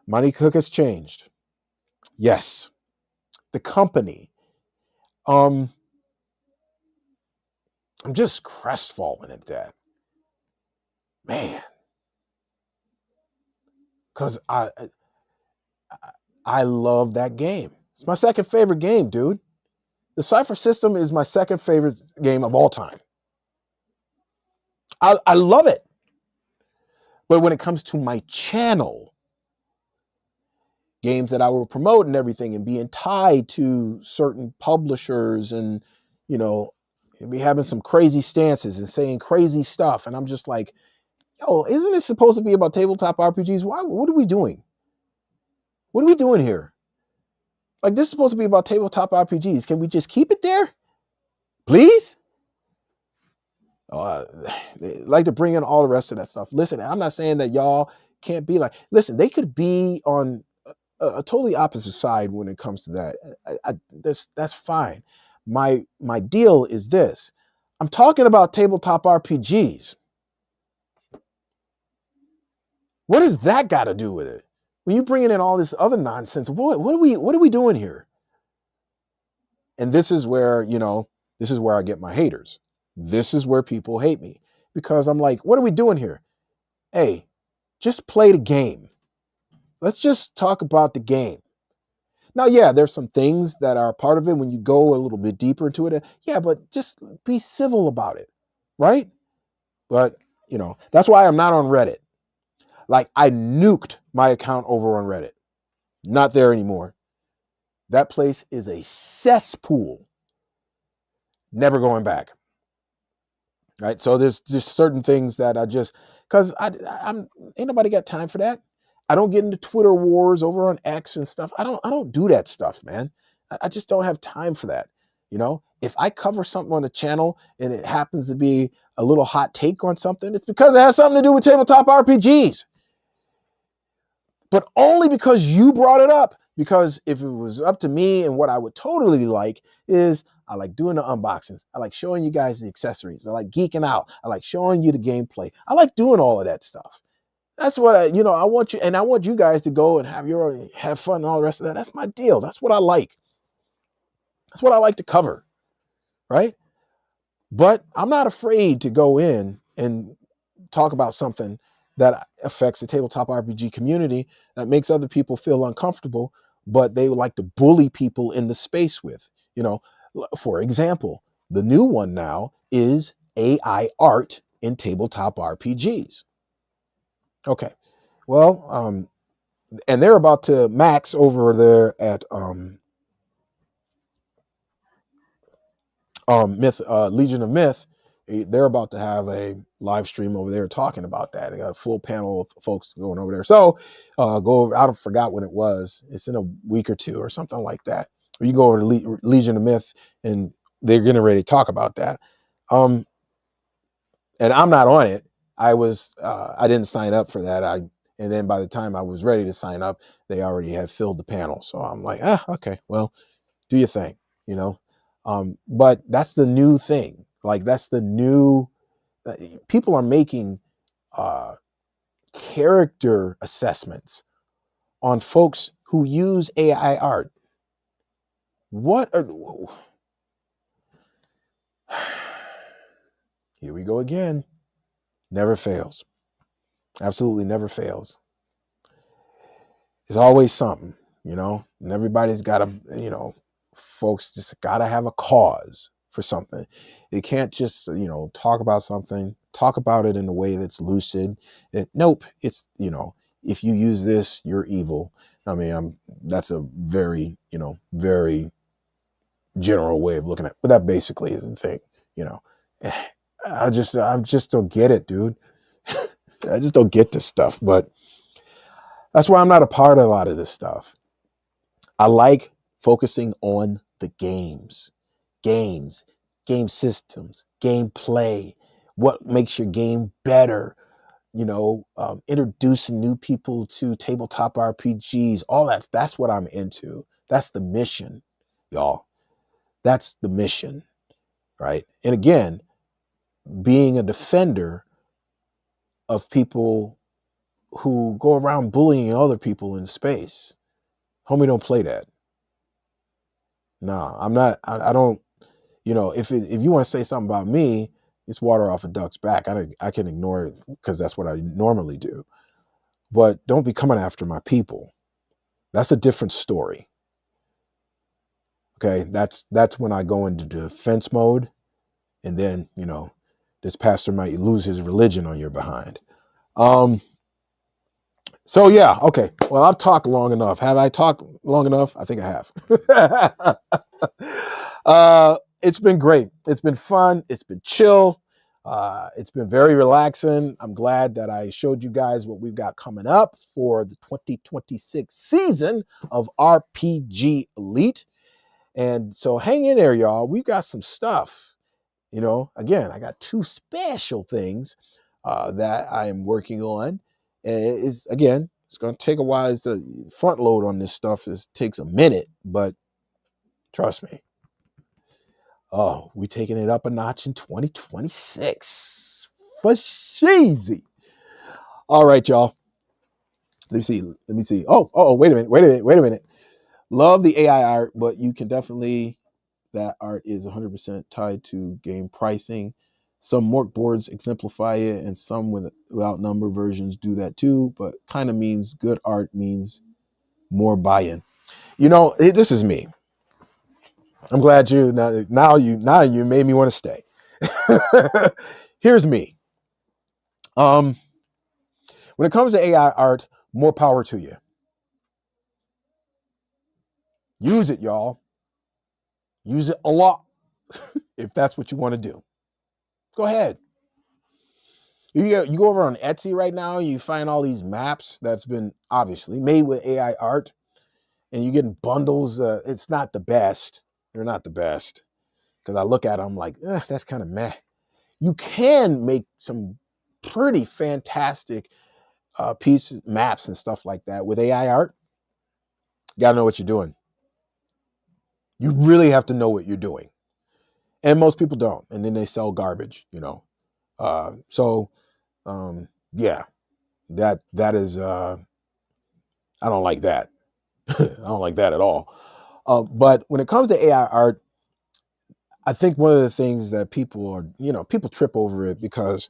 Money Cook has changed. Yes. The company. I'm just crestfallen at that. Man. Because I love that game. It's my second favorite game, dude. The Cypher system is my second favorite game of all time. I love it. But when it comes to my channel, games that I will promote and everything and being tied to certain publishers and, be having some crazy stances and saying crazy stuff. And I'm just like, yo, isn't it supposed to be about tabletop RPGs? What are we doing? What are we doing here? Like, this is supposed to be about tabletop RPGs. Can we just keep it there? Please? Like to bring in all the rest of that stuff. Listen, I'm not saying that y'all can't be like, listen, they could be on a totally opposite side when it comes to that. That's fine. My deal is this. I'm talking about tabletop RPGs. What does that got to do with it? When you bringing in all this other nonsense, what are we doing here? And this is where, I get my haters. This is where people hate me because I'm like, what are we doing here? Hey, just play the game. Let's just talk about the game. Now, yeah, there's some things that are part of it when you go a little bit deeper into it. Yeah, but just be civil about it, right? But, that's why I'm not on Reddit. Like, I nuked my account over on Reddit. Not there anymore. That place is a cesspool. Never going back. Right? So there's just certain things that I just, because I'm ain't nobody got time for that. I don't get into Twitter wars over on X and stuff. I don't do that stuff, man. I just don't have time for that. If I cover something on the channel and it happens to be a little hot take on something, it's because it has something to do with tabletop RPGs. But only because you brought it up. Because if it was up to me, and what I would totally like is, I like doing the unboxings. I like showing you guys the accessories. I like geeking out. I like showing you the gameplay. I like doing all of that stuff. That's what I want you, and I want you guys to go and have fun and all the rest of that. That's my deal. That's what I like. That's what I like to cover, right? But I'm not afraid to go in and talk about something that affects the tabletop RPG community that makes other people feel uncomfortable. but they like to bully people in the space with. For example, the new one now is AI art in tabletop RPGs. Okay, well, and they're about to Max over there at Legion of Myth. They're about to have a live stream over there talking about that. They got a full panel of folks going over there. So go over. I forgot when it was. It's in a week or two or something like that. You go over to Legion of Myth, and they're getting ready to talk about that. And I'm not on it. I didn't sign up for that. And then by the time I was ready to sign up, they already had filled the panel. So I'm like, okay, well, do your thing, But that's the new thing. Like that's the new. People are making character assessments on folks who use AI art. What are? Here we go again. Never fails. Absolutely never fails. It's always something, and everybody's got to, folks just got to have a cause for something. You can't just, talk about something, talk about it in a way that's lucid. Nope. It's, if you use this, you're evil. I mean, that's a very, very general way of looking at it, but that basically is the thing, I just don't get it, dude. I just don't get this stuff, but that's why I'm not a part of a lot of this stuff. I like focusing on the game systems, gameplay, what makes your game better, introducing new people to tabletop RPGs, all that's what I'm into. That's the mission, y'all. That's the mission, right? And again, being a defender of people who go around bullying other people in space. Homie, don't play that. No, I'm not. I don't. If you want to say something about me, it's water off a duck's back. I can ignore it because that's what I normally do. But don't be coming after my people. That's a different story. Okay, that's when I go into defense mode, and then this pastor might lose his religion on your behind. So yeah, okay. Well, I've talked long enough. Have I talked long enough? I think I have. It's been great. It's been fun. It's been chill. It's been very relaxing. I'm glad that I showed you guys what we've got coming up for the 2026 season of RPG Leet. And so hang in there, y'all. We've got some stuff. Again, I got two special things that I am working on. It's going to take a while. It's a front load on this stuff. It takes a minute, but trust me. Oh, we taking it up a notch in 2026 for cheesy. All right, y'all. Let me see. Oh, wait a minute. Love the AI art, but you can definitely, that art is 100% tied to game pricing. Some mork boards exemplify it, and some without number versions do that too, but kind of means good art means more buy-in. This is me. I'm glad you now you made me want to stay. Here's me. When it comes to AI art, more power to you. Use it, y'all. Use it a lot if that's what you want to do. Go ahead. You go over on Etsy right now, you find all these maps that's been obviously made with AI art, and you get bundles. It's not the best. They're not the best. Because I look at them like, that's kind of meh. You can make some pretty fantastic pieces, maps and stuff like that with AI art. You got to know what you're doing. You really have to know what you're doing. And most people don't. And then they sell garbage, yeah, that is, I don't like that. I don't like that at all. But when it comes to AI art, I think one of the things that people trip over it because,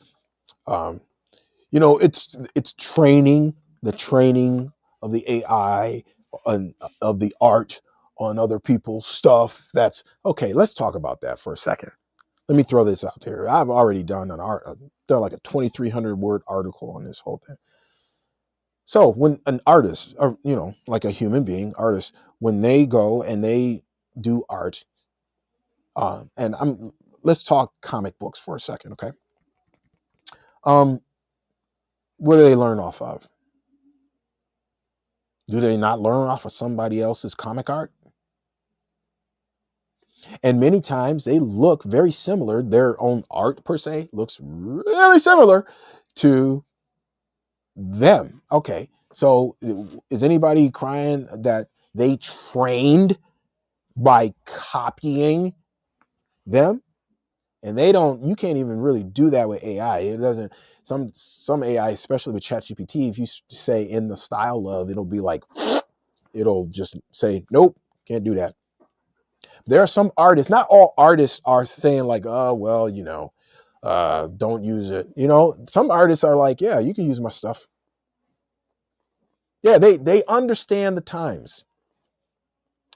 it's training, the training of the AI of the art on other people's stuff. That's okay. Let's talk about that for a second. Let me throw this out there. I've already done done like a 2,300 word article on this whole thing. So when an artist, or like a human being, artist, when they go and they do art, let's talk comic books for a second, okay? What do they learn off of? Do they not learn off of somebody else's comic art? And many times they look very similar. Their own art per se looks really similar to them. Okay, so is anybody crying that they trained by copying them? And you can't even really do that with AI. It doesn't, some AI, especially with ChatGPT, if you say in the style of, it'll be like, it'll just say, nope, can't do that. There are some artists, not all artists are saying like, oh, well, don't use it. Some artists are like, yeah, you can use my stuff. Yeah, they understand the times.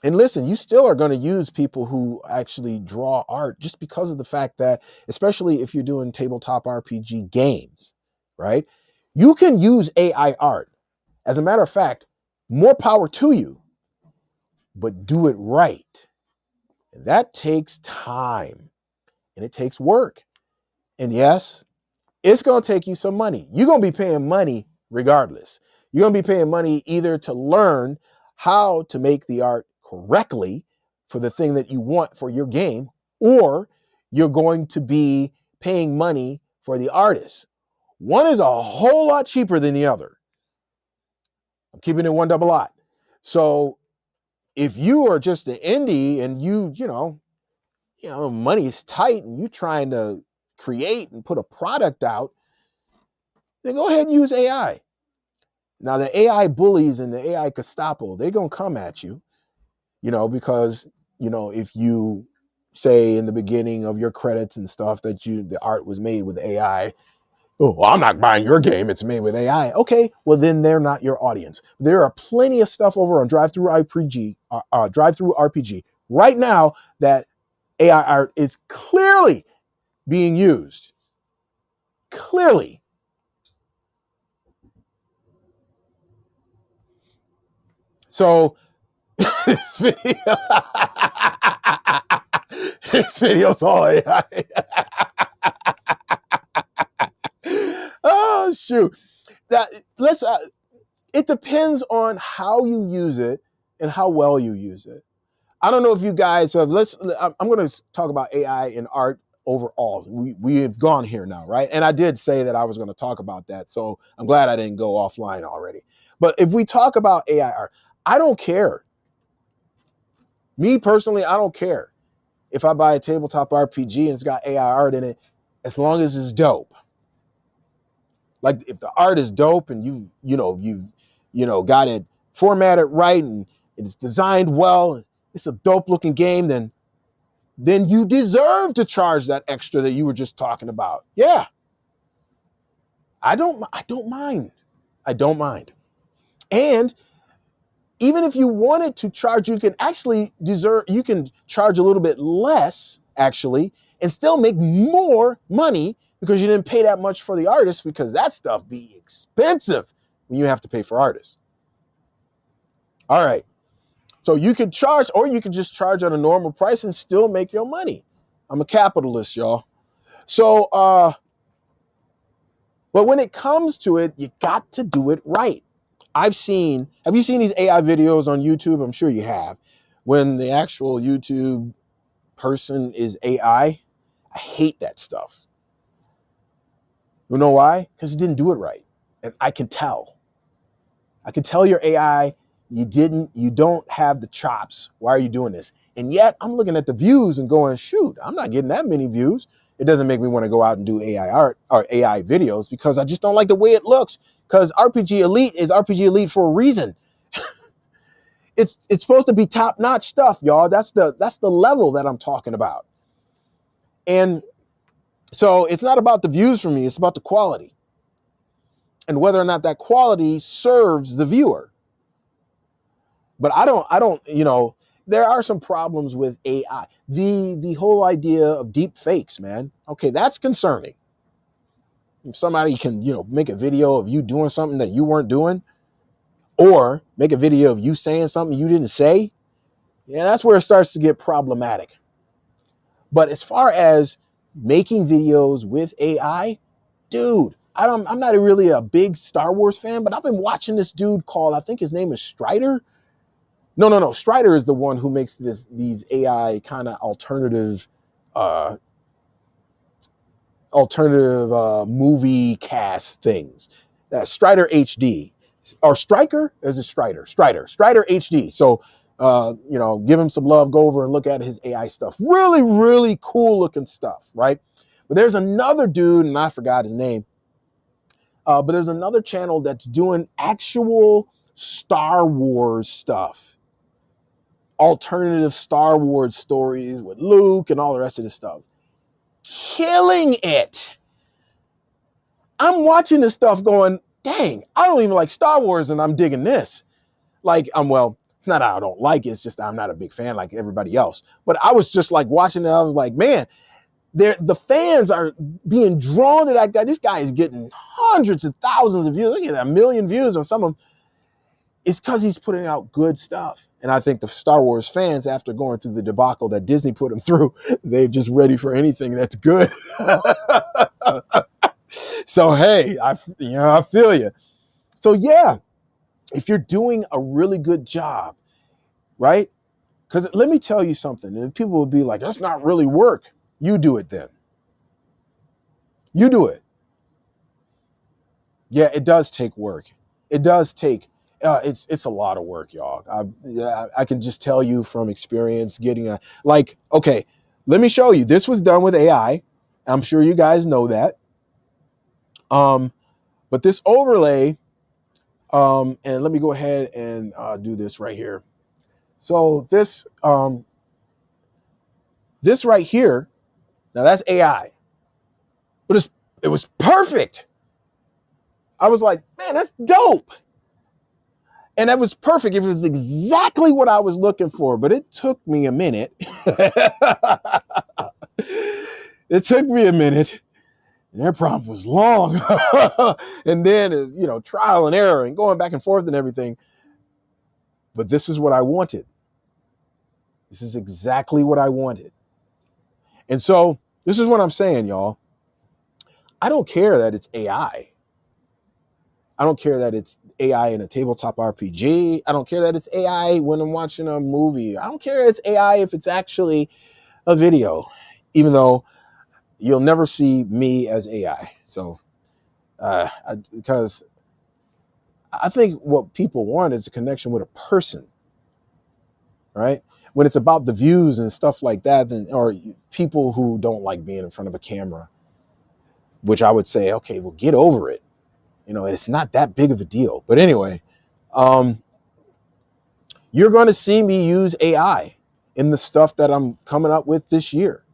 And listen, you still are going to use people who actually draw art just because of the fact that, especially if you're doing tabletop RPG games, right? You can use AI art. As a matter of fact, more power to you, but do it right. And that takes time and it takes work. And yes, it's going to take you some money. You're going to be paying money regardless. You're going to be paying money either to learn how to make the art correctly for the thing that you want for your game, or you're going to be paying money for the artist. One is a whole lot cheaper than the other. I'm keeping it one double lot. So if you are just an indie and money's tight and you trying to create and put a product out, then go ahead and use AI. Now, the AI bullies and the AI Gestapo, they're going to come at you, because, if you say in the beginning of your credits and stuff that the art was made with AI, oh, well, I'm not buying your game, it's made with AI. Okay, well, then they're not your audience. There are plenty of stuff over on Drive-Thru RPG right now that AI art is clearly being used. Clearly. So this video, this video's all AI. Oh shoot! It depends on how you use it and how well you use it. I don't know if you guys have. I'm going to talk about AI and art overall. We have gone here now, right? And I did say that I was going to talk about that, so I'm glad I didn't go offline already. But if we talk about AI art, I don't care. Me personally, I don't care if I buy a tabletop RPG and it's got AI art in it, as long as it's dope. Like if the art is dope and you got it formatted right and it's designed well, it's a dope looking game, then you deserve to charge that extra that you were just talking about. Yeah. I don't mind. I don't mind. And even if you wanted to charge, you can charge a little bit less actually and still make more money because you didn't pay that much for the artist, because that stuff be expensive when you have to pay for artists. All right. So you could charge, or you could just charge at a normal price and still make your money. I'm a capitalist, y'all. So, but when it comes to it, you got to do it right. Have you seen these AI videos on YouTube? I'm sure you have. When the actual YouTube person is AI, I hate that stuff. You know why? Because it didn't do it right. And I can tell. I can tell your AI, you don't have the chops. Why are you doing this? And yet I'm looking at the views and going, shoot, I'm not getting that many views. It doesn't make me want to go out and do AI art or AI videos because I just don't like the way it looks. Because RPG Elite is RPG Elite for a reason. It's supposed to be top-notch stuff, y'all. That's the level that I'm talking about. And so it's not about the views for me, it's about the quality. And whether or not that quality serves the viewer. But I don't, there are some problems with AI. The whole idea of deep fakes, man. Okay, that's concerning. If somebody can, make a video of you doing something that you weren't doing, or make a video of you saying something you didn't say, yeah, that's where it starts to get problematic. But as far as making videos with AI, dude, I'm not really a big Star Wars fan, but I've been watching this dude called, I think his name is Strider. No. Strider is the one who makes these AI kind of uh, alternative movie cast things. Strider HD or Striker? Is it Strider? Strider HD. So, give him some love. Go over and look at his AI stuff. Really, really cool looking stuff, right? But there's another dude, and I forgot his name. But there's another channel that's doing actual Star Wars stuff, alternative Star Wars stories with Luke and all the rest of this stuff. Killing it. I'm watching this stuff going, dang, I don't even like Star Wars and I'm digging this. Like, it's not I don't like it, it's just I'm not a big fan like everybody else. But I was just like watching it, I was like, man, the fans are being drawn to that guy. This guy is getting hundreds of thousands of views. Look at that, 1 million views on some of them. It's because he's putting out good stuff. And I think the Star Wars fans, after going through the debacle that Disney put them through, they're just ready for anything that's good. So, hey, I feel you. So, yeah, if you're doing a really good job, right? Because let me tell you something, and people will be like, that's not really work. You do it then. You do it. Yeah, it does take work. It does take, it's a lot of work, y'all. I can just tell you from experience okay, let me show you. This was done with AI. I'm sure you guys know that. But this overlay, and let me go ahead and do this right here. So this right here, now that's AI, but it was perfect. I was like, man, that's dope. And that was perfect. It was exactly what I was looking for, but it took me a minute. It took me a minute. And their prompt was long. And then, trial and error and going back and forth and everything. But this is what I wanted. This is exactly what I wanted. And so this is what I'm saying, y'all. I don't care that it's AI. I don't care that it's AI in a tabletop RPG. I don't care that it's AI when I'm watching a movie. I don't care it's AI if it's actually a video, even though you'll never see me as AI. So, because I think what people want is a connection with a person, right? When it's about the views and stuff like that, or people who don't like being in front of a camera, which I would say, okay, well, get over it. It's not that big of a deal. But anyway, you're going to see me use AI in the stuff that I'm coming up with this year.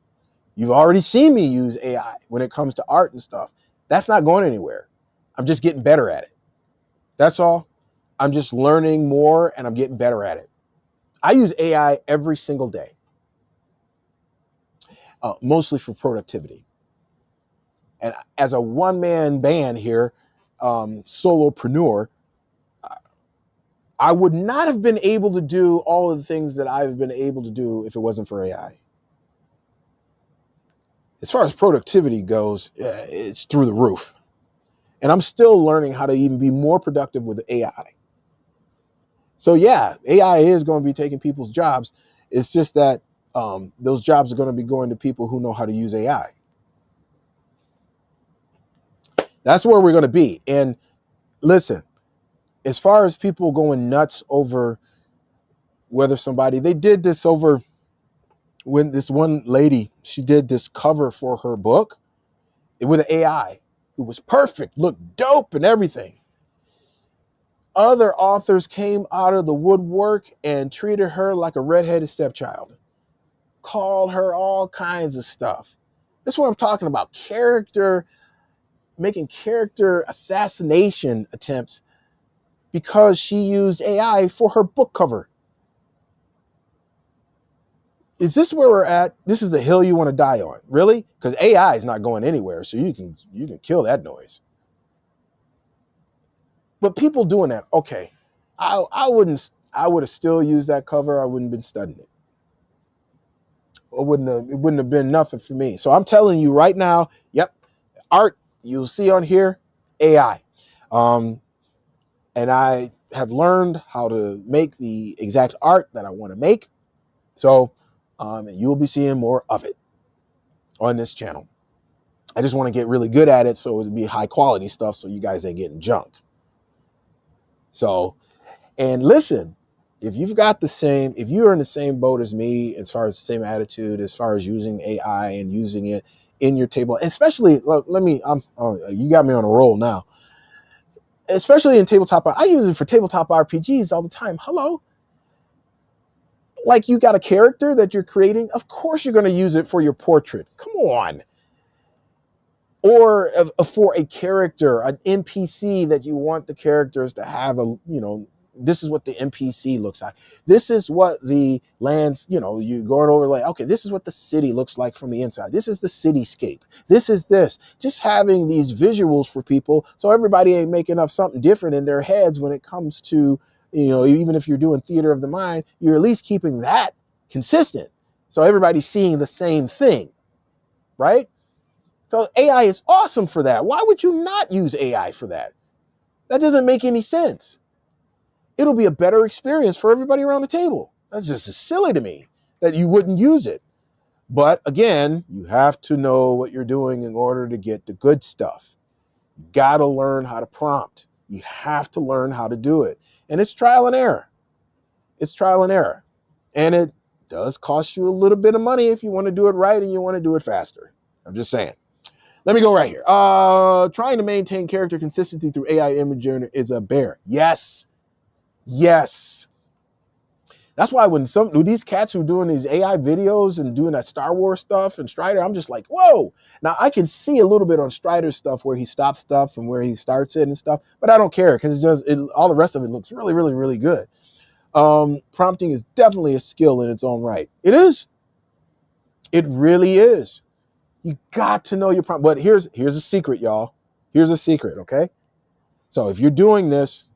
You've already seen me use AI when it comes to art and stuff. That's not going anywhere. I'm just getting better at it. That's all. I'm just learning more and I'm getting better at it. I use AI every single day, mostly for productivity. And as a one-man band here, solopreneur, I would not have been able to do all of the things that I've been able to do if it wasn't for AI. As far as productivity goes, it's through the roof. And I'm still learning how to even be more productive with AI. So yeah, AI is going to be taking people's jobs. It's just that those jobs are going to be going to people who know how to use AI. That's where we're going to be. And listen, as far as people going nuts over whether they did this over when this one lady, she did this cover for her book with an AI. It was perfect, looked dope and everything. Other authors came out of the woodwork and treated her like a redheaded stepchild. Called her all kinds of stuff. That's what I'm talking about. Making character assassination attempts because she used AI for her book cover. Is this where we're at? This is the hill you want to die on, really? Because AI is not going anywhere, so you can kill that noise. But people doing that, okay, I would have still used that cover. I wouldn't have been studying it. It wouldn't have been nothing for me. So I'm telling you right now, yep, art you'll see on here, AI. And I have learned how to make the exact art that I want to make. So you'll be seeing more of it on this channel. I just want to get really good at it so it'll be high quality stuff so you guys ain't getting junked. So, and listen, if you're in the same boat as me, as far as the same attitude, as far as using AI and using it in your table, especially, you got me on a roll now. Especially in tabletop, I use it for tabletop RPGs all the time. Hello. Like you got a character that you're creating. Of course you're going to use it for your portrait. Come on. Or for a character, an NPC that you want the characters to have this is what the NPC looks like. This is what the lands, you going over like, okay, this is what the city looks like from the inside. This is the cityscape. This is this. Just having these visuals for people so everybody ain't making up something different in their heads when it comes to, even if you're doing theater of the mind, you're at least keeping that consistent. So everybody's seeing the same thing, right? So AI is awesome for that. Why would you not use AI for that? That doesn't make any sense. It'll be a better experience for everybody around the table. That's just silly to me that you wouldn't use it. But again, you have to know what you're doing in order to get the good stuff. You got to learn how to prompt. You have to learn how to do it. And it's trial and error. It's trial and error. And it does cost you a little bit of money if you want to do it right and you want to do it faster. I'm just saying. Let me go right here. Trying to maintain character consistency through AI imaging is a bear. Yes. That's why when these cats who are doing these AI videos and doing that Star Wars stuff and Strider, I'm just like, whoa. Now I can see a little bit on Strider's stuff where he stops stuff and where he starts it and stuff, but I don't care because all the rest of it looks really, really, really good. Prompting is definitely a skill in its own right. It is. It really is. You got to know your prompt. But here's a secret, y'all. Here's a secret, okay? So if you're doing this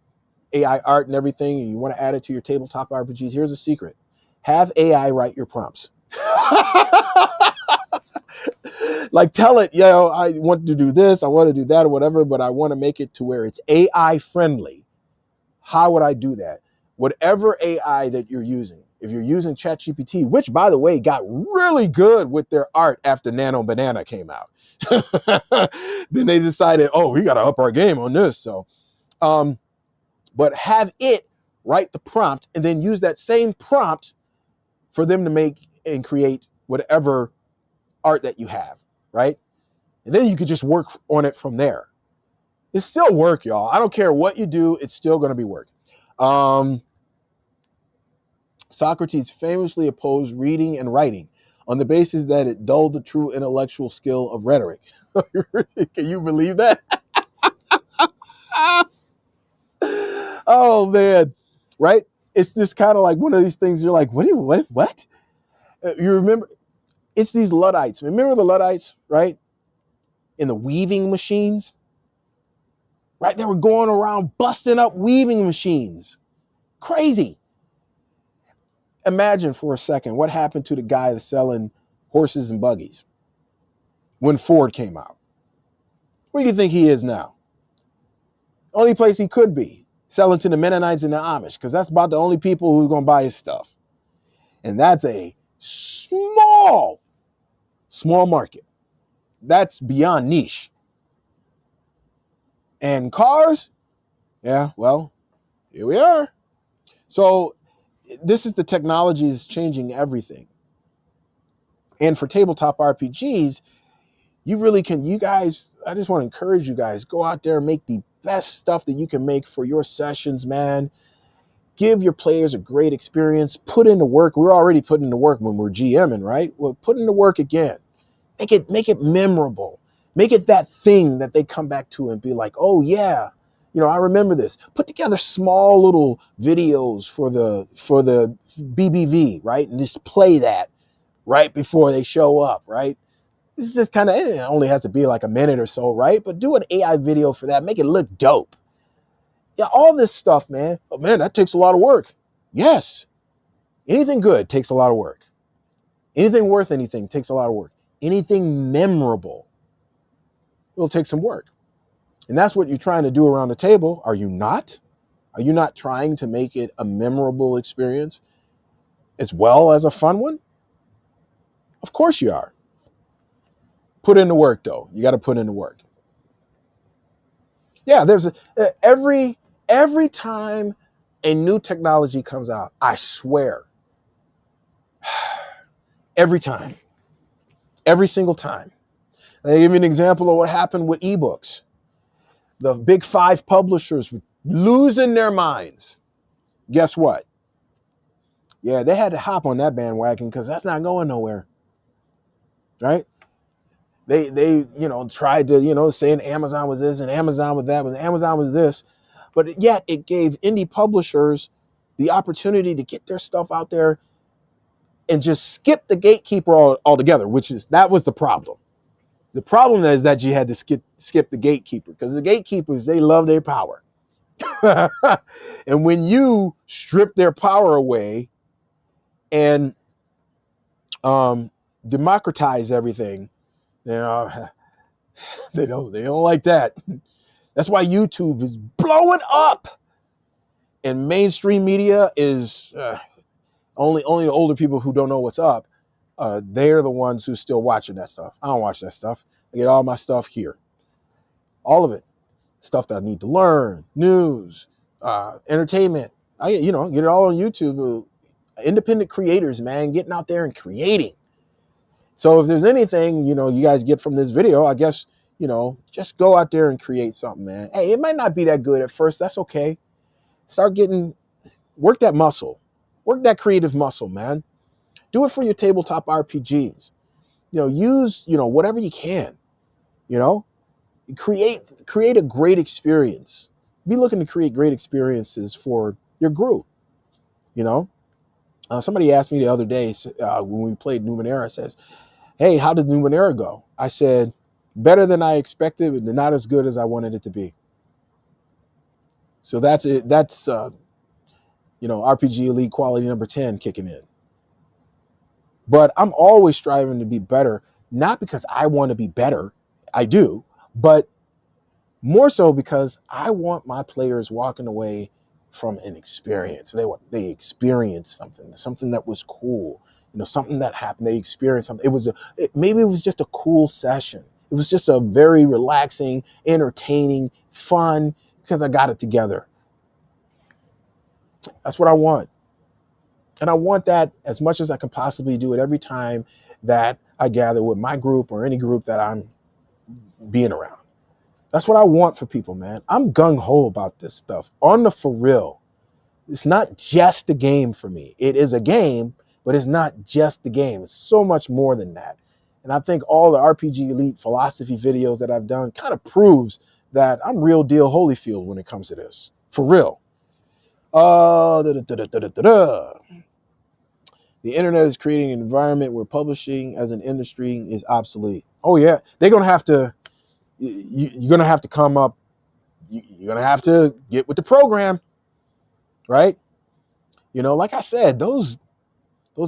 AI art and everything, and you want to add it to your tabletop RPGs, here's a secret. Have AI write your prompts. Like tell it, I want to do this, I want to do that or whatever, but I want to make it to where it's AI friendly. How would I do that? Whatever AI that you're using, if you're using ChatGPT, which by the way got really good with their art after Nano Banana came out, then they decided, we got to up our game on this. So, but have it write the prompt and then use that same prompt for them to make and create whatever art that you have, right? And then you could just work on it from there. It's still work, y'all. I don't care what you do. It's still going to be work. Socrates famously opposed reading and writing on the basis that it dulled the true intellectual skill of rhetoric. Can you believe that? Oh, man. Right? It's just kind of like one of these things you're like, what? You remember? It's these Luddites. Remember the Luddites, right? In the weaving machines? Right? They were going around busting up weaving machines. Crazy. Imagine for a second what happened to the guy that's selling horses and buggies when Ford came out. Where do you think he is now? Only place he could be, selling to the Mennonites and the Amish, because that's about the only people who's going to buy his stuff. And that's a small market. That's beyond niche. And cars, yeah, well, here we are. So this is the technology is changing everything. And for tabletop RPGs, you guys, I just want to encourage you guys, go out there and make the best stuff that you can make for your sessions, man. Give your players a great experience. Put in the work. We're already putting in the work when we're GMing, right? Well, put in the work again. Make it memorable. Make it that thing that they come back to and be like, oh yeah, I remember this. Put together small little videos for the BBV, right? And just play that right before they show up, right? This is just kind of, it only has to be like a minute or so, right? But do an AI video for that. Make it look dope. Yeah, all this stuff, man. Oh, man, that takes a lot of work. Yes. Anything good takes a lot of work. Anything worth anything takes a lot of work. Anything memorable will take some work. And that's what you're trying to do around the table. Are you not? Are you not trying to make it a memorable experience as well as a fun one? Of course you are. Put in the work, though. You got to put in the work. Yeah, there's every time a new technology comes out, I swear, every time, every single time. I'll give you an example of what happened with ebooks. The big 5 publishers were losing their minds. Guess what? Yeah, they had to hop on that bandwagon because that's not going nowhere, right? They tried to saying Amazon was this and Amazon was that, and Amazon was this, but yet it gave indie publishers the opportunity to get their stuff out there and just skip the gatekeeper altogether, that was the problem. The problem is that you had to skip the gatekeeper because the gatekeepers, they love their power. And when you strip their power away and democratize everything, they don't like that. That's why YouTube is blowing up, and mainstream media is only the older people who don't know what's up. They're the ones who still watching that stuff. I don't watch that stuff. I get all my stuff here, all of it, stuff that I need to learn, news, entertainment. I get it all on YouTube. Independent creators, man, getting out there and creating. So if there's anything, you guys get from this video, I guess, just go out there and create something, man. Hey, it might not be that good at first. That's okay. Work that muscle. Work that creative muscle, man. Do it for your tabletop RPGs. Use, whatever you can, create a great experience. Be looking to create great experiences for your group, Somebody asked me the other day when we played Numenera, says, hey, how did Numenera go? I said, better than I expected, but not as good as I wanted it to be. So that's it. That's, RPG Elite quality number 10 kicking in. But I'm always striving to be better, not because I want to be better. I do, but more so because I want my players walking away from an experience. They experienced something that was cool, something that happened. They experienced something. Maybe it was just a cool session. It was just a very relaxing, entertaining, fun, because I got it together. That's what I want. And I want that as much as I can possibly do it every time that I gather with my group or any group that I'm being around. That's what I want for people, man. I'm gung-ho about this stuff. On the for real. It's not just a game for me. It is a game, but it's not just the game. It's so much more than that. And I think all the RPG Elite philosophy videos that I've done kind of proves that I'm real deal Holyfield when it comes to this. For real. The internet is creating an environment where publishing as an industry is obsolete. Oh, yeah. They're going to have to, you're going to have to come up, you're going to have to get with the program, right? Like I said, those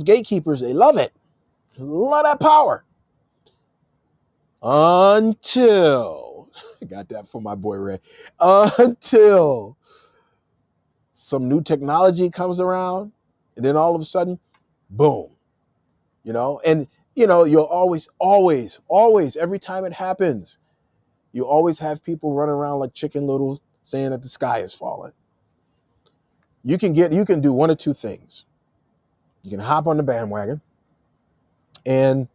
gatekeepers, they love it. Love that power. Until, I got that from my boy Ray, until some new technology comes around, and then all of a sudden, boom, and you'll always, every time it happens, you always have people running around like Chicken Little saying that the sky is falling. You can do one of two things. You can hop on the bandwagon and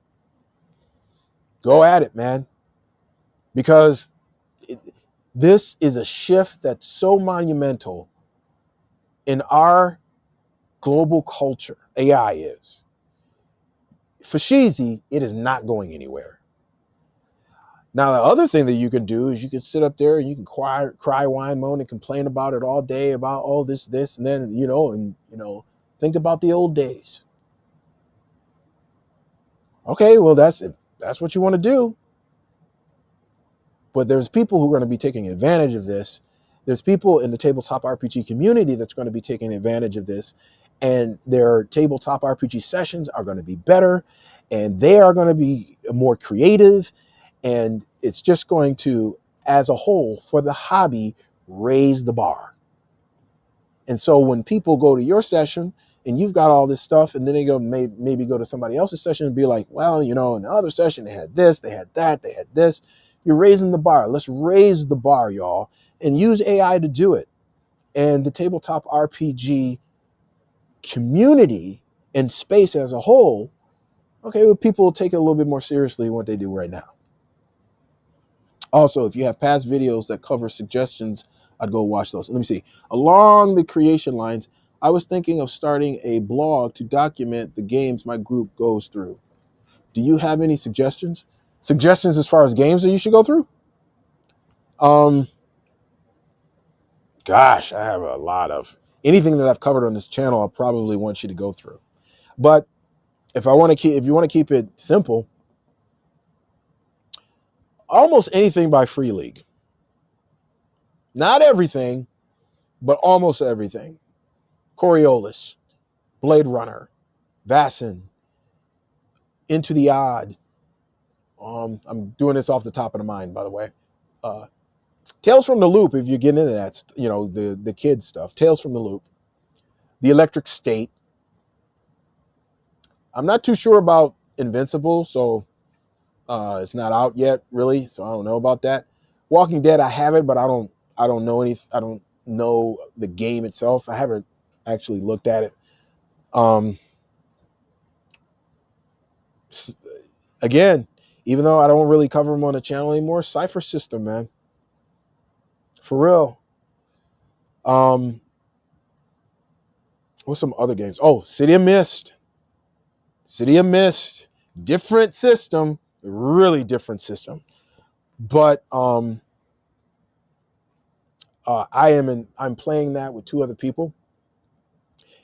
go at it, man. Because this is a shift that's so monumental in our global culture. AI is. For Sheezy, it is not going anywhere. Now, the other thing that you can do is you can sit up there and you can cry, whine, moan, and complain about it all day about all this, and then, think about the old days. Okay, well, that's what you want to do. But there's people who are going to be taking advantage of this. There's people in the tabletop RPG community that's going to be taking advantage of this. And their tabletop RPG sessions are going to be better. And they are going to be more creative. And it's just going to, as a whole, for the hobby, raise the bar. And so when people go to your session and you've got all this stuff, and then they go maybe go to somebody else's session and be like, well, in the other session, they had this, they had that, they had this. You're raising the bar. Let's raise the bar, y'all, and use AI to do it. And the tabletop RPG community and space as a whole, okay, well, people will take it a little bit more seriously than what they do right now. Also, if you have past videos that cover suggestions, I'd go watch those. Let me see. Along the creation lines, I was thinking of starting a blog to document the games my group goes through. Do you have any suggestions? Suggestions as far as games that you should go through? Gosh, I have a lot of anything that I've covered on this channel. I probably want you to go through. But if you want to keep it simple, almost anything by Free League. Not everything, but almost everything. Coriolis, Blade Runner, Vassin, Into the Odd. I'm doing this off the top of the mind, by the way. Tales from the Loop, if you're getting into that, the kids stuff. Tales from the Loop. The Electric State. I'm not too sure about Invincible, so it's not out yet, really. So I don't know about that. Walking Dead, I have it, but I don't know I don't know the game itself. I haven't actually looked at it. Again, even though I don't really cover them on the channel anymore, Cypher System, man. For real. What's some other games? Oh, City of Mist. City of Mist. Different system. Really different system. But I'm playing that with two other people.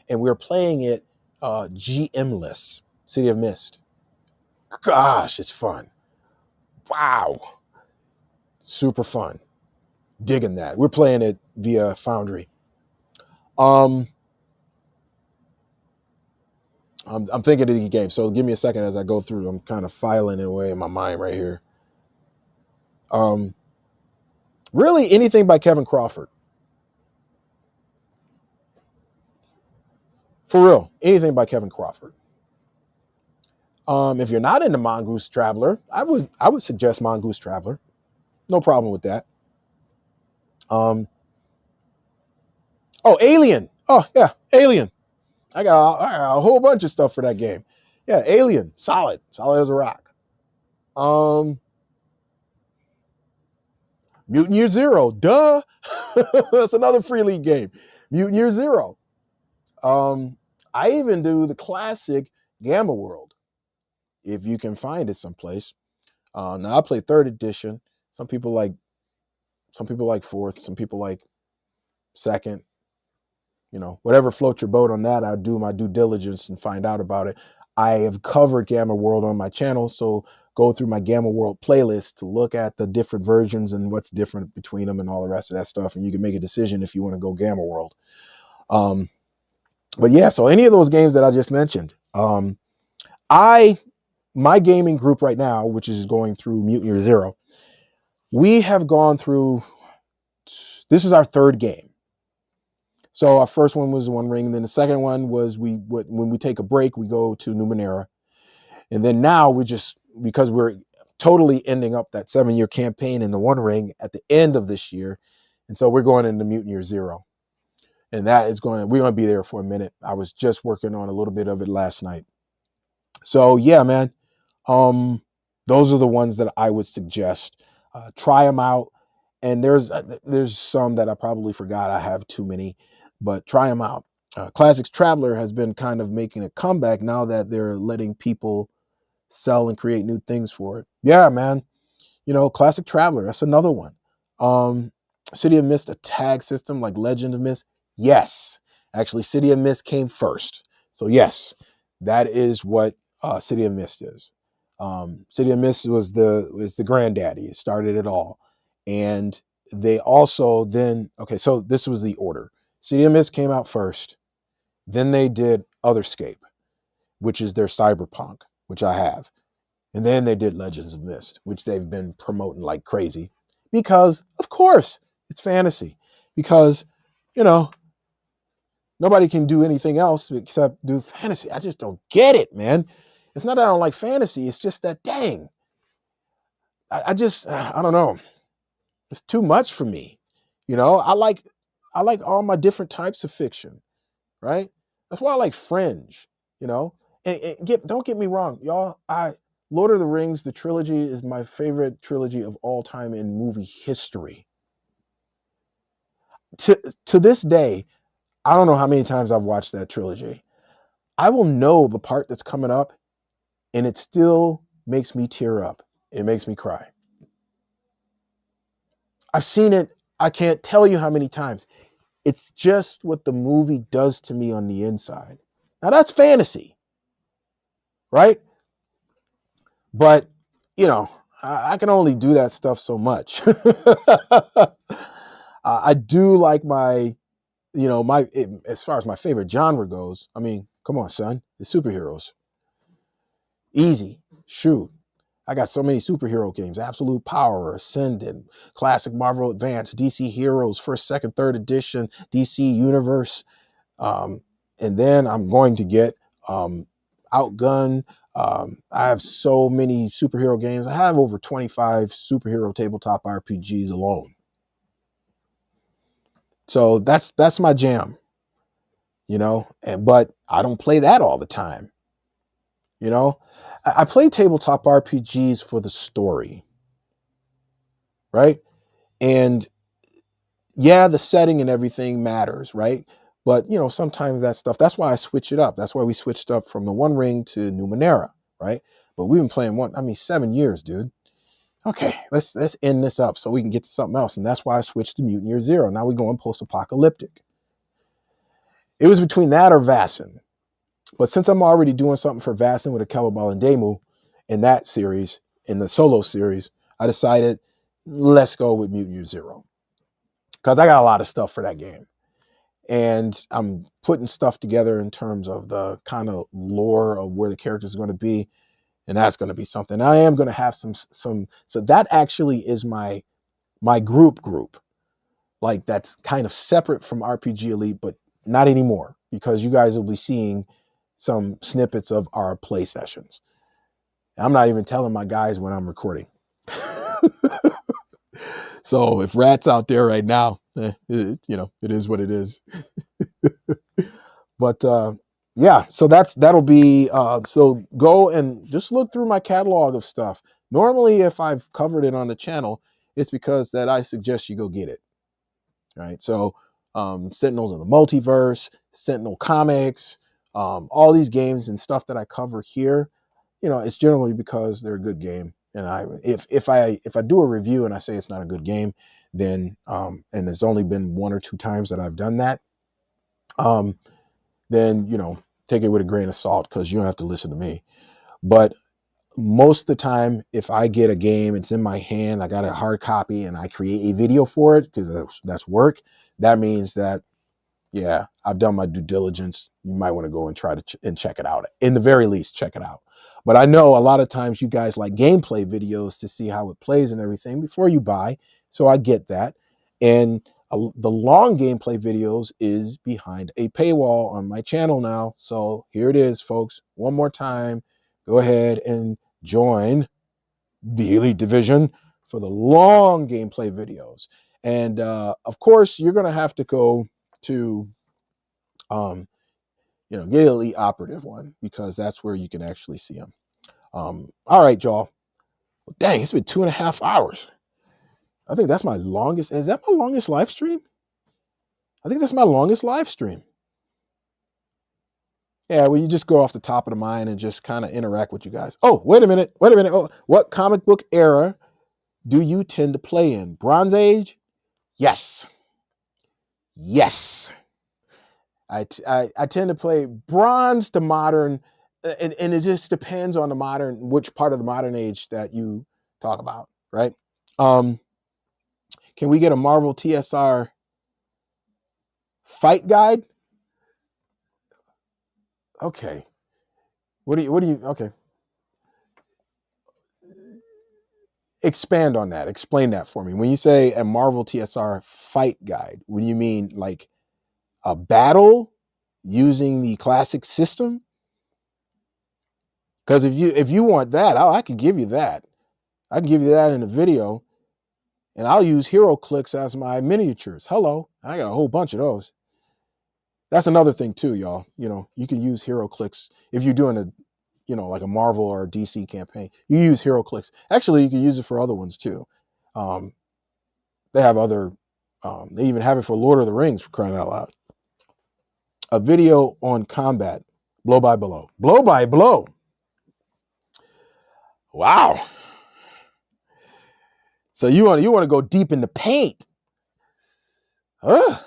And we're playing it GM-less. City of Mist. Gosh, it's fun. Wow. Super fun. Digging that. We're playing it via Foundry. I'm thinking of the game, so give me a second as I go through. I'm kind of filing it away in my mind right here. Really, anything by Kevin Crawford. For real, anything by Kevin Crawford. If you're not into Mongoose Traveler, I would suggest Mongoose Traveler. No problem with that. Oh, Alien. Oh yeah, Alien. I got a whole bunch of stuff for that game. Yeah, Alien. Solid as a rock. Mutant Year Zero. Duh. That's another Free League game. Mutant Year Zero. I even do the classic Gamma World, if you can find it someplace. Now I play third edition. Some people like fourth. Some people like second. Whatever floats your boat on that, I'll do my due diligence and find out about it. I have covered Gamma World on my channel, so go through my Gamma World playlist to look at the different versions and what's different between them and all the rest of that stuff, and you can make a decision if you want to go Gamma World. But yeah, so any of those games that I just mentioned, my gaming group right now, which is going through Mutant Year Zero, we have gone through, this is our third game. So our first one was One Ring, and then the second one was when we take a break, we go to Numenera. And then now because we're totally ending up that 7-year campaign in the One Ring at the end of this year. And so we're going into Mutant Year Zero. And we're going to be there for a minute. I was just working on a little bit of it last night. So yeah, man, those are the ones that I would suggest. Try them out. And there's some that I probably forgot. I have too many, but try them out. Classics Traveler has been kind of making a comeback now that they're letting people sell and create new things for it. Yeah, man. Classic Traveler, that's another one. City of Mist, a tag system like Legend of Mist. Yes, actually, City of Mist came first. So yes, that is what City of Mist is. City of Mist was the granddaddy. It started it all. And they also then, okay, so this was the order. City of Mist came out first. Then they did Otherscape, which is their cyberpunk, which I have. And then they did Legends of Mist, which they've been promoting like crazy because, of course, it's fantasy. Because, you know, nobody can do anything else except do fantasy. I just don't get it, man. It's not that I don't like fantasy. It's just that, dang, I don't know. It's too much for me. I like all my different types of fiction, right? That's why I like Fringe, you know. And don't get me wrong, y'all. Lord of the Rings, the trilogy, is my favorite trilogy of all time in movie history. To this day, I don't know how many times I've watched that trilogy. I will know the part that's coming up, and it still makes me tear up. It makes me cry. I've seen it, I can't tell you how many times. It's just what the movie does to me on the inside. Now that's fantasy, right? But, I can only do that stuff so much. I do like as far as my favorite genre goes, I mean, come on, son, the superheroes. Easy, shoot. I got so many superhero games: Absolute Power, Ascendant, Classic Marvel Advance, DC Heroes, first, second, third edition, DC Universe. And then I'm going to get Outgun. I have so many superhero games. I have over 25 superhero tabletop RPGs alone. So that's my jam, but I don't play that all the time. I play tabletop RPGs for the story, right? And yeah, the setting and everything matters, right? But sometimes that stuff, that's why I switch it up. That's why we switched up from the One Ring to Numenera, right? But we've been playing 7 years, dude. Okay, let's end this up so we can get to something else. And that's why I switched to Mutant Year Zero. Now we go on post-apocalyptic. It was between that or Vaesen. But since I'm already doing something for Vaesen with Akelabal and Demu in that series, in the solo series, I decided, let's go with Mutant Year Zero. Because I got a lot of stuff for that game. And I'm putting stuff together in terms of the kind of lore of where the characters are going to be. And that's going to be something. I am going to have some, so that actually is my group. Like, that's kind of separate from RPG Elite, but not anymore, because you guys will be seeing some snippets of our play sessions. I'm not even telling my guys when I'm recording. So if Rat's out there right now, it is what it is. But yeah, so that'll be so go and just look through my catalog of stuff. Normally, if I've covered it on the channel, it's because that I suggest you go get it. Right. So Sentinels of the Multiverse, Sentinel Comics, all these games and stuff that I cover here, it's generally because they're a good game. And if I do a review and I say it's not a good game, then and there's only been 1 or 2 times that I've done that, then take it with a grain of salt, because you don't have to listen to me. But most of the time, if I get a game, it's in my hand, I got a hard copy, and I create a video for it, because that's work, that means that, yeah, I've done my due diligence. You might want to go and try to and check it out. In the very least, check it out. But I know a lot of times you guys like gameplay videos to see how it plays and everything before you buy. So I get that. And the long gameplay videos is behind a paywall on my channel now. So here it is, folks. One more time, go ahead and join the Elite Division for the long gameplay videos. And of course, you're going to have to go to get Elite Operative one, because that's where you can actually see them. All right, y'all. Well, dang, it's been 2.5 hours. I think that's my longest. Is that my longest live stream? I think that's my longest live stream. Yeah, well, you just go off the top of the mind and just kind of interact with you guys. Oh, wait a minute. Oh, what comic book era do you tend to play in? Bronze Age? Yes. I tend to play bronze to modern. and it just depends on which part of the modern age that you talk about, right? Can we get a Marvel TSR fight guide? Okay. What do you, okay. Expand on that. Explain that for me. When you say a Marvel TSR fight guide, what do you mean? Like a battle using the classic system? Because if you want that, I can give you that. I can give you that in a video, and I'll use HeroClix as my miniatures. Hello. I got a whole bunch of those. That's another thing too, y'all. You can use HeroClix if you're doing a, like a Marvel or a DC campaign. You use HeroClix. Actually, you can use it for other ones too. They have other. They even have it for Lord of the Rings, for crying out loud. A video on combat, blow by blow, blow by blow. Wow. So you want to go deep in the paint? Huh?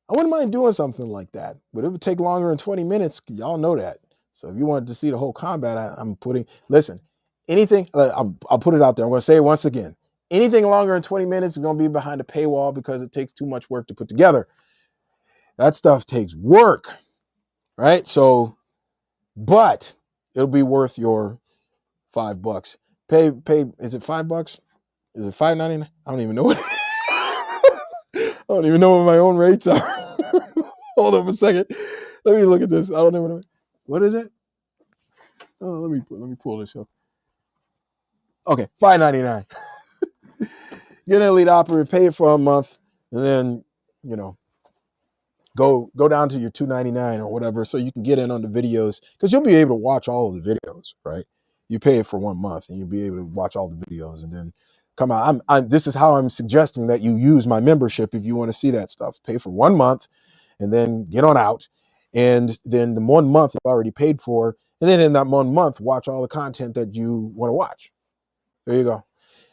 I wouldn't mind doing something like that, but it would take longer than 20 minutes. Y'all know that. So if you wanted to see the whole combat, listen, anything, I'll put it out there. I'm going to say it once again. Anything longer than 20 minutes is going to be behind a paywall because it takes too much work to put together. That stuff takes work, right? So, but it'll be worth your $5. Pay, is it $5? Is it $5.99? I don't even know what I don't even know what my own rates are. Hold on a second. Let me look at this. I don't know what is it? Oh, let me pull this up. Okay, $5.99. Get an Elite Operator, pay it for a month, and then go down to your $2.99 or whatever, so you can get in on the videos, because you'll be able to watch all of the videos, right? You pay it for 1 month, and you'll be able to watch all the videos, and then come out. This is how I'm suggesting that you use my membership if you want to see that stuff. Pay for 1 month, and then get on out, and then the 1 month I've already paid for, and then in that 1 month, watch all the content that you want to watch. There you go.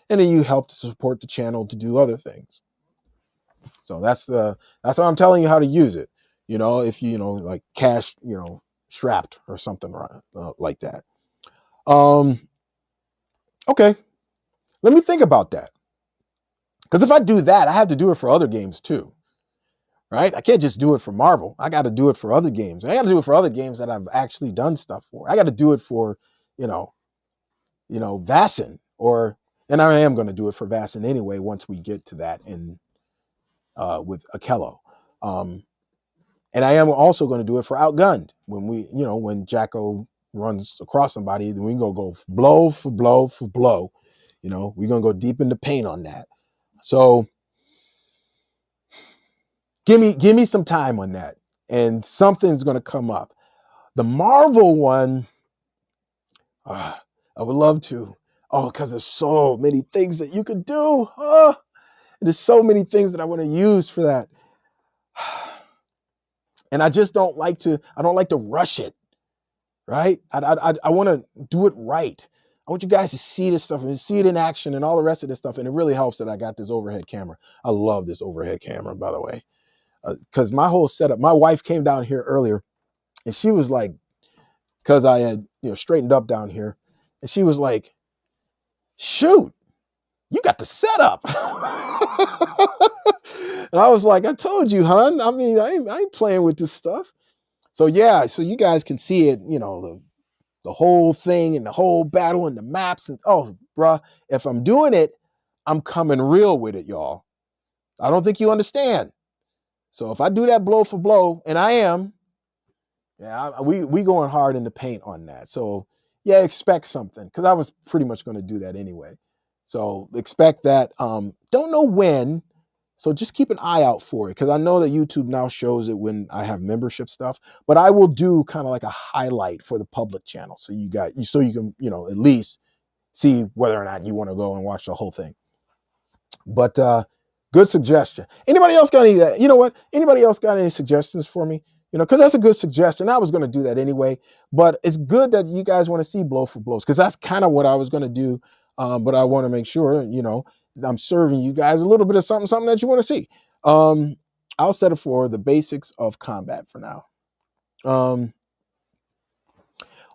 And then you help to support the channel to do other things. So that's how I'm telling you how to use it. If you like cash, strapped or something like that. Okay, let me think about that. Because if I do that, I have to do it for other games too, right? I can't just do it for Marvel. I got to do it for other games. I got to do it for other games that I've actually done stuff for. I got to do it for, Vassin, and I am going to do it for Vassin anyway once we get to that with Akello. And I am also going to do it for Outgunned when Jacko runs across somebody, then we can go blow for blow for blow. We're going to go deep into paint on that. So give me some time on that, and something's going to come up. The Marvel one, I would love to. Oh, because there's so many things that you could do. There's so many things that I want to use for that. And I just don't like to rush it, right? I want to do it right. I want you guys to see this stuff and see it in action and all the rest of this stuff. And it really helps that I got this overhead camera. I love this overhead camera, by the way, because my whole setup, my wife came down here earlier and she was like, because I had, straightened up down here, and she was like, shoot, you got the setup. And I was like, I told you, hon. I mean, I ain't playing with this stuff. So yeah, so you guys can see it, the whole thing and the whole battle and the maps. And oh, bruh, if I'm doing it, I'm coming real with it, y'all. I don't think you understand. So if I do that blow for blow, and I am, yeah, we going hard in the paint on that. So yeah, expect something, because I was pretty much going to do that anyway. So expect that. Don't know when. So just keep an eye out for it, because I know that YouTube now shows it when I have membership stuff, but I will do kind of like a highlight for the public channel. So you can, at least see whether or not you want to go and watch the whole thing. But good suggestion. Anybody else got any, anybody else got any suggestions for me? Because that's a good suggestion. I was going to do that anyway, but it's good that you guys want to see blow for blows, because that's kind of what I was going to do. But I want to make sure, I'm serving you guys a little bit of something that you want to see. I'll set it for the basics of combat for now.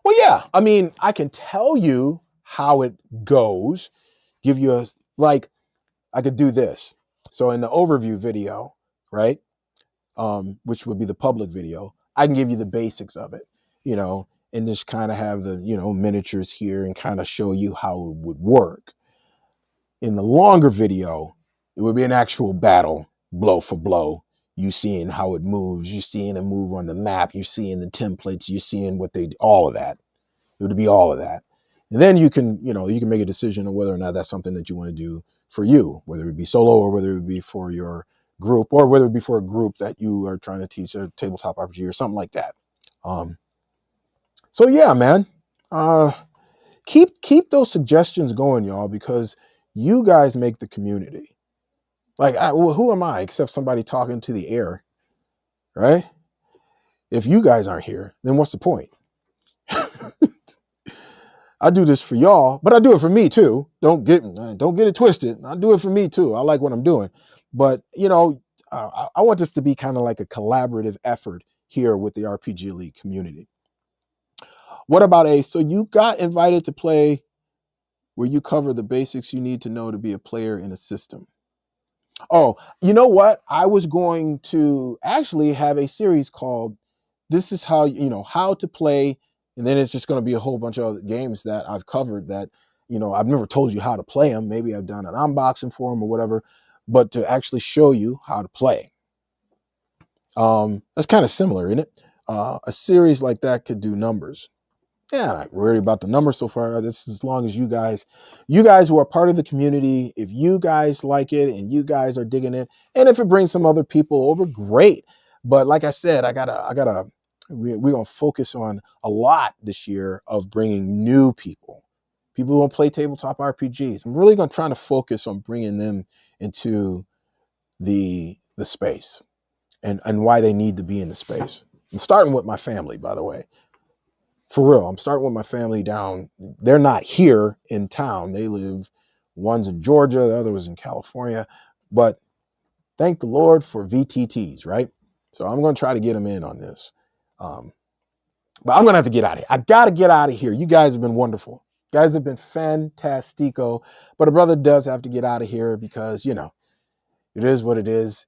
Well, yeah. I mean, I can tell you how it goes, give you a, like, I could do this. So in the overview video, right, which would be the public video, I can give you the basics of it, you know, and just kind of have the, you know, miniatures here and kind of show you how it would work. In the longer video, it would be an actual battle, blow for blow. You seeing how it moves, you seeing it move on the map, you're seeing the templates, you're seeing what they, all of that. It would be all of that. And then you can, you know, you can make a decision on whether or not that's something that you want to do for you, whether it be solo or whether it be for your group, or whether it be for a group that you are trying to teach a tabletop RPG or something like that. So yeah, man, keep those suggestions going, y'all, because you guys make the community. Like, well, who am I except somebody talking to the air, right? If you guys aren't here, then what's the point? I do this for y'all, but I do it for me too. Don't get it twisted. I do it for me too. I like what I'm doing, but you know, I want this to be kind of like a collaborative effort here with the RPG Elite community. What about so you got invited to play where you cover the basics you need to know to be a player in a system. Oh, you know what? I was going to actually have a series called This is how, you know, how to play. And then it's just going to be a whole bunch of other games that I've covered that, you know, I've never told you how to play them. Maybe I've done an unboxing for them or whatever, but to actually show you how to play. That's kind of similar, isn't it? A series like that could do numbers. Yeah, I'm not worried about the numbers so far. This is as long as you guys who are part of the community, if you guys like it and you guys are digging it, and if it brings some other people over, great. But like I said, we're going to focus on a lot this year of bringing new people who don't play tabletop RPGs. I'm really going to try to focus on bringing them into the space and why they need to be in the space. I'm starting with my family, by the way. For real, I'm starting with my family down. They're not here in town. They live, one's in Georgia, the other was in California. But thank the Lord for VTTs, right? So I'm going to try to get them in on this. But I'm going to have to get out of here. I got to get out of here. You guys have been wonderful. You guys have been fantastico. But a brother does have to get out of here because, you know, it is what it is.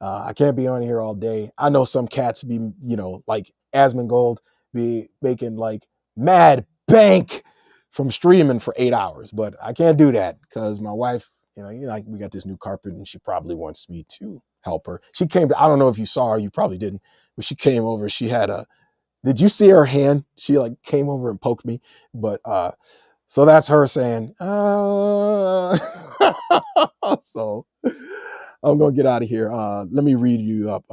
I can't be on here all day. I know some cats be, you know, like Asmongold be making like mad bank from streaming for 8 hours, but I can't do that because my wife, you know, we got this new carpet and she probably wants me to help her. She came to, I don't know if you saw her, you probably didn't, but she came over. She had did you see her hand? She like came over and poked me, but so that's her saying, so I'm going to get out of here. Let me read you up.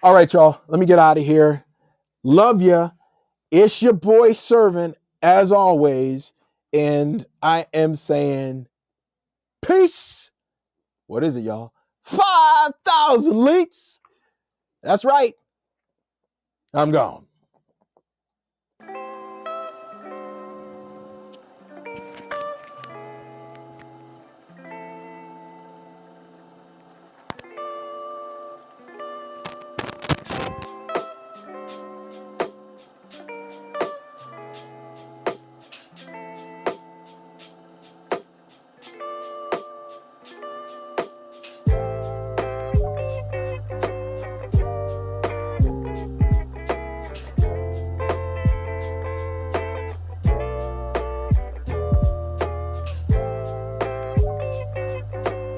All right, y'all. Let me get out of here. Love ya. It's your boy Servant, as always. And I am saying peace. What is it, y'all? 5,000 Leets. That's right. I'm gone.